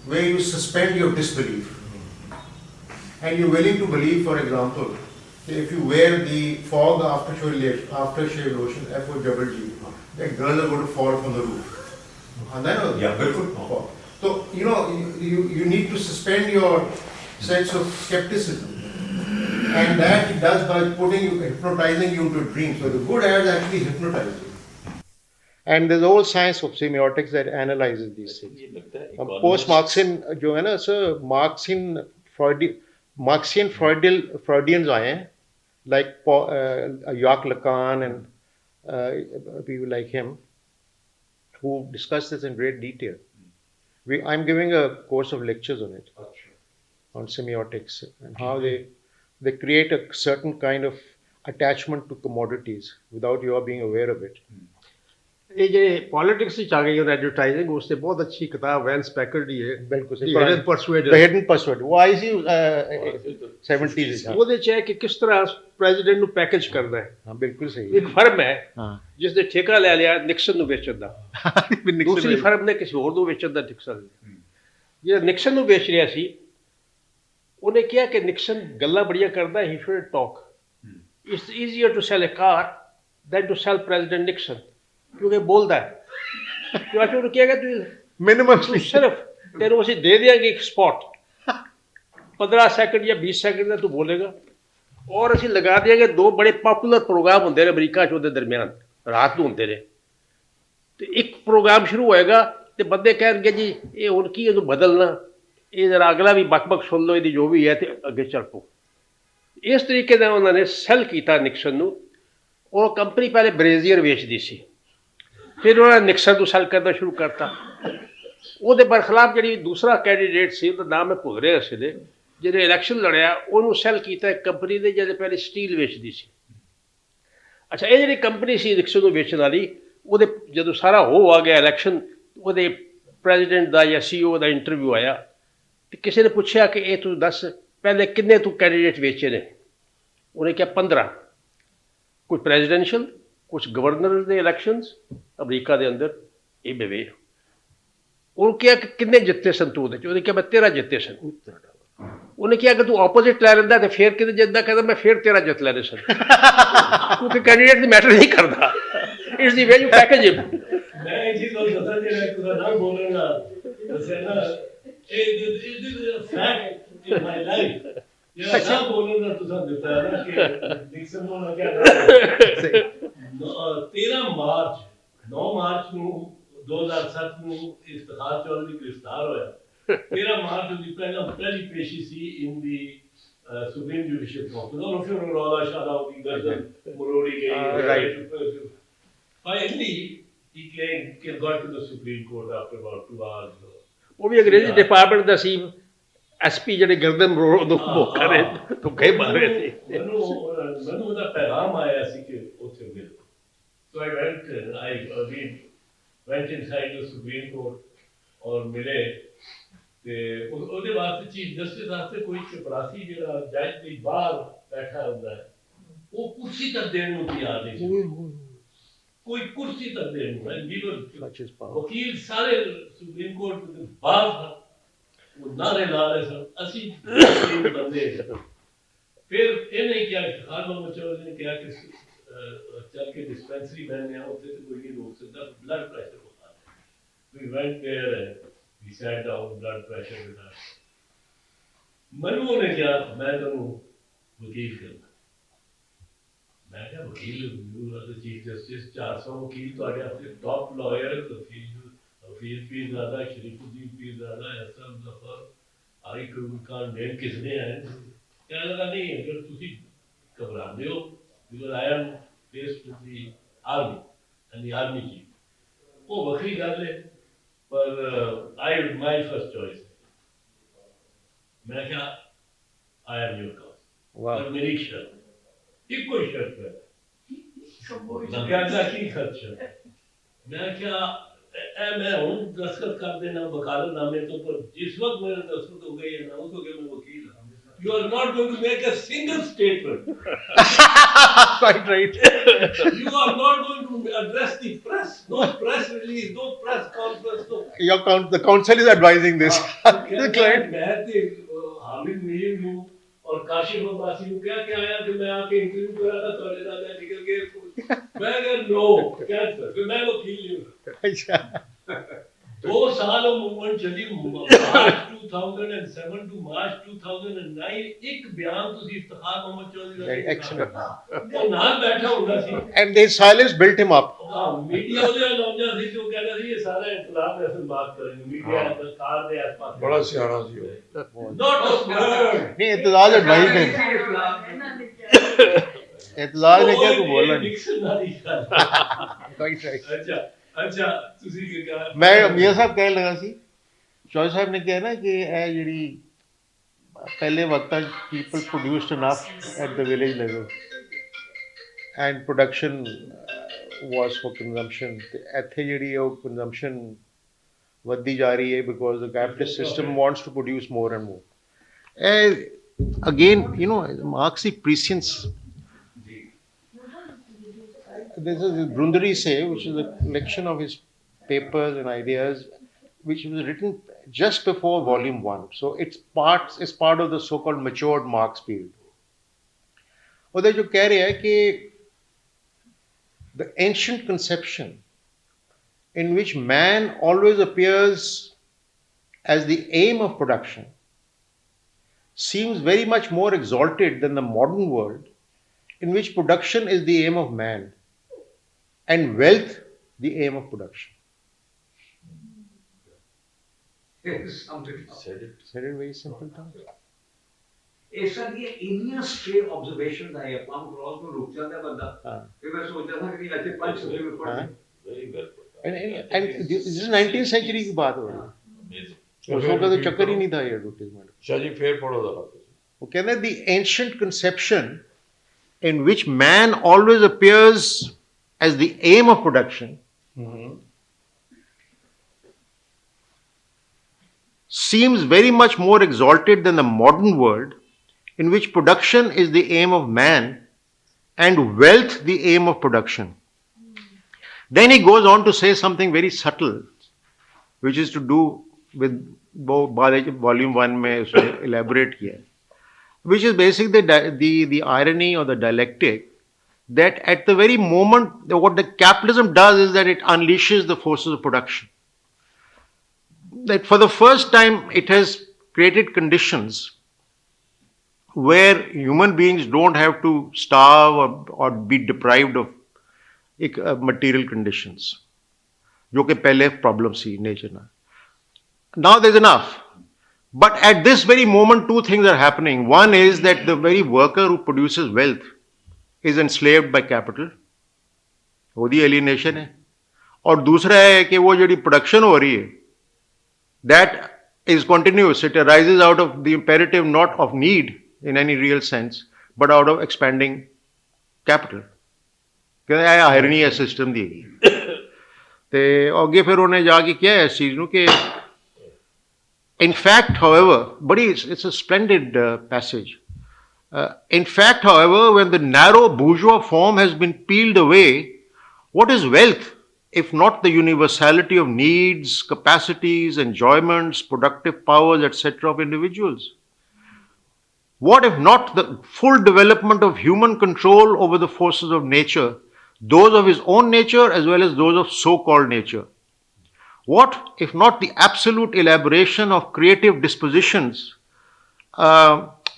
where you suspend your disbelief. And you're willing to believe, for example, if you wear the fog aftershave lotion, FOGG, that girls are going to fall from the roof. So, you need to suspend your sense of skepticism. And that it does by hypnotizing you into dreams. So the good ads actually hypnotize you. And there's a whole science of semiotics that analyzes these things. Post-Marxian जो है ना sir, Marxian Freudians आए हैं, like Jacques Lacan and people like him, who discuss this in great detail. I'm giving a course of lectures on it, on semiotics and how they create a certain kind of attachment to commodities without your being aware of it. ये जो politics से आ गई और advertising, उससे बहुत अच्छी किताब veins Packard की है, बिल्कुल The Hidden Persuader वो आई सी 70s ਉਹਦੇ ਚ ਹੈ ਕਿ ਕਿਸ ਤਰ੍ਹਾਂ ਪ੍ਰੈਜ਼ੀਡੈਂਟ ਨੂੰ ਪੈਕੇਜ ਕਰਦਾ ਹੈ। हाँ बिल्कुल सही ਇੱਕ ਫਰਮ ਹੈ ਜਿਸ ਨੇ ਠੇਕਾ ਲੈ ਲਿਆ ਨਿਕਸਨ ਨੂੰ ਵੇਚਣ ਦਾ, ਦੂਸਰੀ ਫਰਮ ਨੇ ਕਿਸੇ ਹੋਰ ਨੂੰ ਵੇਚਣ ਦਾ ਠੇਕਾ ਲਿਆ। ਜਿਹੜਾ ਨਿਕਸਨ ਨੂੰ ਵੇਚ ਰਿਹਾ ਸੀ ਉਹਨੇ ਕਿਹਾ ਕਿ ਨਿਕਸਨ ਗੱਲਾਂ ਬੜੀਆਂ ਕਰਦਾ, he should talk, it's easier to sell a car than to sell President Nixon, क्योंकि बोलता है कि उन्होंने क्या कहते मिनिमम सिर्फ तेरे उसे दे देंगे एक स्पॉट 15 सेकंड या 20 सेकंड का तू बोलेगा, और असं लगा देंगे दो बड़े पॉपुलर प्रोग्राम होंगे ने अमरीका च ਉਹਦੇ दरमियान रात ਨੂੰ ਹੁੰਦੇ ਨੇ, ਤੇ ਇੱਕ ਪ੍ਰੋਗਰਾਮ ਸ਼ੁਰੂ ਹੋਏਗਾ ਤੇ ਬੰਦੇ ਕਹਿਣਗੇ ਜੀ ਇਹ ਹੁਣ ਕੀ ਇਹਨੂੰ ਬਦਲਣਾ, ਇਹ ਜਰਾ ਅਗਲਾ ਵੀ ਬਕ ਸੁਣ ਲਓ ਇਹਦੀ ਜੋ ਵੀ ਹੈ ਤੇ ਅੱਗੇ ਚੱਲ ਪੋ। ਇਸ ਤਰੀਕੇ ਨਾਲ ਉਹਨਾਂ ਨੇ ਸੈਲ ਕੀਤਾ ਨਿਕਸਨ ਨੂੰ, ਔਰ ਕੰਪਨੀ ਪਹਿਲੇ ਬਰੇਜ਼ੀਅਰ ਵੇਚਦੀ ਸੀ, ਫਿਰ ਉਹਨਾਂ ਨੇ ਨਿਕਸਨ ਨੂੰ ਸੈਲ ਕਰਨਾ ਸ਼ੁਰੂ ਕਰਤਾ। ਉਹਦੇ ਬਰਖਲਾਫ ਜਿਹੜੀ ਦੂਸਰਾ ਕੈਂਡੀਡੇਟ ਸੀ, ਉਹਦਾ ਨਾਮ ਮੈਂ ਭੁੱਲ ਰਿਹਾ ਸੀ, ਜਿਹਨੇ ਇਲੈਕਸ਼ਨ ਲੜਿਆ, ਉਹਨੂੰ ਸੈਲ ਕੀਤਾ ਇੱਕ ਕੰਪਨੀ ਨੇ ਜਿਹੜੇ ਪਹਿਲੇ ਸਟੀਲ ਵੇਚਦੀ ਸੀ। ਅੱਛਾ, ਇਹ ਜਿਹੜੀ ਕੰਪਨੀ ਸੀ ਨਿਕਸਨ ਨੂੰ ਵੇਚਣ ਵਾਲੀ, ਉਹਦੇ ਜਦੋਂ ਸਾਰਾ ਹੋ ਆ ਗਿਆ ਇਲੈਕਸ਼ਨ, ਉਹਦੇ ਪ੍ਰੈਜ਼ੀਡੈਂਟ ਦਾ ਜਾਂ CEO ਦਾ ਇੰਟਰਵਿਊ ਆਇਆ, ਤੇ ਕਿਸੇ ਨੇ ਪੁੱਛਿਆ ਕਿ ਇਹ ਤੂੰ ਦੱਸ ਪਹਿਲੇ ਕਿੰਨੇ ਤੂੰ ਕੈਂਡੀਡੇਟ ਵੇਚੇ ਨੇ? ਉਹਨੇ ਕਿਹਾ 15, ਕੁਝ ਪ੍ਰੈਜ਼ੀਡੈਂਸ਼ੀਅਲ, ਕੁਝ ਗਵਰਨਰ ਦੇ ਇਲੈਕਸ਼ਨਸ ਅਮਰੀਕਾ ਦੇ ਅੰਦਰ, ਇਹ ਬਵੇ। ਉਹਨੂੰ ਕਿਹਾ ਕਿ ਕਿੰਨੇ ਜਿੱਤੇ ਸਨ ਤੂੰ ਉਹਦੇ 'ਚ? ਉਹਨੇ ਕਿਹਾ ਮੈਂ 13 ਜਿੱਤੇ ਸਨ। ਉਹਨੇ ਕਿਹਾ ਕਿ ਤੂੰ ਆਪੋਜ਼ਿਟ ਲੈ ਲੈਂਦਾ ਤੇ ਫਿਰ ਕਿਤੇ ਜਿੱਦਾਂ ਕਹਿੰਦਾ ਮੈਂ ਫਿਰ 13 ਜਿੱਤ ਲੈਣੇ ਸਨ, ਕਿਉਂਕਿ ਕੈਂਡੀਡੇਟ ਦੀ ਮੈਟਰ ਨਹੀਂ ਕਰਦਾ, it's the way you package ਹਿਮ। ਮੈਂ ਇਹ ਚੀਜ਼ ਨੂੰ ਦੱਸਾਂ ਜਿਹੜਾ ਤੁਸੀਂ ਨਾ ਬੋਲਣਾ ਦੱਸਿਆ ਨਾ, ਇਹ ਫੈਕਟ ਇਨ ਮਾਈ ਲਾਈਫ, ਜਿਹੜਾ ਨਾ ਬੋਲਣਾ ਤੁਸੀਂ ਦਿੱਤਾ ਨਾ ਕਿ ਨਿਕਸਨ ਨੂੰ ਨਾ ਕਿਹਾ 9 ਮਾਰਚ ਨੂੰ 2007 ਨੂੰ ਇਫਤਖਾਰ ਚੌਧਰੀ ਗ੍ਰਿਫਤਾਰ ਹੋਇਆ। 13 ਮਾਰਚ ਦੀ ਪਹਿਲੀ ਪੇਸ਼ੀ ਸੀ ਇਨ ਦੀ ਸੁਪਰੀਮ ਜੁਡੀਸ਼ੀਅਲ ਕਾਉਂਸਲ, ਔਰ ਫਿਰ ਰੌਲਾ ਸ਼ਾਲਾ ਦੀ ਗਰਦਨ ਮਰੋੜੀ ਗਈ। Finally, he got to the Supreme Court after about 2 hours. ਉਹ ਵੀ ਅੰਗਰੇਜ਼ੀ ਡਿਪਾਰਟਮੈਂਟ ਦਾ ਸੀ, SP ਜਿਹੜੇ ਗਰਦਨ ਮਰੋੜ ਨੂੰ ਮੌਕਾ ਦੇ ਧੁੱਕੇ ਮਾਰ ਰਹੇ ਸੀ। ਮੈਨੂੰ ਉਹਦਾ ਪੈਗਾਮ ਆਇਆ ਸੀ ਕਿ ਉੱਥੇ ਮਿਲ। So I went inside the Supreme Court ਔਰ ਮਿਲੇ, ਤੇ ਉਹਦੇ ਵਾਸਤੇ ਚੀਫ ਜਸਟਿਸ ਵਾਸਤੇ ਕੋਈ ਚਪੜਾਸੀ ਜਿਹੜਾ ਜੱਜ ਦੇ ਬਾਹਰ ਬੈਠਾ ਹੁੰਦਾ ਹੈ, ਉਹ ਕੁਰਸੀ ਤੱਕ ਦੇਣ ਨੂੰ ਤਿਆਰ ਨਹੀਂ ਸੀ, ਕੋਈ ਕੁਰਸੀ ਤੱਕ ਦੇਣ ਨੂੰ। ਵਕੀਲ ਸਾਰੇ ਸੁਪਰੀਮ ਕੋਰਟ ਦੇ ਬਾਹਰ ਉਹ ਨਾਰੇ ਲਾ ਰਹੇ ਸਨ, ਅਸੀਂ ਬੰਦੇ। ਫਿਰ ਇਹਨੇ ਕਿਹਾ, ਕਾਰਲ ਚੌਧਰੀ ਨੇ ਕਿਹਾ ਕਿ ਚੱਲ ਕੇ ਡਿਸਪੈਂਸਰੀ ਬੈਠਨੇ ਆ, ਉੱਥੇ ਤੇ ਕੋਈ ਨਹੀਂ ਰੋਕ ਸਕਦਾ, ਬਲੱਡ ਪ੍ਰੈਸ਼ਰ ਹੋਤਾ ਹੈ। We went there and we sat down, blood pressure with us. ਮੈਨੂੰ ਉਹਨੇ ਕਿਹਾ ਮੈਂ ਤੁਹਾਨੂੰ ਵਕੀਲ ਕਰਨਾ। मैं क्या वकील चीफ जस्टिस 400 वकील ਤੁਹਾਡੇ ਆਪਣੇ टॉप लॉयर हफीज पीर ज़ादा शरीफुद्दीन पीर ज़ादा ऐसा जफर आई का नेम किसने है क्या लगा नहीं अगर ਤੁਸੀਂ घबराते हो because I am faced with the army and the army chief वो वक्री गल है पर my first choice मैं क्या I am your cause पर मेरी शर्त इको शर्त है क्या की खर्च है मैं क्या मैं हूँ दस्तखत कर देना वकालतनामे तो पर जिस वक्त मेरे दस्तखत हो गई है ना उस वक्त मैं वकील हूँ You are not going to make a single statement. Quite right. You are not going to address the press. No press release, no press conference. No. The counsel is advising this. The client. मैं तो हामिद मीर हूँ और काशिफ अब्बासी हूँ क्या क्या आया कि मैं आके इंटरव्यू कर रहा था थोड़े दादा निकल गए मैं कहा नो कैंसर फिर मैं वकील हूँ 2 साल मूवमेंट चली मार्च 2007 टू मार्च 2009 एक बयान ਤੁਸੀਂ इफ्तिखार मोहम्मद चौधरी ਦਾ Excellent. ਉਹ ਨਾਲ ਬੈਠਾ ਹੁੰਦਾ ਸੀ And their silence built him up. Media ਉਹਦੇ ਲਾਉਂਦਾ ਸੀ ਜੋ ਕਹਿੰਦਾ ਸੀ ਇਹ ਸਾਰਾ ਇਨਕਲਾਬ ਐਸੇ ਬਾਤ ਕरेंगे मीडिया सरकार ਦੇ ਆਸ-ਪਾਸ बड़ा सियाना सी वो not a word नहीं एतजाज एडवाइस है एतजाज ने क्या तू बोलना डिक्शनरी Quite right. अच्छा ਤੁਸੀਂ ਕੀ ਕਹਾ मैं मियां साहब कहने लगा सी चौधरी साहब ने कहा ना कि ਇਹ ਜਿਹੜੀ ਪਹਿਲੇ ਵਕਤਾਂ people produced enough at the village level and production was for consumption ਤੇ ਇੱਥੇ ਜਿਹੜੀ ਉਹ consumption ਵੱਧਦੀ ਜਾ ਰਹੀ ਹੈ because the capitalist system wants to produce more and more again you know Marx's prescience this is Brundari say which is a collection of his papers and ideas which was written just before volume 1 so it's part of the so called matured Marx period ਉਹਦੇ ਜੋ ਕਹਿ ਰਿਹਾ ਹੈ ਕਿ the ancient conception in which man always appears as the aim of production seems very much more exalted than the modern world in which production is the aim of man and wealth the aim of production. Said it very simple terms. ऐसा नहीं है इन्हीं stray observation है अपना cross में रुक जाता है बंदा फिर मैं सोचता था कि ऐसे पंच सब्जेक्ट में पढ़ very well and this is 19th century की बात हो रही है उसको तो चक्कर ही नहीं था ये एडवर्टाइजमेंट शाह जी फिर पढ़ो जरा वो कहते हैं the ancient conception in which man always appears as the aim of production seems very much more exalted than the modern world in which production is the aim of man and wealth the aim of production. Then he goes on to say something very subtle which is to do with volume 1 mein usne elaborate kiya which is basically the irony or the dialectic that at the very moment what the capitalism does is that it unleashes the forces of production. That for the first time it has created conditions where human beings don't have to starve or be deprived of material conditions जो कि पहले problem सी nature ना. Now there's enough. But at this very moment two things are happening. One is that the very worker who produces wealth is enslaved by capital ਉਹਦੀ alienation है और दूसरा है कि वो जो production हो रही है that is continuous it arises out of the imperative not of need in any real sense but out of expanding capital ਕਹਿੰਦਾ ਇਹ irony ਹੈ ਸਿਸਟਮ ਦੀ ਤੇ ਅੱਗੇ ਫਿਰ ਉਹਨੇ ਜਾ ਕੇ ਕਿਹਾ ਇਸ ਚੀਜ਼ ਨੂੰ ਕਿ in fact however but it's a splendid passage. In fact, however, when the narrow bourgeois form has been peeled away, what is wealth if not the universality of needs, capacities, enjoyments, productive powers, etc. of individuals? What if not the full development of human control over the forces of nature, those of his own nature as well as those of so-called nature? What if not the absolute elaboration of creative dispositions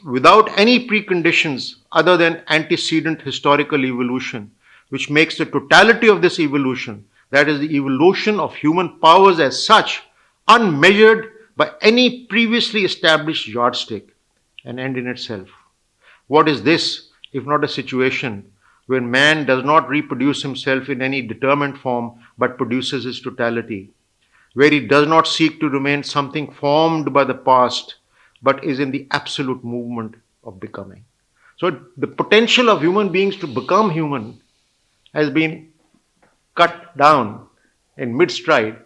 without any preconditions other than antecedent historical evolution, which makes the totality of this evolution, that is, the evolution of human powers as such, unmeasured by any previously established yardstick, an end in itself. What is this, if not a situation where man does not reproduce himself in any determined form but produces his totality, where he does not seek to remain something formed by the past but is in the absolute movement of becoming? So, the potential of human beings to become human has been cut down in mid stride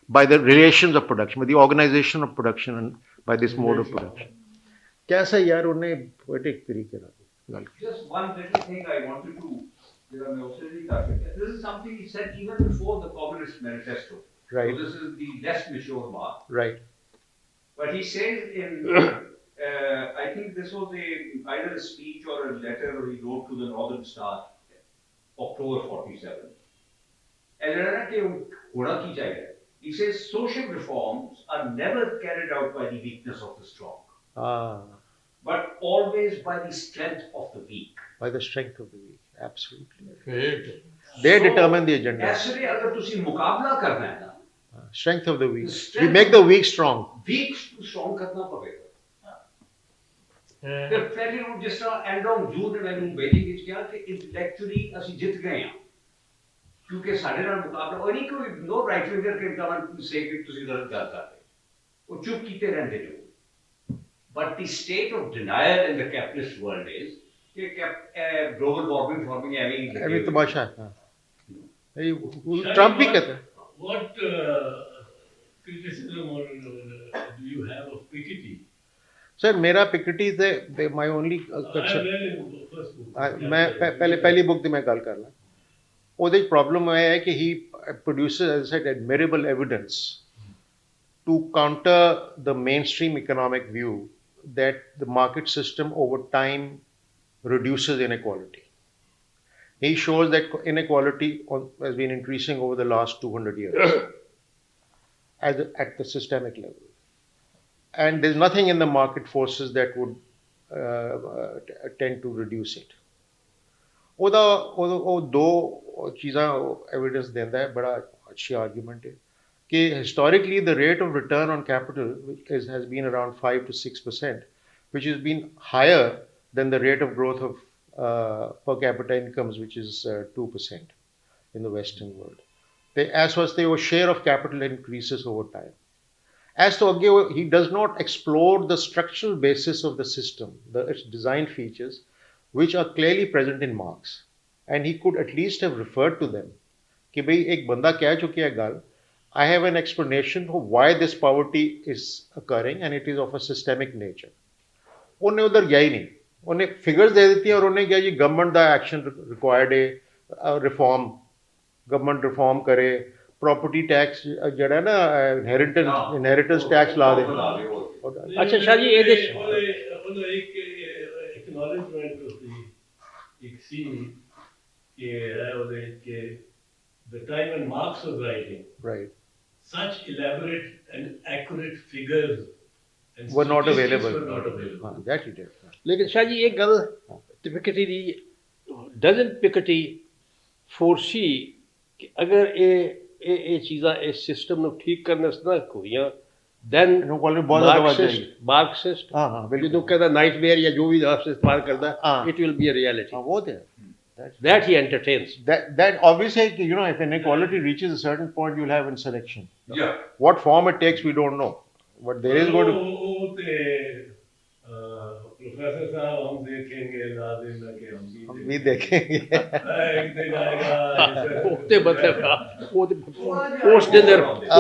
by the relations of production, by the organization of production, and by this mode of production. कैसा यार उन्हें poetic तरीके से गल की. Just one little thing I wanted to, this is something he said even before the Communist Manifesto. Right. So this is the less mature Marx. Right. But he says in, I think this was either a speech or a letter he wrote to the Northern Star, October 47. He says social reforms are never carried out by the weakness of the strong, but always by the strength of the weak. By the strength of the weak, absolutely. Great. They determine the agenda. ऐसे अगर तुसी मुकाबला करना है ना, Strength of the weak. We make the weak strong. weak strong करना पड़ेगा. फिर पहले हम जिस तरह एंड ऑफ जून ने मैंने बेटिंग किया किया कि इंटेलेक्चुअली ਅਸੀਂ ਜਿੱਤ ਗਏ ਹਾਂ ਕਿਉਂਕਿ ਸਾਡੇ ਨਾਲ ਮੁਕਾਬਲਾ ਉਹ ਨਹੀਂ ਕੋਈ no right winger can come and say ਕਿ ਤੁਸੀਂ ਗਲਤ ਗੱਲ ਕਰ ਰਹੇ ਉਹ ਚੁੱਪ ਕੀਤੇ ਰਹਿੰਦੇ ਨੇ but the state of denial in the capitalist world is कि global warming forming every तमाशा है. ट्रम्प भी कहता है. What criticism or do you have of Piketty? Sir, मेरा Piketty is my only concern. मैं पहली बुक दी मैं गल कर ला. ਉਹਦੇ प्रॉब्लम है कि he produces, as I said, admirable evidence to counter the mainstream economic view that the market system over time reduces inequality. He shows that inequality has been increasing over the last 200 years at the systemic level. And there's nothing in the market forces that would tend to reduce it. ਉਹ ਦੋ ਚੀਜ਼ਾਂ evidence ਦਿੰਦਾ ਹੈ. बड़ा अच्छी argument है कि historically the rate of return on capital has been around 5 to 6%, which has been higher than the rate of growth of per capita incomes, which is 2% in the Western world. As was the share of capital increases over time. As to again, he does not explore the structural basis of the system, its design features, which are clearly present in Marx. And he could at least have referred to them. कि भाई एक बंदा कह चुका है गल, I have an explanation for why this poverty is occurring and it is of a systemic nature. उन्हें उधर गया ही नहीं. उन्हें फिगर्स दे देती हैं और उन्हें क्या जी गवर्नमेंट का एक्शन रिक्वायर्ड है, रिफॉर्म, गवर्नमेंट रिफॉर्म करे, प्रॉपर्टी टैक्स जड़ा ना इनहेरिटेंस टैक्स ला दे. अच्छा शाह जी ये एक एक्नॉलेजमेंट होती एक सी कि the time when Marx was writing, right, such elaborate and accurate figures and were not available. Were not available. That he did. लेकिन शाह जी एक गल Piketty the, doesn't Piketty foresee कि अगर ये चीज़ां इस सिस्टम ਨੂੰ ठीक करने से ना होईयां, then Marxist जो कहता nightmare या जो भी आपसे इस्तेमाल करता है, it will be a reality. वो तो that he entertains. That obviously, you know, if inequality reaches a certain point, you'll have insurrection. Yeah. What form it takes, we don't know. But there is going to. Professor साहब हम देखेंगे लाजिम है कि हम भी देखेंगे. एक दिन आएगा. उसके मतलब पोस्ट dinner मैं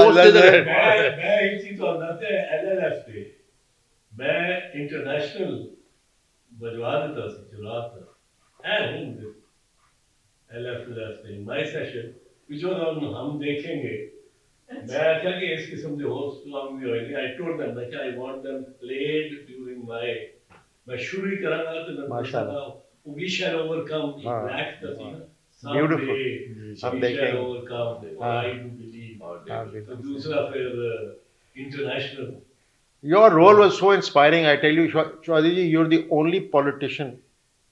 एक चीज तो बताते हैं LLF पे मैं इंटरनेशनल बजवा देता था चला था and LF in my session which was on हम देखेंगे. मैं क्या कि इस किस्म के होस्ट प्रोग्राम भी होंगे. I told them that I want them played during my मैं शुरू ही करांगा तो मैं माशाल्लाह we shall overcome black the beautiful हम देखेंगे overcome I do believe. तो दूसरा फिर international. Your role was so inspiring. I tell you, Shahid ji, you're the only politician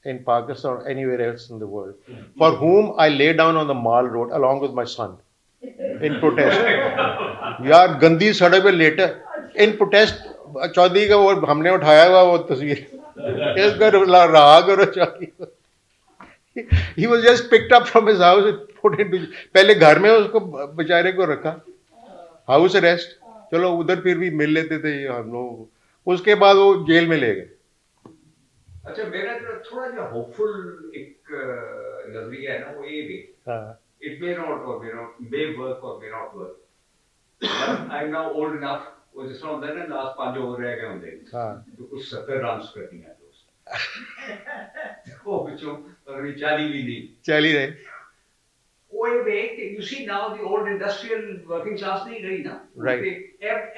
in Pakistan or anywhere else in the world, for whom I lay down on the Mall Road along with my son in protest. यार गंदी सड़क पे लेटा in protest. Chaudhary का वो हमने उठाया हुआ वो तस्वीर इसका रहा करो Chaudhary. He was just picked up from his house and put into. पहले घर में उसको बेचारे को रखा, हाउस अरेस्ट, चलो उधर फिर भी मिल लेते थे हम लोग, उसके बाद वो जेल में ले गए. अच्छा, मेरा जो थोड़ा जो होपफुल एक नजरिया है ना वो ये भी, इट मे नॉट और मे वर्क और may not work, but I am now old enough, वो जिस तरह होता है ना लास्ट 5 ओवर रह गए होंगे तो कुछ 70 रन कर दिया दोस्त, वो बच्चों अगर 40 भी नहीं 40 रहे. वो ये वे कि you see now the old industrial working class नहीं रही ना, right,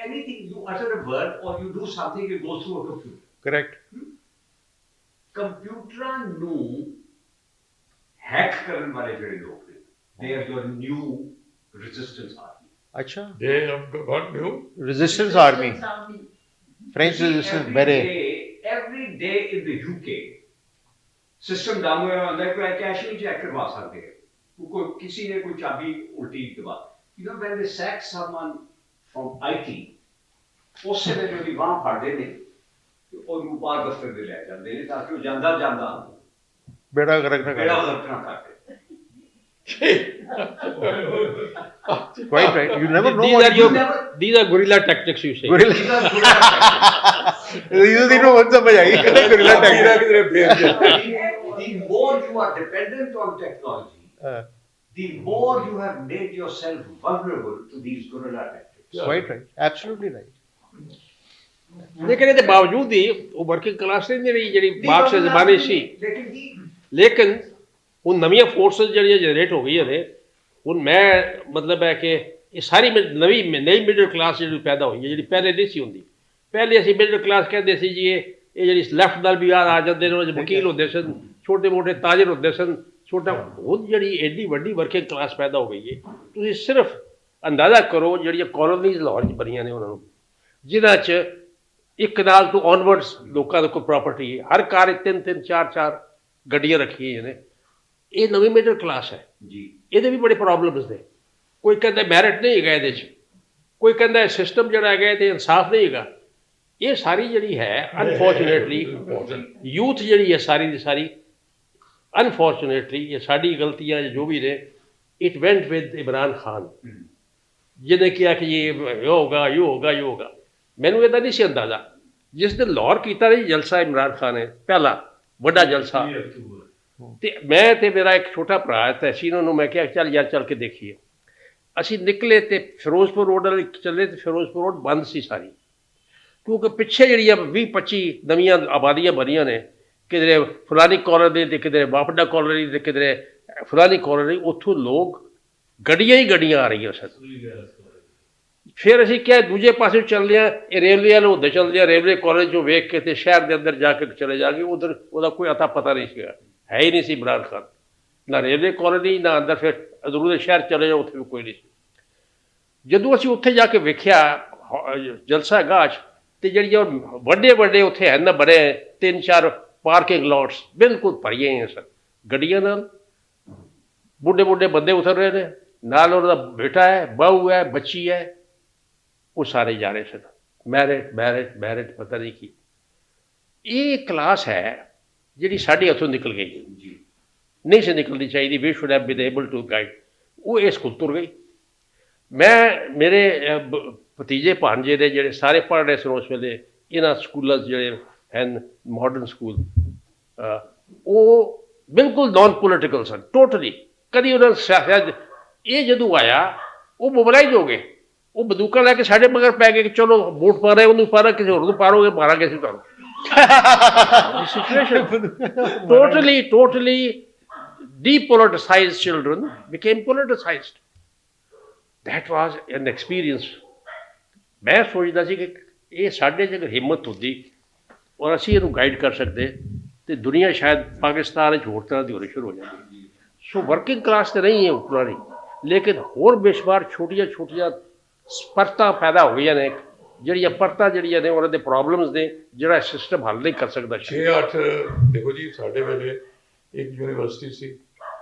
anything you utter a word or you do something it goes through a computer. Correct. ਕੰਪਿਊਟਰਾਂ ਨੂੰ ਹੈਕ ਕਰਨ ਵਾਲੇ ਜਿਹੜੇ ਲੋਕ ਨੇ, they are your new resistance army. अच्छा, They have got new. resistance army, French resistance. Very. Every day in the UK system down हुआ होता है, कोई कैश नहीं चेक करवा सकते, कोई किसी ने कोई चाबी उल्टी दबा, you know when they sack someone from IT उस ਵੇਲੇ ਵੀ ਬਾਂਹ ਫੜਦੇ ਨੇ ਉਹਨੂੰ ਬਾਹਰ ਦਫ਼ਤਰ ਦੇ ਲੈ ਜਾਂਦੇ ਨੇ ਤਾਂ ਕਿ ਉਹ ਜਾਂਦਾ बेड़ा गर्क ना ਬੇੜਾ करे. ਗਰਕ ਨਾ करे. Quite right. You never know These what are your, these are guerrilla tactics, you say. Gorilla. You didn't know what समझ आई. Gorilla tactics. The more you are dependent on technology, the more you have made yourself vulnerable to these guerrilla tactics. Quite right. Absolutely right. ਲੇਕਿਨ ਇਹਦੇ ਬਾਵਜੂਦ ਹੀ ਉਹ working class ਨਹੀਂ ਰਹੀ ਜਿਹੜੀ marks ਦੇ ਜ਼ਮਾਨੇ ਸੀ, ਲੇਕਿਨ ਹੁਣ ਨਵੀਆਂ ਫੋਰਸਸ ਜਿਹੜੀਆਂ ਜਨਰੇਟ ਹੋ ਗਈਆਂ ਨੇ, ਹੁਣ ਮੈਂ ਮਤਲਬ ਹੈ ਕਿ ਇਹ ਸਾਰੀ ਨਈ ਮਿਡਲ ਕਲਾਸ ਜਿਹੜੀ ਪੈਦਾ ਹੋਈ ਹੈ, ਜਿਹੜੀ ਪਹਿਲੇ ਨਹੀਂ ਸੀ ਹੁੰਦੀ. ਪਹਿਲੇ ਅਸੀਂ ਮਿਡਲ ਕਲਾਸ ਕਹਿੰਦੇ ਸੀ ਜੀ ਇਹ ਜਿਹੜੀ ਲੈਫਟ ਨਾਲ ਵੀ ਆ ਜਾਂਦੇ ਨੇ, ਉਹ ਵਕੀਲ ਹੁੰਦੇ ਸਨ, ਛੋਟੇ ਮੋਟੇ ਤਾਜਰ ਹੁੰਦੇ ਸਨ, ਛੋਟਾ. ਹੁਣ ਜਿਹੜੀ ਐਡੀ ਵੱਡੀ ਵਰਕਿੰਗ ਕਲਾਸ ਪੈਦਾ ਹੋ ਗਈ ਹੈ, ਤੁਸੀਂ ਸਿਰਫ ਅੰਦਾਜ਼ਾ ਕਰੋ ਜਿਹੜੀਆਂ ਕਾਲੋਨੀਜ਼ ਲਾਹੌਰ 'ਚ ਬਣੀਆਂ ਨੇ ਉਹਨਾਂ ਨੂੰ, ਜਿਨ੍ਹਾਂ 'ਚ ਇੱਕ ਨਾਲ ਤੋਂ ਔਨਵਰਡਸ ਲੋਕਾਂ ਦੇ ਕੋਲ ਪ੍ਰਾਪਰਟੀ ਹੈ, ਹਰ ਘਰ 3-3 4-4 ਗੱਡੀਆਂ ਰੱਖੀਆਂ ਨੇ. ਇਹ ਨਵੀਂ ਮਿਡਲ ਕਲਾਸ ਹੈ ਜੀ. ਇਹਦੇ ਵੀ ਬੜੇ ਪ੍ਰੋਬਲਮਸ ਨੇ. ਕੋਈ ਕਹਿੰਦਾ ਮੈਰਿਟ ਨਹੀਂ ਹੈਗਾ ਇਹਦੇ 'ਚ, ਕੋਈ ਕਹਿੰਦਾ ਸਿਸਟਮ ਜਿਹੜਾ ਹੈਗਾ ਇਹ 'ਤੇ ਇਨਸਾਫ ਨਹੀਂ ਹੈਗਾ. ਇਹ ਸਾਰੀ ਜਿਹੜੀ ਹੈ ਅਨਫੋਰਚੂਨੇਟਲੀ ਯੂਥ ਜਿਹੜੀ ਹੈ ਸਾਰੀ ਦੀ ਸਾਰੀ, ਅਨਫੋਰਚੂਨੇਟਲੀ ਇਹ ਸਾਡੀ ਗਲਤੀਆਂ ਜੋ ਵੀ ਨੇ, ਇਟ ਵੈਂਟ ਵਿਦ ਇਮਰਾਨ ਖਾਨ, ਜਿਹਨੇ ਕਿਹਾ ਕਿ ਇਹ ਹੋਗਾ ਇਹ ਹੋਗਾ ਇਹ ਹੋਗਾ. ਮੈਨੂੰ ਇਹਦਾ ਨਹੀਂ ਸੀ ਅੰਦਾਜ਼ਾ. ਜਿਸ ਦਿਨ ਲਾਹੌਰ ਕੀਤਾ ਸੀ ਜਲਸਾ ਇਮਰਾਨ ਖਾਨ ਨੇ, ਪਹਿਲਾ ਵੱਡਾ ਜਲਸਾ, ਤੇ ਮੈਂ ਤੇ ਮੇਰਾ ਇੱਕ ਛੋਟਾ ਭਰਾ ਤਹਿਸੀਨ, ਉਹਨੂੰ ਮੈਂ ਕਿਹਾ ਚੱਲ ਯਾਰ ਚੱਲ ਕੇ ਦੇਖੀਏ. ਅਸੀਂ ਨਿਕਲੇ ਤੇ ਫਿਰੋਜ਼ਪੁਰ ਰੋਡ ਵਾਲੇ ਚੱਲੇ ਤੇ ਫਿਰੋਜ਼ਪੁਰ ਰੋਡ ਬੰਦ ਸੀ ਸਾਰੀ, ਕਿਉਂਕਿ ਪਿੱਛੇ ਜਿਹੜੀਆਂ 20-25 ਨਵੀਆਂ ਆਬਾਦੀਆਂ ਬਣੀਆਂ ਨੇ, ਕਿਧਰੇ ਫਲਾਨੀ ਕਾਲੋਨੀ ਤੇ ਕਿਧਰੇ ਬਾਪਡਾ ਕਾਲੋਨੀ ਤੇ ਕਿਧਰੇ ਫਲਾਨੀ ਕਾਲੋਨੀ, ਉੱਥੋਂ ਲੋਕ ਗੱਡੀਆਂ ਹੀ ਗੱਡੀਆਂ ਆ ਰਹੀਆਂ ਸਨ. ਫਿਰ ਅਸੀਂ ਕਿਹਾ ਦੂਜੇ ਪਾਸੇ ਚੱਲਦੇ ਹਾਂ, ਇਹ ਰੇਲਵੇ ਵਾਲੇ ਹੁੰਦੇ ਚੱਲਦੇ ਹਾਂ, ਰੇਲਵੇ ਕਾਲਜ 'ਚੋਂ ਵੇਖ ਕੇ ਤੇ ਸ਼ਹਿਰ ਦੇ ਅੰਦਰ ਜਾ ਕੇ ਚਲੇ ਜਾਗੇ. ਉਧਰ ਉਹਦਾ ਕੋਈ ਅਤਾ ਪਤਾ ਨਹੀਂ ਸੀਗਾ, ਹੈ ਹੀ ਨਹੀਂ ਸੀ ਇਮਰਾਨ ਖਾਨ, ਨਾ ਰੇਲਵੇ ਕਾਲੋਨੀ ਨਾ ਅੰਦਰ. ਫਿਰ ਅਜ਼ਰੂ ਦੇ ਸ਼ਹਿਰ ਚਲੇ ਜਾਓ, ਉੱਥੇ ਵੀ ਕੋਈ ਨਹੀਂ ਸੀ. ਜਦੋਂ ਅਸੀਂ ਉੱਥੇ ਜਾ ਕੇ ਵੇਖਿਆ ਜਲਸਾ ਗਾਹ 'ਚ, ਤੇ ਜਿਹੜੀਆਂ ਵੱਡੇ ਉੱਥੇ ਹਨ ਨਾ ਬਣੇ 3-4 ਪਾਰਕਿੰਗ ਲੋਟਸ ਬਿਲਕੁਲ ਭਰੀਆਂ ਹੋਈਆਂ ਸਨ ਗੱਡੀਆਂ ਨਾਲ. ਬੁੱਢੇ ਬੰਦੇ ਉਤਰ ਰਹੇ ਨੇ, ਨਾਲ ਉਹਨਾਂ ਦਾ ਬੇਟਾ ਹੈ, ਬਹੂ ਹੈ, ਬੱਚੀ ਹੈ, ਉਹ ਸਾਰੇ ਜਾ ਰਹੇ ਸਨ. ਮੈਰਿਟ ਪਤਾ ਨਹੀਂ ਕੀ. ਇਹ ਕਲਾਸ ਹੈ ਜਿਹੜੀ ਸਾਡੇ ਹੱਥੋਂ ਨਿਕਲ ਗਈ, ਨਹੀਂ ਸੀ ਨਿਕਲਣੀ ਚਾਹੀਦੀ. We should have been able to guide. ਉਹ ਇਸ ਸਕੂਲ ਤੁਰ ਗਈ. ਮੈਂ ਮੇਰੇ ਭਤੀਜੇ ਭਾਣਜੇ ਦੇ ਜਿਹੜੇ ਸਾਰੇ ਪੜ੍ਹ ਰਹੇ ਸਨ ਉਸ ਵੇਲੇ ਇਹਨਾਂ ਸਕੂਲਾਂ ਜਿਹੜੇ ਹਨ ਮਾਡਰਨ ਸਕੂਲ, ਉਹ ਬਿਲਕੁਲ ਨਾਨ ਪੋਲੀਟੀਕਲ ਸਨ ਟੋਟਲੀ. ਕਦੀ ਉਹਨਾਂ ਸ਼ਾਇਦ ਇਹ ਜਦੋਂ ਆਇਆ ਉਹ ਮੋਬਲਾਈਜ਼ ਹੋ ਗਏ, ਉਹ ਬੰਦੂਕਾਂ ਲੈ ਕੇ ਸਾਡੇ ਮਗਰ ਪੈ ਗਏ ਕਿ ਚਲੋ ਵੋਟ ਪਾ ਰਹੇ, ਉਹਨੂੰ ਪਾ ਰਿਹਾ, ਕਿਸੇ ਹੋਰ ਨੂੰ ਪਾਰੋਗੇ, ਮਾਰਾਂਗੇ ਅਸੀਂ ਤੁਹਾਨੂੰ. Situation totally depoliticized children became politicized. That was an experience. ਮੈਂ ਸੋਚਦਾ ਸੀ ਕਿ ਇਹ ਸਾਡੇ ਜੇਕਰ ਹਿੰਮਤ ਹੁੰਦੀ ਔਰ ਅਸੀਂ ਇਹਨੂੰ ਗਾਈਡ ਕਰ ਸਕਦੇ ਤੇ ਦੁਨੀਆ ਸ਼ਾਇਦ ਪਾਕਿਸਤਾਨ ਵਿੱਚ ਹੋਰ ਤਰ੍ਹਾਂ ਦੀ ਹੋਣੀ ਸ਼ੁਰੂ ਹੋ ਜਾਂਦੀ. ਸੋ ਵਰਕਿੰਗ ਕਲਾਸ ਤਾਂ ਨਹੀਂ ਹੈ ਪੁਰਾਣੀ, ਲੇਕਿਨ ਹੋਰ ਬੇਸ਼ੁਮਾਰ ਛੋਟੀਆਂ ਸਪਰਤਾਂ ਪੈਦਾ ਹੋ ਗਈਆਂ ਨੇ ਜਿਹੜੀਆਂ ਪਰਤਾਂ ਜਿਹੜੀਆਂ ਨੇ ਉਹਨਾਂ ਦੇ ਪ੍ਰੋਬਲਮਸ ਨੇ, ਜਿਹੜਾ ਸਿਸਟਮ ਹੱਲ ਨਹੀਂ ਕਰ ਸਕਦਾ। 6-8 ਦੇਖੋ ਜੀ, ਸਾਡੇ ਵੇਲੇ ਇੱਕ ਯੂਨੀਵਰਸਿਟੀ ਸੀ,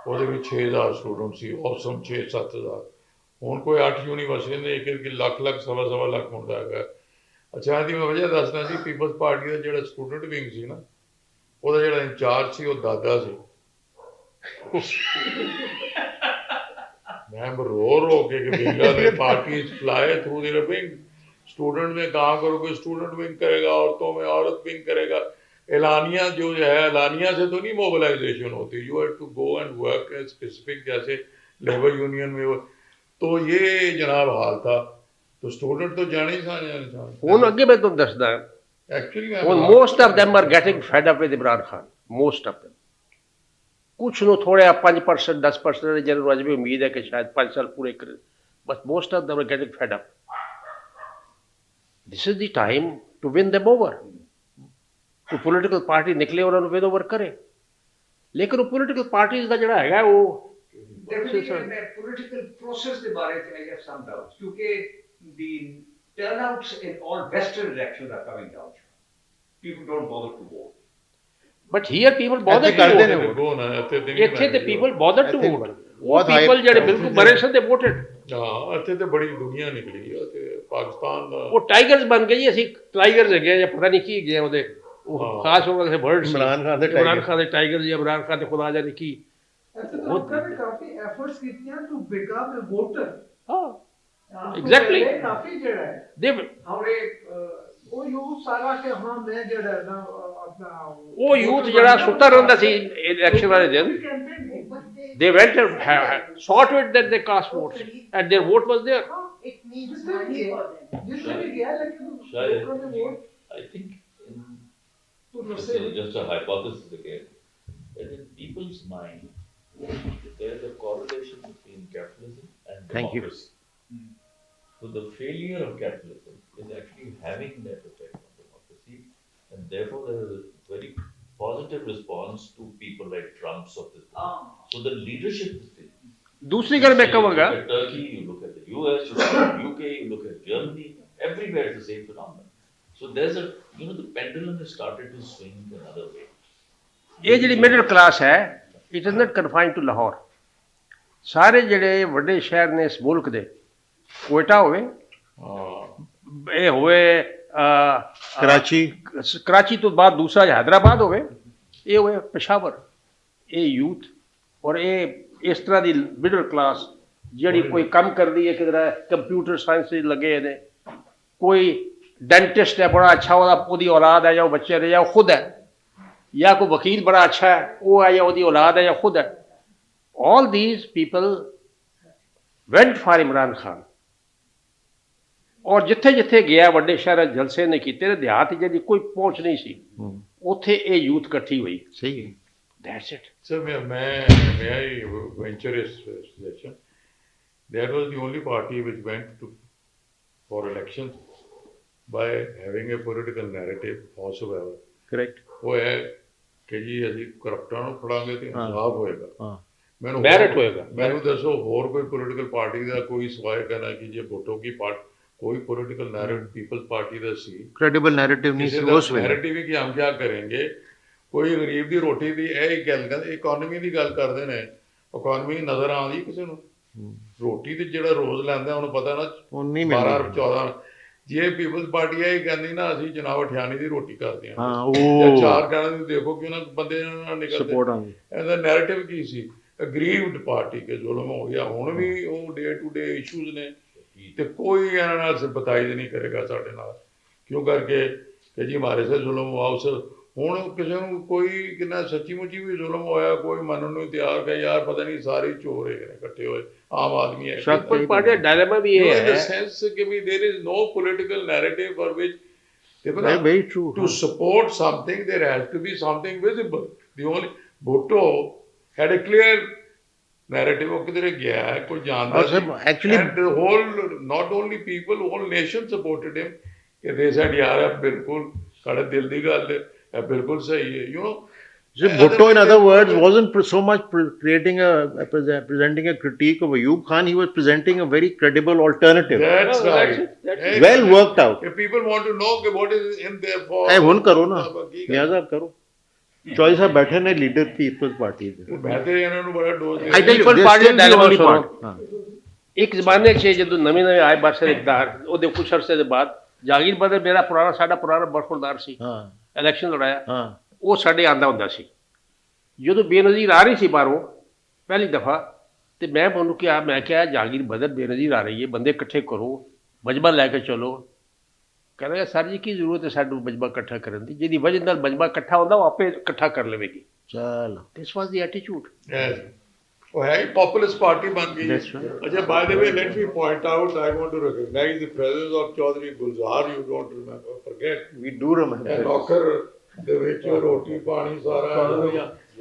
ਉਹਦੇ ਵਿੱਚ 6000 ਸਟੂਡੈਂਟ ਸੀ, ਔਸਮ 6-7 ਹਜ਼ਾਰ। ਹੁਣ ਕੋਈ 8 ਯੂਨੀਵਰਸਿਟੀ ਨੇ ਇੱਕ ਲੱਖ ਸਵਾ ਲੱਖ ਹੁੰਦਾ ਹੈਗਾ। ਅੱਛਾ, ਇਹਦੀ ਮੈਂ ਵਜ੍ਹਾ ਦੱਸਦਾ ਜੀ, ਪੀਪਲਸ ਪਾਰਟੀ ਦਾ ਜਿਹੜਾ ਸਟੂਡੈਂਟ ਵਿੰਗ ਸੀ ਨਾ, ਉਹਦਾ ਜਿਹੜਾ ਇੰਚਾਰਜ ਸੀ ਉਹ ਦਾਦਾ ਸੀ। मैं रो के विंगा ने party fly through their wing, student में काम करोगे स्टूडेंट विंग करेगा, औरतों में औरत विंग करेगा। एलानिया जो है, एलानिया से तो नहीं मोबिलाइजेशन होती, you have to go and work specific, जैसे लेबर यूनियन में। तो ये जनाब हाल था, तो स्टूडेंट तो जाने ही जाने। ਹੁਣ ਅੱਗੇ ਮੈਂ ਤੁਹਾਨੂੰ ਦੱਸਦਾ, एक्चुअली ਹੁਣ most of them are getting fed up with Imran Khan, most of them। ਕੁਛ ਨੂੰ ਥੋੜ੍ਹਾ 5% 10% ਜਿਹਨਾਂ ਨੂੰ ਅੱਜ ਵੀ ਉਮੀਦ ਹੈ ਕਿ ਸ਼ਾਇਦ 5 ਸਾਲ ਪੂਰੇ ਕਰਨ, but most of them are getting fed up. This is the time to win them over. ਕੋਈ ਪੋਲੀਟੀਕਲ ਪਾਰਟੀ ਨਿਕਲੇ ਉਹਨਾਂ ਨੂੰ ਵਿਨ ਓਵਰ ਕਰੇ, ਲੇਕਿਨ ਉਹ ਪੋਲੀਟੀਕਲ ਪਾਰਟੀਜ਼ ਦਾ ਜਿਹੜਾ ਹੈਗਾ ਉਹ ਪੋਲੀਟੀਕਲ ਪ੍ਰੋਸੈਸ ਦੇ ਬਾਰੇ ਚ ਆਈ ਹੈਵ ਸਮ ਡਾਊਟਸ, ਕਿਉਂਕਿ the turnouts in all western elections are coming down. People don't bother to vote. But here people bother to vote. ਇੱਥੇ ਤੇ people bother to vote. ਉਹ people ਜਿਹੜੇ ਬਿਲਕੁਲ ਬੜੇ ਸਨ, they voted। ਹਾਂ, ਇੱਥੇ ਤੇ ਬੜੀ ਦੁਨੀਆ ਨਿਕਲੀ ਆ ਤੇ ਪਾਕਿਸਤਾਨ ਦਾ ਉਹ ਟਾਈਗਰਸ ਬਣ ਗਏ ਜੀ, ਅਸੀਂ ਟਾਈਗਰਸ ਹੈਗੇ ਜਾਂ ਪਤਾ ਨਹੀਂ ਕੀ ਗਏ ਉਹਦੇ, ਉਹ ਖਾਸ ਉਹਨਾਂ ਦੇ ਵਰਡ ਇਮਰਾਨ ਖਾਨ ਦੇ ਟਾਈਗਰ ਜਾਂ ਇਮਰਾਨ ਖਾਨ ਦੇ ਖੁਦਾ ਜਾਨੇ ਕੀ। ਲੋਕਾਂ ਨੇ ਕਾਫੀ ਐਫਰਟਸ ਕੀਤੀਆਂ ਟੂ ਬਿਕਮ ਅ ਵੋਟਰ। ਹਾਂ, ਐਗਜ਼ੈਕਟਲੀ। ਕਾਫੀ ਜਿਹੜਾ ਹੈ ਦੇ ਹੌਰੇ ਉਹ ਯੂਥ ਸਾਰਾ ਕਿ ਹਾਂ ਮੈਂ ਜਿਹੜਾ ਨਾ ਆਪਣਾ ਉਹ ਯੂਥ ਜਿਹੜਾ ਸੁੱਤਾ ਰਹਿੰਦਾ ਸੀ ਇਲੈਕਸ਼ਨ ਵਾਲੇ ਦਿਨ, they went and saw to it that they cast votes and their vote was there। it needs money for them ਜਿੱਥੇ ਵੀ ਗਿਆ ਲੇਕਿਨ ਲੋਕਾਂ ਨੇ vote. I think just a hypothesis again, that in people's mind there's a correlation between capitalism and democracy. So the failure of capitalism is actually having that effect on democracy, and therefore there is a very positive response to people like Trump's of this world. So the leadership is there. दूसरी ਗੱਲ मैं कहूँगा, You look at Turkey, you look at the US, you look at UK, you look at Germany, everywhere it's the same phenomenon. So there's a, the pendulum has started to swing another way. ਇਹ ਜਿਹੜੀ middle class ਹੈ, it is not confined to Lahore. ਸਾਰੇ ਜਿਹੜੇ ਵੱਡੇ ਸ਼ਹਿਰ ਨੇ ਇਸ ਮੁਲਕ ਦੇ, ਕੋਇਟਾ ਹੋਵੇ, ਇਹ ਹੋਵੇ ਕਰਾਚੀ ਤੋਂ ਬਾਅਦ ਦੂਸਰਾ ਹੈਦਰਾਬਾਦ ਹੋਵੇ, ਇਹ ਹੋਵੇ ਪਸ਼ਾਵਰ, ਇਹ ਯੂਥ ਔਰ ਇਹ ਇਸ ਤਰ੍ਹਾਂ ਦੀ ਮਿਡਲ ਕਲਾਸ ਜਿਹੜੀ ਕੋਈ ਕੰਮ ਕਰਦੀ ਹੈ, ਕਿਧਰ ਕੰਪਿਊਟਰ ਸਾਇੰਸ ਵਿੱਚ ਲੱਗੇ ਨੇ, ਕੋਈ ਡੈਂਟਿਸਟ ਹੈ ਬੜਾ ਅੱਛਾ, ਉਹਦੀ ਔਲਾਦ ਹੈ ਜਾਂ ਉਹ ਬੱਚੇ ਨੇ ਜਾਂ ਉਹ ਖੁਦ ਹੈ, ਜਾਂ ਕੋਈ ਵਕੀਲ ਬੜਾ ਅੱਛਾ ਹੈ ਉਹ ਹੈ ਜਾਂ ਉਹਦੀ ਔਲਾਦ ਹੈ ਜਾਂ ਖੁਦ ਹੈ। all these people went for Imran Khan। ਔਰ ਜਿੱਥੇ ਜਿੱਥੇ ਗਿਆ ਵੱਡੇ ਸ਼ਹਿਰਾਂ ਜਲਸੇ ਨੇ ਕੀਤੇ ਨੇ, ਦਿਹਾਤ ਜਿਹਦੀ ਕੋਈ ਪਹੁੰਚ ਨਹੀਂ ਸੀ, ਉੱਥੇ ਇਹ ਯੂਥ ਇਕੱਠੀ ਹੋਈ। ਸਹੀ ਹੈ, ਦੈਟਸ ਇਟ। ਸਰ ਮੈਂ venture a suggestion, that was the only party which went for elections by having a political narrative whatsoever। Correct. ਉਹ ਹੈ ਕਿ ਜੀ ਅਸੀਂ ਕਰਪਟਾਂ ਨੂੰ ਫੜਾਂਗੇ ਤੇ ਇਨਸਾਫ ਹੋਏਗਾ, ਮੈਰਿਟ ਹੋਏਗਾ। ਮੈਨੂੰ ਦੱਸੋ ਹੋਰ ਕੋਈ ਪੋਲੀਟੀਕਲ ਪਾਰਟੀ ਦਾ ਕੋਈ ਸਵਾਲ ਕਰਨਾ ਕਿ ਜੇ ਵੋਟੋ ਕੀ कोई पॉलिटिकल नैरेटिव पीपल्स पार्टी का सी क्रेडिबल नैरेटिव नहीं सी उस ਵੇਲੇ नैरेटिव कि हम क्या करेंगे। कोई गरीब ਦੀ ਰੋਟੀ ਦੀ ਇਹ ਗੱਲ ਕਰਦੇ, ਇਕਨੋਮੀ ਦੀ ਗੱਲ ਕਰਦੇ ਨੇ, ਇਕਨੋਮੀ ਨਜ਼ਰ ਆਉਂਦੀ ਕਿਸੇ ਨੂੰ? ਰੋਟੀ ਤੇ ਜਿਹੜਾ ਰੋਜ਼ ਲੈਂਦਾ ਉਹਨੂੰ ਪਤਾ ਨਾ 12 ਰੁਪਏ 14। ਜੇ ਪੀਪਲਸ ਪਾਰਟੀ ਇਹ ਕਹਿੰਦੀ ਨਾ ਅਸੀਂ ਜਨਾਬ ਅਠਿਆਣੀ ਦੀ ਰੋਟੀ ਕਰਦੇ ਹਾਂ, ਉਹ ਚਾਰ ਕਹਿੰਦੇ ਦੇਖੋ ਕਿ ਉਹਨਾਂ ਬੰਦੇ ਨਾਲ ਨਿਕਲਦੇ ਇਹਦਾ ਨੈਰੇਟਿਵ ਕੀ ਸੀ? ਅਗਰੀਵਡ ਪਾਰਟੀ ਕੇ ਜ਼ੁਲਮ ਹੋ ਗਿਆ। ਹੁਣ ਵੀ ਉਹ ਡੇ ਟੂ ਡੇ ਇਸ਼ੂਜ਼ ਨੇ ਤੇ ਕੋਈ ਇਹਨਾਂ ਨਾਲ ਸਿੰਪਥਾਈਜ਼ ਨਹੀਂ ਕਰੇਗਾ ਸਾਡੇ ਨਾਲ, ਕਿਉਂ ਕਰਕੇ ਕਿ ਜੀ ਹਮਾਰੇ ਸੇ ਜ਼ੁਲਮ ਹੁਆ। ਉਸ ਹੁਣ ਕਿਸੇ ਨੂੰ ਕੋਈ ਕਿੰਨਾ ਸੱਚੀ ਮੁੱਚੀ ਵੀ ਜ਼ੁਲਮ ਹੋਇਆ ਕੋਈ ਮੰਨਣ ਨੂੰ ਤਿਆਰ ਹੈ ਯਾਰ, ਪਤਾ ਨਹੀਂ ਸਾਰੇ ਚੋਰ ਹੈਗੇ ਨੇ ਇਕੱਠੇ ਹੋਏ, ਆਮ ਆਦਮੀ ਹੈ। ਸ਼ਕਪਤ ਪਾਰਟੀ ਦਾ ਡਾਇਲੇਮਾ ਵੀ ਇਹ ਹੈ ਸੈਂਸ ਕਿ we there is no political narrative for which very true to support something there has to be something visible। the only Bhutto had a clear narrative ਉਹ ਕਿਧਰੇ ਗਿਆ ਹੈ ਕੋਈ ਜਾਣਦਾ ਸੀ actually and the whole not only people whole nation supported him ਕਿ they said ਯਾਰ ਇਹ ਬਿਲਕੁਲ ਸਾਡੇ ਦਿਲ ਦੀ ਗੱਲ ਹੈ, ਇਹ ਬਿਲਕੁਲ ਸਹੀ ਹੈ। So Bhutto, in other words, wasn't so much presenting a critique of Ayub Khan. He was presenting a very credible alternative. That's right. Well worked out. If people want to know what is in there for, ਹੁਣ ਕਰੋ ਨਾ, ਨਿਆਂ ਸਾਹਿਬ ਕਰੋ। ਚੌਧਰੀ ਸਾਹਿਬ ਬੈਠੇ ਨੇ leader people's party ਦੇ। ਮੈਂ ਤੇ ਇਹਨਾਂ ਨੂੰ ਬੜਾ dose I tell you, party the dialogue ਸੁਣੋ। ਹਾਂ। ਇੱਕ ਜ਼ਮਾਨੇ 'ਚ ਜਦੋਂ ਨਵੇਂ ਆਏ ਬਾਦਸ਼ਾਹ ਇਕਦਾਰ, ਉਹਦੇ ਕੁਛ ਅਰਸੇ ਦੇ ਬਾਅਦ ਜਾਗੀਰ ਬਦਰ ਸਾਡਾ ਪੁਰਾਣਾ ਬਰਖੁਰਦਾਰ ਸੀ। ਹਾਂ। ਇਲੈਕਸ਼ਨ ਲੜਾਇਆ। ਹਾਂ। ਉਹ ਸਾਡੇ ਆਂਦਾ ਹੁੰਦਾ ਸੀ। ਜਦੋਂ ਬੇਨਜ਼ੀਰ ਆ ਰਹੀ ਸੀ ਬਾਹਰੋਂ ਪਹਿਲੀ ਦਫਾ, ਤੇ ਮੈਂ ਉਹਨੂੰ ਕਿਹਾ, ਮੈਂ ਕਿਹਾ ਜਾਗੀਰ ਬਦਰ ਬੇਨਜ਼ੀਰ ਆ ਰਹੀ ਹੈ, ਬੰਦੇ ਇਕੱਠੇ ਕਰੋ, ਮਜਮਾ ਲੈ ਕੇ ਚਲੋ। ਕਹਿੰਦਾ ਸਰ ਜੀ ਕੀ ਜ਼ਰੂਰਤ ਹੈ ਸਾਨੂੰ ਮਜਮਾ ਇਕੱਠਾ ਕਰਨ ਦੀ, ਜਿਹਦੀ ਵਜ੍ਹਾ ਨਾਲ ਮਜਮਾ ਇਕੱਠਾ ਹੁੰਦਾ ਉਹ ਆਪੇ ਇਕੱਠਾ ਕਰ ਲਵੇਗੀ। ਚਲ ਦਿਸ ਵਾਸ ਦੀ ਐਟੀਟਿਊਡ। ਉਹ ਹੈ ਪਪੂਲਿਸਟ ਪਾਰਟੀ ਬਣ ਗਈ। ਅੱਛਾ, by the way let me point out, I want to recognise the presence of Chaudhry Gulzar. You don't remember, forget, we do remember. ਨੌਕਰ ਦੇ ਵਿੱਚ ਰੋਟੀ ਪਾਣੀ ਸਾਰਾ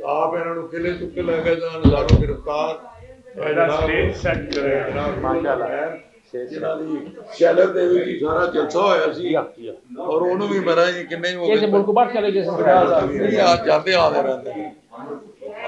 ਆਪ ਇਹਨਾਂ ਨੂੰ ਕਿਲੇ ਚੁੱਕ ਕੇ ਲੈ ਕੇ ਜਾਣ, ਸਾਨੂੰ ਗ੍ਰਿਫਤਾਰ ਸਟੇਜ ਸੈੱਟ ਕਰੇ ਜਿਹਨਾਂ ਦੀ ਸ਼ੈਲਰ ਦੇ ਵਿੱਚ ਸਾਰਾ ਜਲਸਾ ਹੋਇਆ ਸੀ, ਔਰ ਉਹਨੂੰ ਵੀ ਮਰਾ ਜੀ ਕਿੰਨੇ ਹੋ ਗਏ, ਮੁਲਕ ਬਾਹਰ ਚਲੇ ਗਏ ਸੀ, ਜਾਂਦੇ ਆਉਂਦੇ ਰਹਿੰਦੇ।